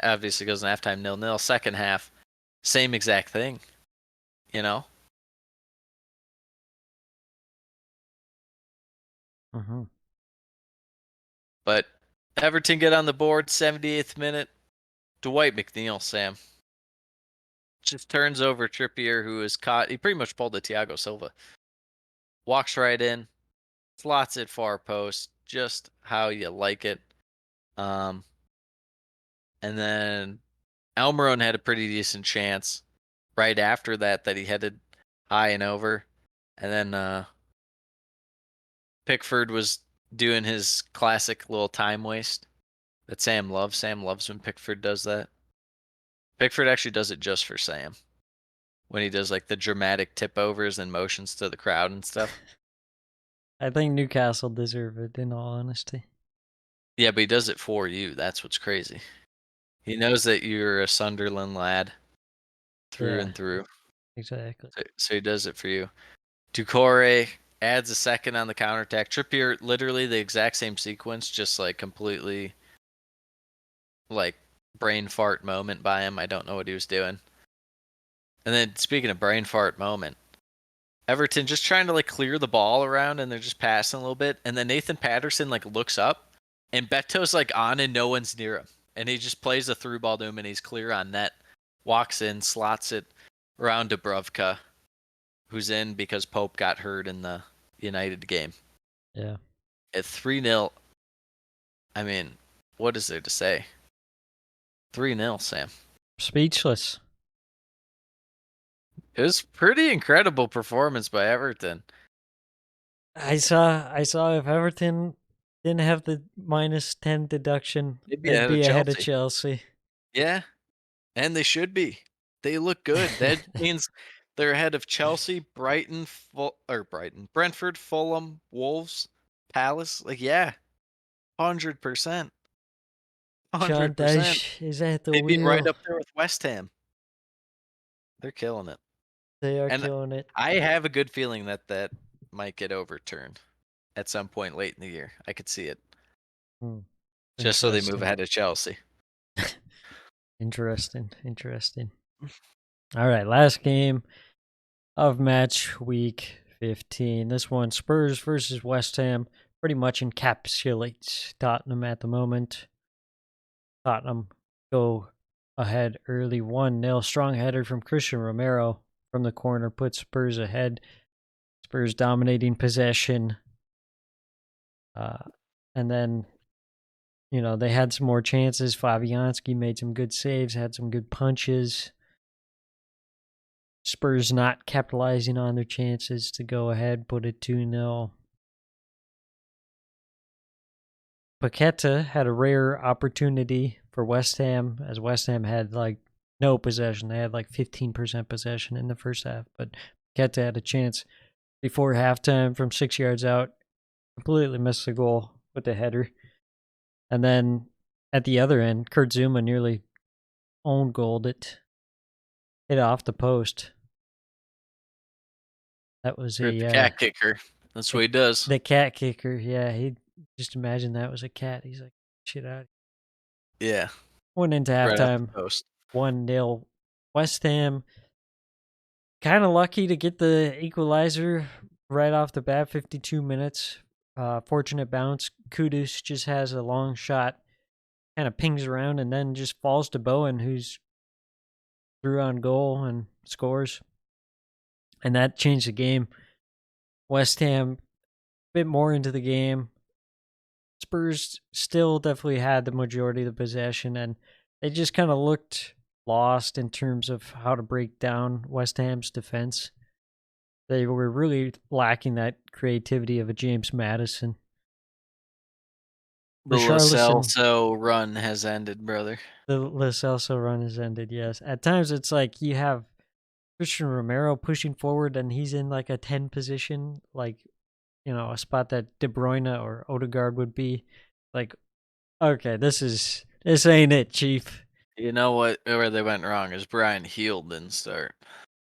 Speaker 1: obviously goes in halftime 0-0. Second half, same exact thing, you know? But Everton get on the board, 78th minute. Dwight McNeil, Sam. Just turns over Trippier, who is caught. He pretty much pulled the Thiago Silva. Walks right in, slots it far post, just how you like it. And then Almiron had a pretty decent chance right after that he headed high and over. And then Pickford was doing his classic little time waste that Sam loves. Sam loves when Pickford does that. Pickford actually does it just for Sam. When he does like the dramatic tip overs and motions to the crowd and stuff.
Speaker 7: I think Newcastle deserve it, in all honesty.
Speaker 1: Yeah, but he does it for you. That's what's crazy. He knows that you're a Sunderland lad through and through.
Speaker 7: Exactly.
Speaker 1: So he does it for you. Doucouré adds a second on the counterattack. Trippier, literally the exact same sequence, just like completely like brain fart moment by him. I don't know what he was doing. And then speaking of brain fart moment, Everton just trying to like clear the ball around and they're just passing a little bit. And then Nathan Patterson like looks up and Beto's like on and no one's near him. And he just plays a through ball to him and he's clear on net. Walks in, slots it around Dubravka, who's in because Pope got hurt in the United game.
Speaker 7: Yeah.
Speaker 1: At 3-0, I mean, what is there to say? 3-0, Sam.
Speaker 7: Speechless.
Speaker 1: It was pretty incredible performance by Everton.
Speaker 7: I saw if Everton didn't have the -10 deduction,
Speaker 1: They'd
Speaker 7: they'd
Speaker 1: be
Speaker 7: be
Speaker 1: ahead
Speaker 7: ahead
Speaker 1: of
Speaker 7: of Chelsea.
Speaker 1: Yeah, and they should be. They look good. That means they're ahead of Chelsea, Brentford, Fulham, Wolves, Palace. Like, yeah, 100%.
Speaker 7: Sean
Speaker 1: 100%.
Speaker 7: Dyche is at the
Speaker 1: They'd be right
Speaker 7: wheel.
Speaker 1: up there with West Ham. They're killing it.
Speaker 7: They are
Speaker 1: And
Speaker 7: killing it.
Speaker 1: I have a good feeling that that might get overturned at some point late in the year. I could see it.
Speaker 7: Hmm.
Speaker 1: Just so they move
Speaker 7: Interesting.
Speaker 1: ahead of Chelsea.
Speaker 7: Interesting. All right, last game of match week 15. This one, Spurs versus West Ham, pretty much encapsulates Tottenham at the moment. Tottenham go ahead early 1-0. Strong header from Christian Romero from the corner puts Spurs ahead. Spurs dominating possession. And then, they had some more chances. Fabianski made some good saves, had some good punches. Spurs not capitalizing on their chances to go ahead, put it 2-0. Paqueta had a rare opportunity for West Ham, as West Ham had no possession. They had 15% possession in the first half, but Paqueta had a chance before halftime from 6 yards out. Completely missed the goal with the header. And then at the other end, Kurt Zuma nearly own goaled it. Hit off the post. That was
Speaker 1: Or the cat kicker. That's what he does.
Speaker 7: The cat kicker. Yeah, he just imagine that was a cat. He's like, shit out.
Speaker 1: Yeah.
Speaker 7: Went into
Speaker 1: Right off the
Speaker 7: halftime,
Speaker 1: post.
Speaker 7: 1-0. West Ham kind of lucky to get the equalizer right off the bat, 52 minutes. Fortunate bounce. Kudus just has a long shot, kind of pings around and then just falls to Bowen, who's through on goal and scores. And that changed the game. West Ham a bit more into the game. Spurs still definitely had the majority of the possession, and they just kind of looked lost in terms of how to break down West Ham's defense. They were really lacking that creativity of a James Madison.
Speaker 1: The Lo
Speaker 7: Richarlison-
Speaker 1: Celso run has ended, brother.
Speaker 7: The Lo Celso run has ended, yes. At times it's like you have Christian Romero pushing forward and he's in a 10 position, a spot that De Bruyne or Odegaard would be. Okay, this ain't it, Chief.
Speaker 1: You know what? Where they went wrong is Brian Heel didn't start.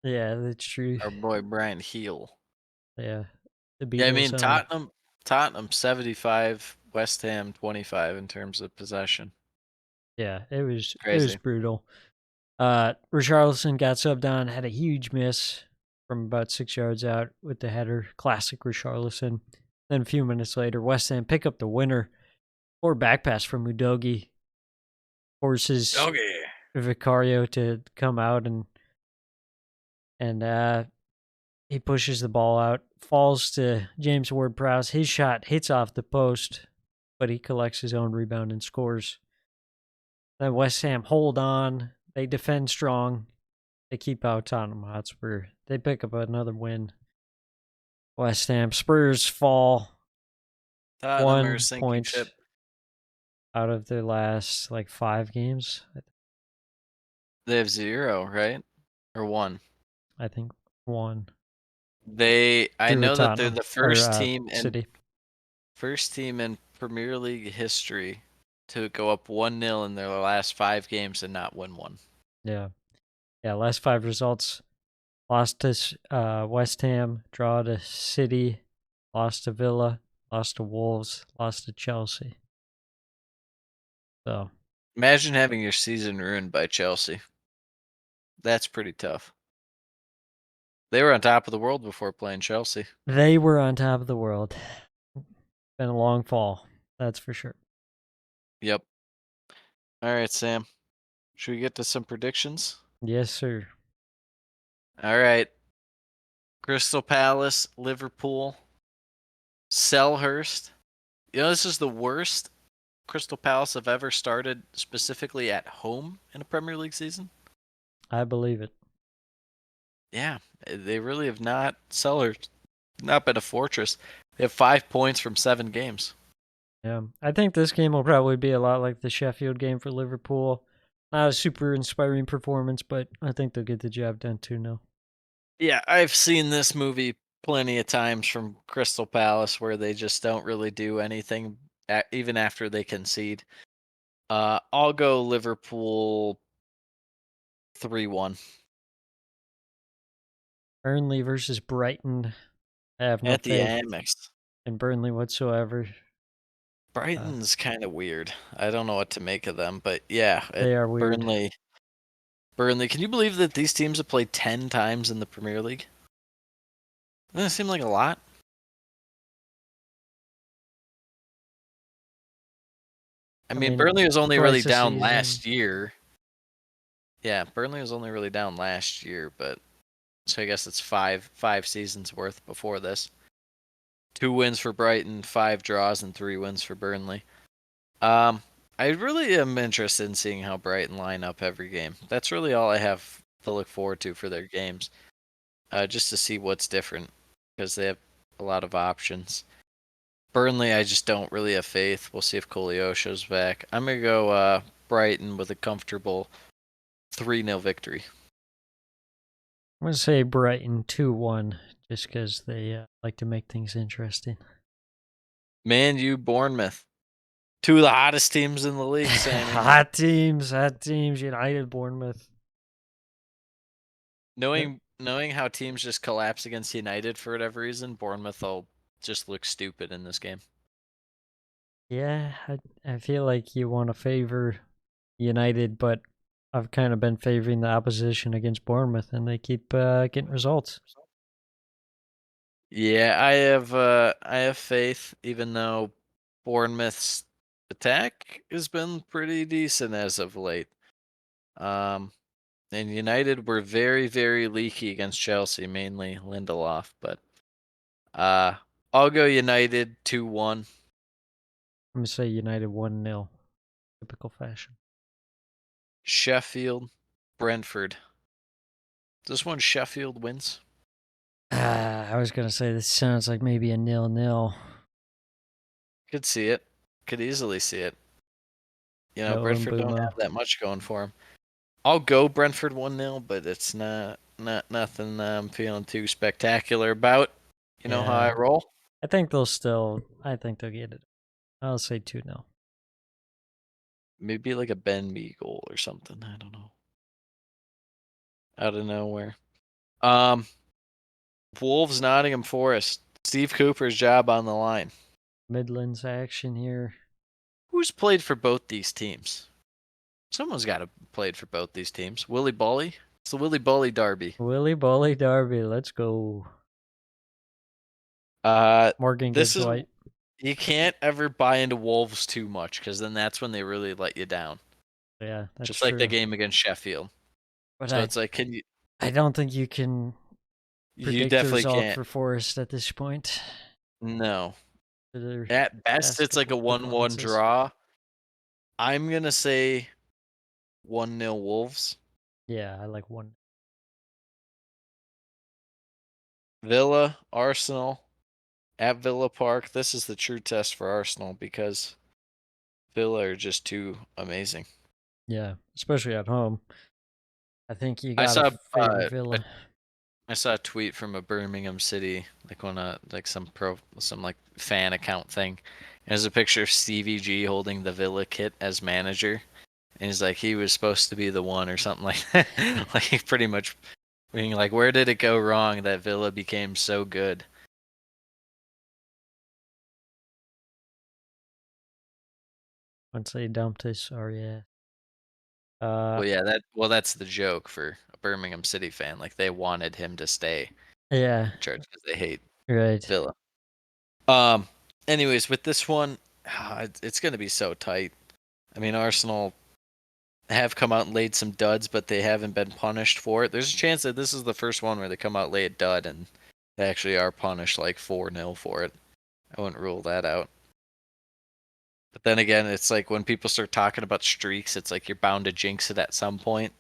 Speaker 7: Yeah, that's true.
Speaker 1: Our boy Brian Heel.
Speaker 7: Yeah. The
Speaker 1: Yeah, I
Speaker 7: Beatles
Speaker 1: mean
Speaker 7: owner.
Speaker 1: Tottenham 75, West Ham 25 in terms of possession.
Speaker 7: Yeah, it was
Speaker 1: Crazy.
Speaker 7: brutal. Richarlison got subbed on, had a huge miss from about 6 yards out with the header. Classic Richarlison. Then a few minutes later, West Ham pick up the winner. Or back pass from Udogi. Forces Vicario to come out and he pushes the ball out. Falls to James Ward-Prowse. His shot hits off the post, but he collects his own rebound and scores. Then West Ham hold on. They defend strong. They keep out Tottenham Hotspur. They pick up another win. West Ham Spurs fall
Speaker 1: Tottenham
Speaker 7: 1
Speaker 1: are a sinking
Speaker 7: point
Speaker 1: ship.
Speaker 7: out of their last 5 games.
Speaker 1: They have 0, right? Or 1.
Speaker 7: I think 1.
Speaker 1: I
Speaker 7: Through
Speaker 1: know that they're
Speaker 7: Tottenham,
Speaker 1: the first
Speaker 7: or,
Speaker 1: team
Speaker 7: City.
Speaker 1: in Premier League history to go up 1-0 in their last 5 games and not win one.
Speaker 7: Yeah. Yeah, last 5 results. Lost to West Ham, draw to City, lost to Villa, lost to Wolves, lost to Chelsea. So
Speaker 1: Imagine having your season ruined by Chelsea. That's pretty tough. They were on top of the world before playing Chelsea.
Speaker 7: they were on top of the world. Been a long fall, that's for sure.
Speaker 1: Yep. All right, Sam. Should we get to some predictions?
Speaker 7: Yes, sir.
Speaker 1: All right. Crystal Palace, Liverpool, Selhurst. This is the worst Crystal Palace have ever started specifically at home in a Premier League season.
Speaker 7: I believe it.
Speaker 1: Yeah, they really have not. Selhurst, not been a fortress. They have 5 points from 7 games.
Speaker 7: Yeah, I think this game will probably be a lot like the Sheffield game for Liverpool. Not a super inspiring performance, but I think they'll get the job done 2-0.
Speaker 1: Yeah, I've seen this movie plenty of times from Crystal Palace where they just don't really do anything even after they concede. I'll go Liverpool 3-1.
Speaker 7: Burnley versus Brighton. I have no
Speaker 1: At the
Speaker 7: faith
Speaker 1: Amex.
Speaker 7: in Burnley whatsoever.
Speaker 1: Brighton's kind of weird. I don't know what to make of them, but yeah,
Speaker 7: They are weird.
Speaker 1: Burnley. Burnley, can you believe that these teams have played 10 times in the Premier League? Doesn't it seem like a lot? I mean, Burnley was only really
Speaker 7: twice a
Speaker 1: down
Speaker 7: season.
Speaker 1: last year. Yeah, Burnley was only really down last year, but so I guess it's five seasons worth before this. 2 wins for Brighton, 5 draws, and 3 wins for Burnley. I really am interested in seeing how Brighton line up every game. That's really all I have to look forward to for their games. Just to see what's different, because they have a lot of options. Burnley, I just don't really have faith. We'll see if Koleosho's back. I'm going to go Brighton with a comfortable 3-0 victory.
Speaker 7: I'm going to say Brighton 2-1, just because they like to make things interesting.
Speaker 1: Man, you Bournemouth. 2 of the hottest teams in the league, Sammy.
Speaker 7: Hot teams, United, Bournemouth.
Speaker 1: Knowing how teams just collapse against United for whatever reason, Bournemouth will just look stupid in this game.
Speaker 7: Yeah, I feel like you want to favor United, but I've kind of been favoring the opposition against Bournemouth, and they keep getting results.
Speaker 1: Yeah, I have faith, even though Bournemouth's attack has been pretty decent as of late. And United were very, very leaky against Chelsea, mainly Lindelof, but I'll go United 2-1.
Speaker 7: I'm going to say United 1-0, typical fashion.
Speaker 1: Sheffield, Brentford. This one Sheffield wins.
Speaker 7: I was going to say this sounds like maybe a 0-0.
Speaker 1: Could see it. Could easily see it. You know,
Speaker 7: No
Speaker 1: Brentford don't
Speaker 7: Mbeumo.
Speaker 1: have that much going for them. I'll go Brentford 1-0, but it's not nothing I'm feeling too spectacular about. You know how I
Speaker 7: Yeah.
Speaker 1: roll?
Speaker 7: I think they'll get it. I'll say 2-0.
Speaker 1: Maybe like a Ben Mee goal or something. I don't know. Out of nowhere. Wolves, Nottingham Forest. Steve Cooper's job on the line.
Speaker 7: Midlands action here.
Speaker 1: Who's played for both these teams? Someone's got to played for both these teams. Willie Bully? It's the Willie Bully Derby.
Speaker 7: Willie Bully Derby, let's go. Morgan
Speaker 1: This
Speaker 7: Gibbs
Speaker 1: is
Speaker 7: White.
Speaker 1: you can't ever buy into Wolves too much, because then that's when they really let you down.
Speaker 7: Yeah, that's
Speaker 1: Just
Speaker 7: true.
Speaker 1: like the game against Sheffield.
Speaker 7: But
Speaker 1: So it's like, can you?
Speaker 7: I don't think you can
Speaker 1: You
Speaker 7: predict the
Speaker 1: definitely
Speaker 7: result
Speaker 1: can't.
Speaker 7: for Forest at this point.
Speaker 1: No.
Speaker 7: To their
Speaker 1: At best,
Speaker 7: past
Speaker 1: it's like a
Speaker 7: couple
Speaker 1: 1-1
Speaker 7: performances.
Speaker 1: draw. I'm gonna say 1-0 Wolves.
Speaker 7: Yeah, I like 1.
Speaker 1: Villa, Arsenal, at Villa Park. This is the true test for Arsenal, because Villa are just too amazing.
Speaker 7: Yeah, especially at home. I think you
Speaker 1: I
Speaker 7: gotta
Speaker 1: saw
Speaker 7: favor Villa.
Speaker 1: I saw a tweet from a Birmingham City, like some like fan account thing. And there's a picture of Stevie G holding the Villa kit as manager, and he's like, he was supposed to be the one or something like that. Like, he pretty much being like, where did it go wrong that Villa became so good?
Speaker 7: Once they dumped us, or yeah.
Speaker 1: That's the joke for a Birmingham City fan. Like, they wanted him to stay
Speaker 7: Yeah,
Speaker 1: in charge because they hate
Speaker 7: right.
Speaker 1: Villa. Anyways, with this one, it's going to be so tight. I mean, Arsenal have come out and laid some duds, but they haven't been punished for it. There's a chance that this is the first one where they come out, lay a dud, and they actually are punished like 4-0 for it. I wouldn't rule that out. But then again, it's like when people start talking about streaks, it's like you're bound to jinx it at some point.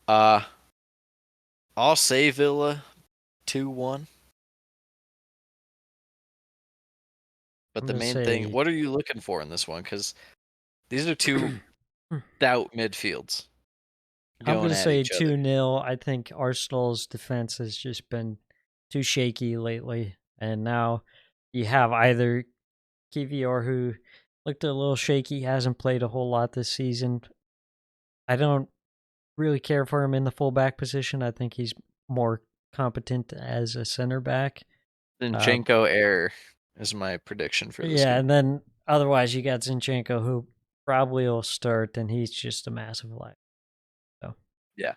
Speaker 1: I'll say Villa 2-1. But
Speaker 7: I'm
Speaker 1: the
Speaker 7: gonna
Speaker 1: main
Speaker 7: say
Speaker 1: thing, what are you looking for in this one? Because these are two stout midfields
Speaker 7: I'm
Speaker 1: going
Speaker 7: gonna
Speaker 1: at
Speaker 7: say
Speaker 1: each other.
Speaker 7: 2-0. I think Arsenal's defense has just been too shaky lately, and now you have either Kivior, who looked a little shaky. Hasn't played a whole lot this season. I don't really care for him in the fullback position. I think he's more competent as a center back.
Speaker 1: Zinchenko error is my prediction for this
Speaker 7: Yeah,
Speaker 1: game.
Speaker 7: and then otherwise you got Zinchenko, who probably will start, and he's just a massive life. So
Speaker 1: Yeah.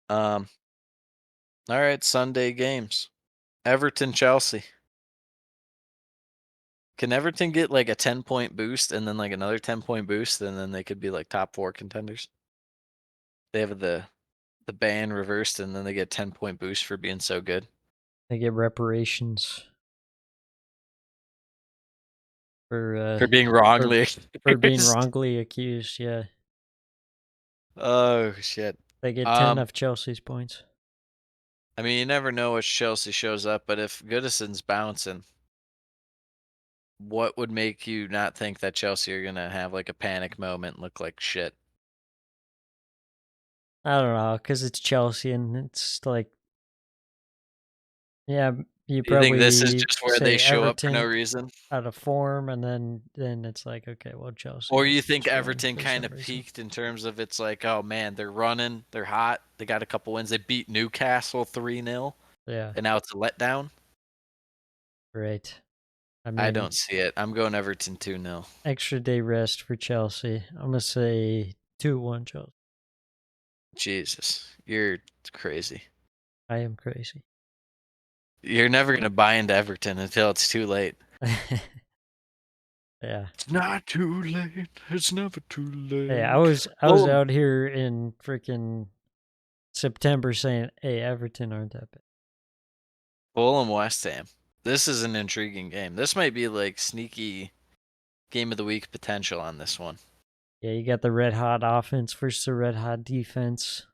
Speaker 1: All right, Sunday games. Everton, Chelsea. Can Everton get like a 10-point boost and then like another 10-point boost, and then they could be like top 4 contenders? They have the ban reversed, and then they get 10-point boost for being so good.
Speaker 7: they get reparations
Speaker 1: For being wrongly
Speaker 7: for being
Speaker 1: accused.
Speaker 7: wrongly accused. Yeah,
Speaker 1: Oh shit.
Speaker 7: they get 10 of Chelsea's points.
Speaker 1: I mean, you never know which Chelsea shows up, but if Goodison's bouncing, what would make you not think that Chelsea are gonna have like a panic moment and look like shit?
Speaker 7: I don't know, because it's Chelsea, and it's like, yeah, you
Speaker 1: Do you think this is
Speaker 7: probably
Speaker 1: just where they
Speaker 7: say
Speaker 1: show up for no
Speaker 7: Everton
Speaker 1: reason?
Speaker 7: out of form, and then it's like, okay, well, Chelsea
Speaker 1: Or
Speaker 7: are
Speaker 1: you think
Speaker 7: struggling
Speaker 1: Everton
Speaker 7: for
Speaker 1: kind
Speaker 7: some
Speaker 1: of
Speaker 7: reason.
Speaker 1: peaked in terms of it's like, oh man, they're running, they're hot, they got a couple wins, they beat Newcastle 3-0,
Speaker 7: Yeah,
Speaker 1: and now it's a letdown?
Speaker 7: right. I
Speaker 1: I
Speaker 7: mean,
Speaker 1: don't see it. I'm going Everton 2-0.
Speaker 7: extra day rest for Chelsea. I'm gonna say 2-1 Chelsea.
Speaker 1: Jesus, you're crazy.
Speaker 7: I am crazy.
Speaker 1: You're never gonna buy into Everton until it's too late.
Speaker 7: Yeah.
Speaker 1: It's not too late. It's never too late.
Speaker 7: Hey, I was
Speaker 1: Fulham.
Speaker 7: out here in freaking September saying, "Hey, Everton aren't that bad."
Speaker 1: Fulham West Ham. This is an intriguing game. This might be like sneaky game of the week potential on this one.
Speaker 7: Yeah, you got the red hot offense versus the red hot defense.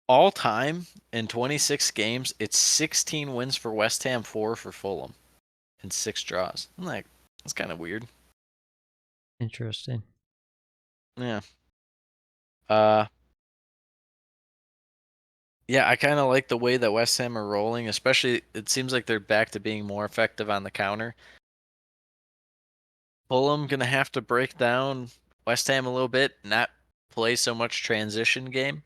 Speaker 1: All time in 26 games, it's 16 wins for West Ham, 4 for Fulham, and 6 draws. I'm like, that's kind of weird.
Speaker 7: Interesting.
Speaker 1: Yeah. Yeah, I kind of like the way that West Ham are rolling, especially it seems like they're back to being more effective on the counter. Fulham gonna have to break down West Ham a little bit, not play so much transition game.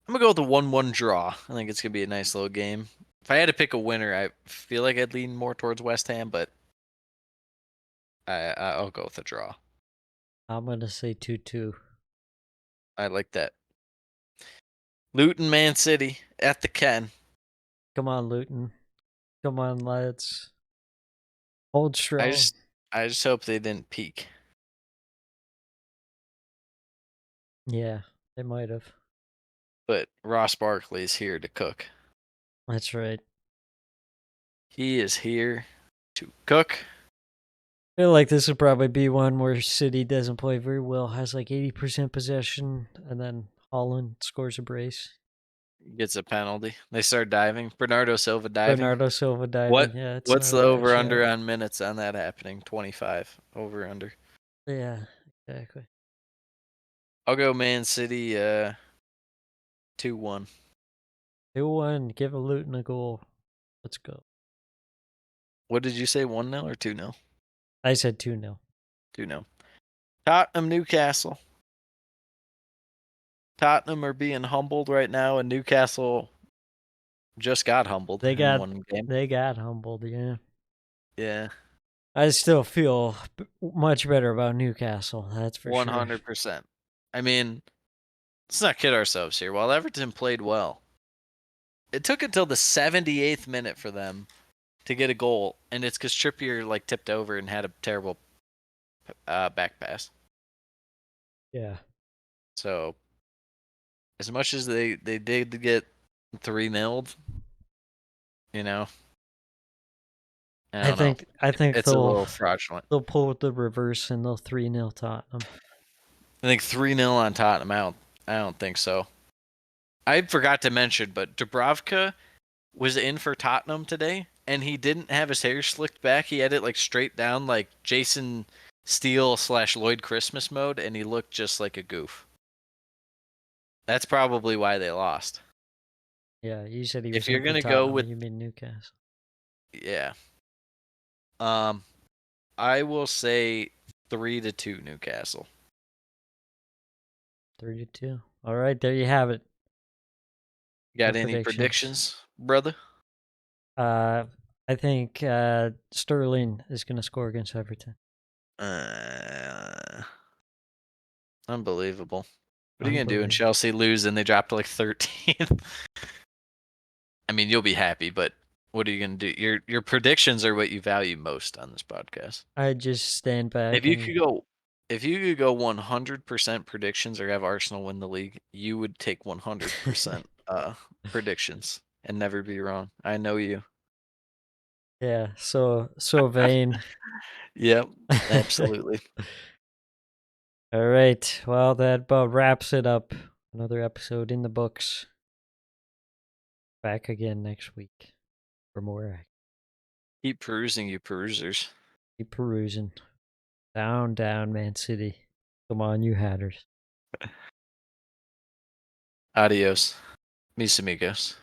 Speaker 1: I'm gonna go with a 1-1 draw. I think it's gonna be a nice little game. If I had to pick a winner, I feel like I'd lean more towards West Ham, but I'll go with a draw.
Speaker 7: I'm gonna say 2-2.
Speaker 1: I like that. Luton, Man City at the Ken.
Speaker 7: Come on, Luton. Come on, lads. Hold strong.
Speaker 1: I just hope they didn't peak.
Speaker 7: Yeah, they might have.
Speaker 1: But Ross Barkley is here to cook.
Speaker 7: That's right.
Speaker 1: He is here to cook.
Speaker 7: I feel like this would probably be one where City doesn't play very well, has like 80% possession, and then Holland scores a brace.
Speaker 1: Gets a penalty. They start diving. Bernardo Silva diving.
Speaker 7: Bernardo Silva diving. Yeah, it's
Speaker 1: What's
Speaker 7: not
Speaker 1: the
Speaker 7: a bad
Speaker 1: over under
Speaker 7: shout.
Speaker 1: on minutes on that happening? 25 over under.
Speaker 7: Yeah, exactly.
Speaker 1: I'll go Man City 2-1.
Speaker 7: 2-1. Give a Luton a goal. Let's go.
Speaker 1: What did you say? 1-0 or 2-0?
Speaker 7: I said 2-0.
Speaker 1: 2-0. Tottenham, Newcastle. Tottenham are being humbled right now, and Newcastle just got humbled in one game.
Speaker 7: They got humbled, yeah.
Speaker 1: Yeah,
Speaker 7: I still feel much better about Newcastle. That's for sure.
Speaker 1: 100%. I mean, let's not kid ourselves here. While Everton played well, it took until the 78th minute for them to get a goal, and it's because Trippier like tipped over and had a terrible back pass.
Speaker 7: Yeah.
Speaker 1: So, as much as they did get 3-0'd, you know, I don't know.
Speaker 7: I think
Speaker 1: It's a little fraudulent.
Speaker 7: they'll pull the reverse and they'll 3-0 Tottenham.
Speaker 1: I think 3-0 on Tottenham. I don't think so. I forgot to mention, but Dubravka was in for Tottenham today, and he didn't have his hair slicked back. He had it like straight down, like Jason Steele / Lloyd Christmas mode, and he looked just like a goof. That's probably why they lost.
Speaker 7: Yeah, you said he was
Speaker 1: If you're
Speaker 7: in for
Speaker 1: gonna go
Speaker 7: Tottenham,
Speaker 1: with
Speaker 7: you mean Newcastle.
Speaker 1: yeah. I will say 3-2 Newcastle.
Speaker 7: 3-2. All right, there you have it.
Speaker 1: Got
Speaker 7: Our
Speaker 1: any
Speaker 7: predictions.
Speaker 1: predictions, brother?
Speaker 7: I think Sterling is going to score against Everton.
Speaker 1: Unbelievable. What are you gonna do when
Speaker 7: Unbelievable.
Speaker 1: Chelsea lose and they drop to like 13th? I mean, you'll be happy, but what are you gonna do? Your predictions are what you value most on this podcast.
Speaker 7: I just stand back
Speaker 1: If you
Speaker 7: and
Speaker 1: could go 100% predictions or have Arsenal win the league, you would take 100% predictions and never be wrong. I know you.
Speaker 7: yeah, so vain.
Speaker 1: Yep, absolutely.
Speaker 7: All right. Well, that about wraps it up. Another episode in the books. Back again next week for more action.
Speaker 1: Keep perusing, you perusers.
Speaker 7: Keep perusing. Down, Man City. Come on, you Hatters.
Speaker 1: Adios, mis amigos.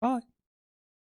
Speaker 7: Bye.